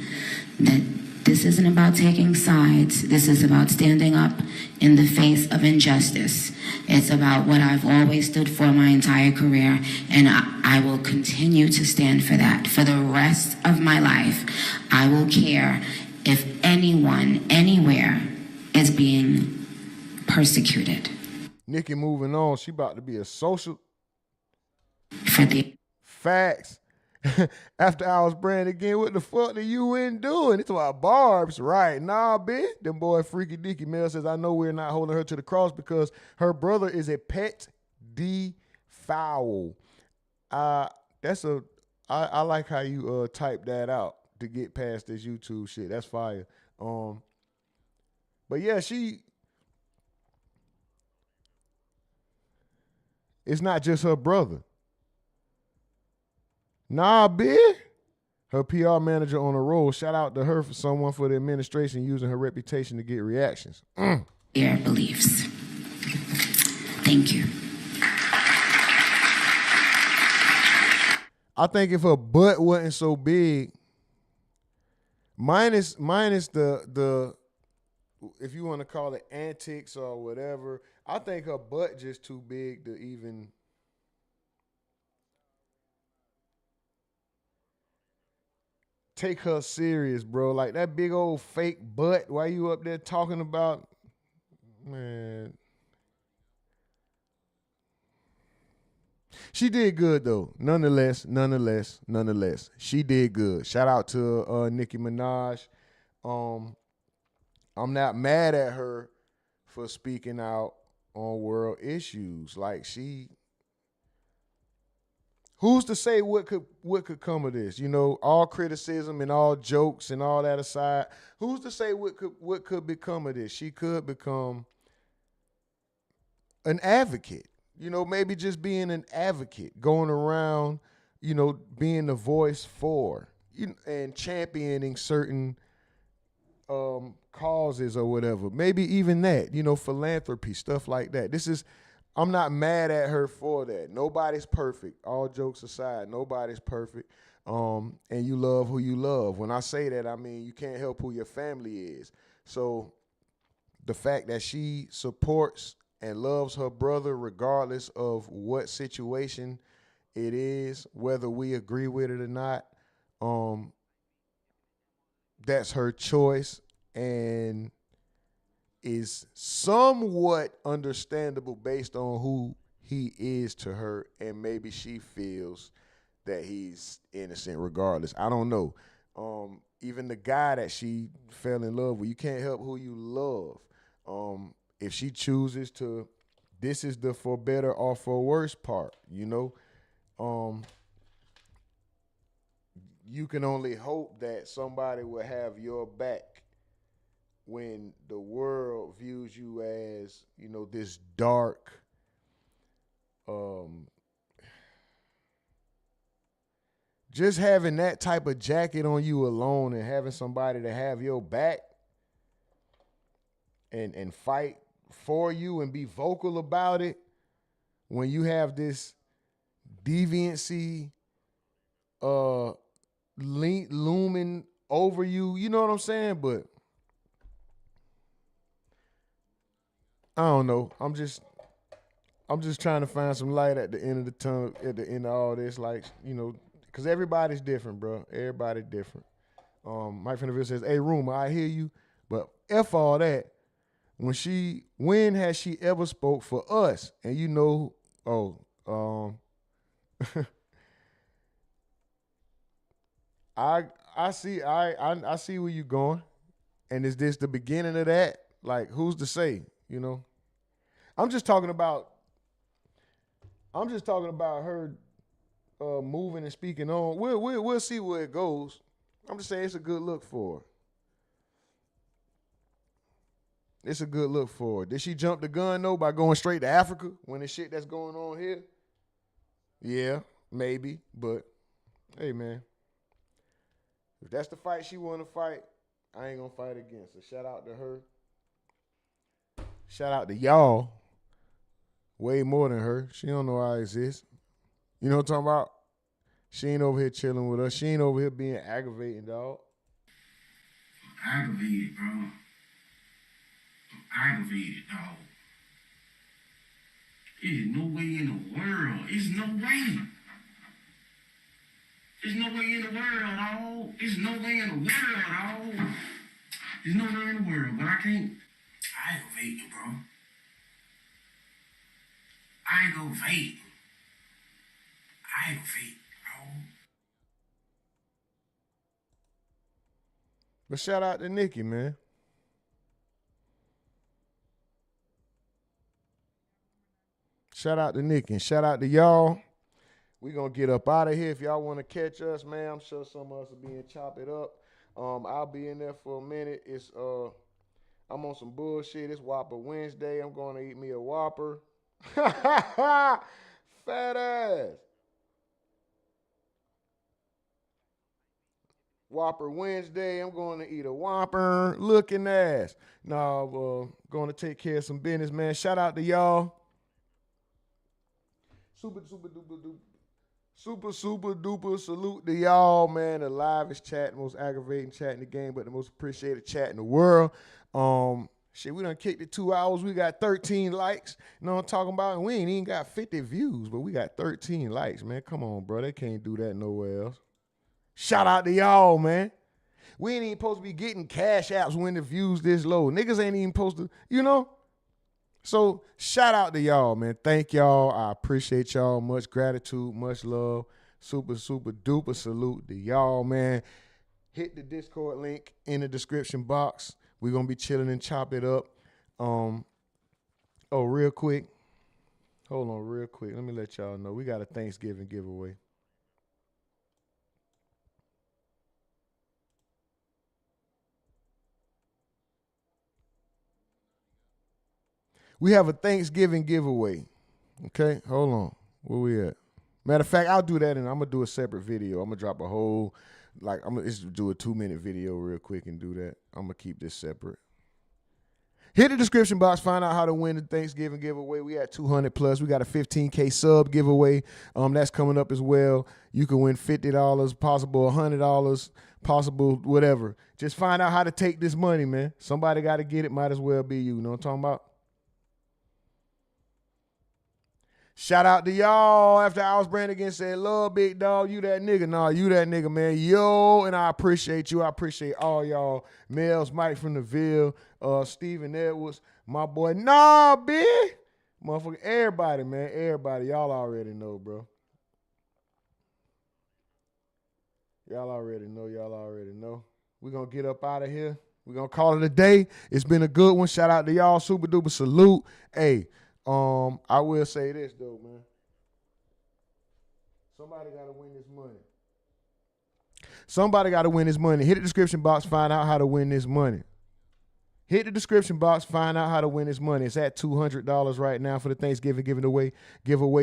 that this isn't about taking sides. This is about standing up in the face of injustice. It's about what I've always stood for my entire career, and I will continue to stand for that. For the rest of my life, I will care if anyone, anywhere, is being persecuted. Nikki moving on. She about to be a social... For the... Facts. After Hours Brand again, what the fuck do you in doing? It's about barbs, right? Nah, bitch. Them boy Freaky Dicky Mel says, I know we're not holding her to the cross because her brother is a pet D4VD. I like how you type that out to get past this YouTube shit. That's fire. But yeah, it's not just her brother. Nah, bitch. Her PR manager on a roll. Shout out to her for someone for the administration using her reputation to get reactions. Their beliefs. Thank you. I think if her butt wasn't so big, minus the if you want to call it antics or whatever, I think her butt just too big to even take her serious, bro. Like that big old fake butt. Why you up there talking about, man? She did good though. Nonetheless. She did good. Shout out to Nicki Minaj. I'm not mad at her for speaking out on world issues. Like who's to say what could come of this? You know, all criticism and all jokes and all that aside, who's to say what could become of this? She could become an advocate. You know, maybe just being an advocate, going around, you know, being the voice for and championing certain causes or whatever. Maybe even that, you know, philanthropy, stuff like that. I'm not mad at her for that. Nobody's perfect. All jokes aside, nobody's perfect. And you love who you love. When I say that, I mean you can't help who your family is. So the fact that she supports and loves her brother regardless of what situation it is, whether we agree with it or not, that's her choice and is somewhat understandable based on who he is to her, and maybe she feels that he's innocent regardless. I don't know. Even the guy that she fell in love with, you can't help who you love. If she chooses to, this is the for better or for worse part, you know. You can only hope that somebody will have your back when the world views you as, you know, this dark, just having that type of jacket on you alone and having somebody to have your back and fight for you and be vocal about it when you have this deviancy looming over you, you know what I'm saying? But I don't know. I'm just trying to find some light at the end of the tunnel, at the end of all this, like, you know, because everybody's different, bro. Everybody's different. Mike Finnerville says, "Hey, Rumor, I hear you, but F all that. When has she ever spoke for us?" And you know, I see where you're going, and is this the beginning of that? Like, who's to say? You know, I'm just talking about her moving and speaking on. We'll see where it goes. I'm just saying it's a good look for her. It's a good look for her. Did she jump the gun though by going straight to Africa when the shit that's going on here? Yeah, maybe, but hey, man, if that's the fight she want to fight, I ain't gonna fight against her. Shout out to her. Shout out to y'all. Way more than her. She don't know I exist. You know what I'm talking about? She ain't over here chilling with us. She ain't over here being aggravating, dog. Aggravated, bro. I'm aggravated, dog. There's no way in the world. There's no way. There's no way in the world, dog. There's no way in the world, dog. There's no way in the world, but I can't. Aggravated, bro. Aggravated, bro. But shout out to Nikki, man. Shout out to Nikki and shout out to y'all. We gonna get up out of here. If y'all want to catch us, man, I'm sure some of us will be in Chop It Up. I'll be in there for a minute. I'm on some bullshit. It's Whopper Wednesday. I'm going to eat me a Whopper. Fat ass. Whopper Wednesday. I'm going to eat a Whopper looking ass. Now, going to take care of some business, man. Shout out to y'all. Super duper salute to y'all, man. The livest chat, the most aggravating chat in the game, but the most appreciated chat in the world. Shit, we done kicked it 2 hours. We got 13 likes. You know what I'm talking about? And we ain't even got 50 views, but we got 13 likes, man. Come on, bro. They can't do that nowhere else. Shout out to y'all, man. We ain't even supposed to be getting cash apps when the views this low. Niggas ain't even supposed to, you know? So shout out to y'all, man. Thank y'all. I appreciate y'all. Much gratitude, much love. Super duper salute to y'all, man. Hit the Discord link in the description box. We're going to be chilling and chop it up. Real quick. Hold on real quick. Let me let y'all know. We got a Thanksgiving giveaway. We have a Thanksgiving giveaway. Okay, hold on. Where we at? Matter of fact, I'll do that, and I'm gonna do a separate video. I'm gonna drop a whole, I'm gonna just do a 2-minute video real quick and do that. I'm gonna keep this separate. Hit the description box, find out how to win the Thanksgiving giveaway. We at 200 plus. We got a 15K sub giveaway. That's coming up as well. You can win $50, possible $100, possible whatever. Just find out how to take this money, man. Somebody got to get it. Might as well be you. Know what I'm talking about? Shout out to y'all. After Hours Brannigan said, love big dog, you that nigga. Nah, you that nigga, man. Yo, and I appreciate you. I appreciate all y'all. Mels, Mike from the Ville, Steven Edwards, my boy, nah, bitch. Motherfucker, everybody, man. Everybody. Y'all already know, bro. Y'all already know. Y'all already know. We're going to get up out of here. We're going to call it a day. It's been a good one. Shout out to y'all. Super duper salute. Hey, I will say this though, man. Somebody got to win this money. Somebody got to win this money. Hit the description box, find out how to win this money. Hit the description box, find out how to win this money. It's at $200 right now for the Thanksgiving giveaway.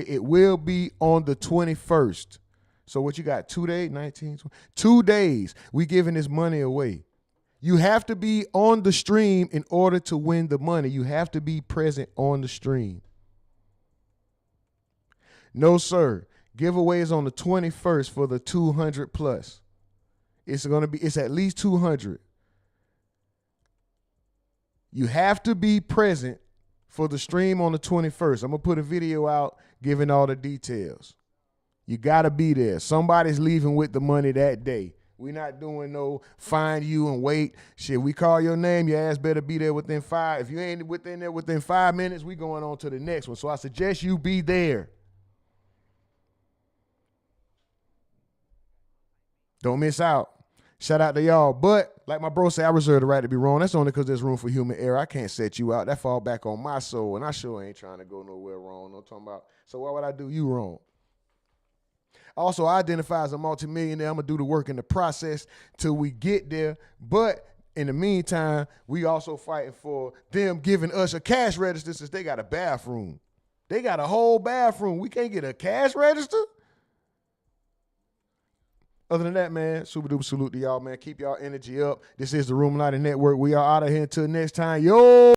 It will be on the 21st. So what you got? 2 days, 19, 20, 2 days. We giving this money away. You have to be on the stream in order to win the money. You have to be present on the stream. No, sir. Giveaway is on the 21st for the 200 plus. It's at least 200. You have to be present for the stream on the 21st. I'm going to put a video out giving all the details. You got to be there. Somebody's leaving with the money that day. We not doing no find you and wait. Shit, we call your name, your ass better be there within 5. If you ain't within 5 minutes, we going on to the next one. So I suggest you be there. Don't miss out. Shout out to y'all. But like my bro said, I reserve the right to be wrong. That's only because there's room for human error. I can't set you out. That fall back on my soul, and I sure ain't trying to go nowhere wrong. No talking about. So why would I do you wrong? Also, I identify as a multimillionaire. I'm going to do the work in the process till we get there. But in the meantime, we also fighting for them giving us a cash register since they got a bathroom. They got a whole bathroom. We can't get a cash register? Other than that, man, super duper salute to y'all, man. Keep y'all energy up. This is the Rumonati Network. We are out of here until next time. Yo!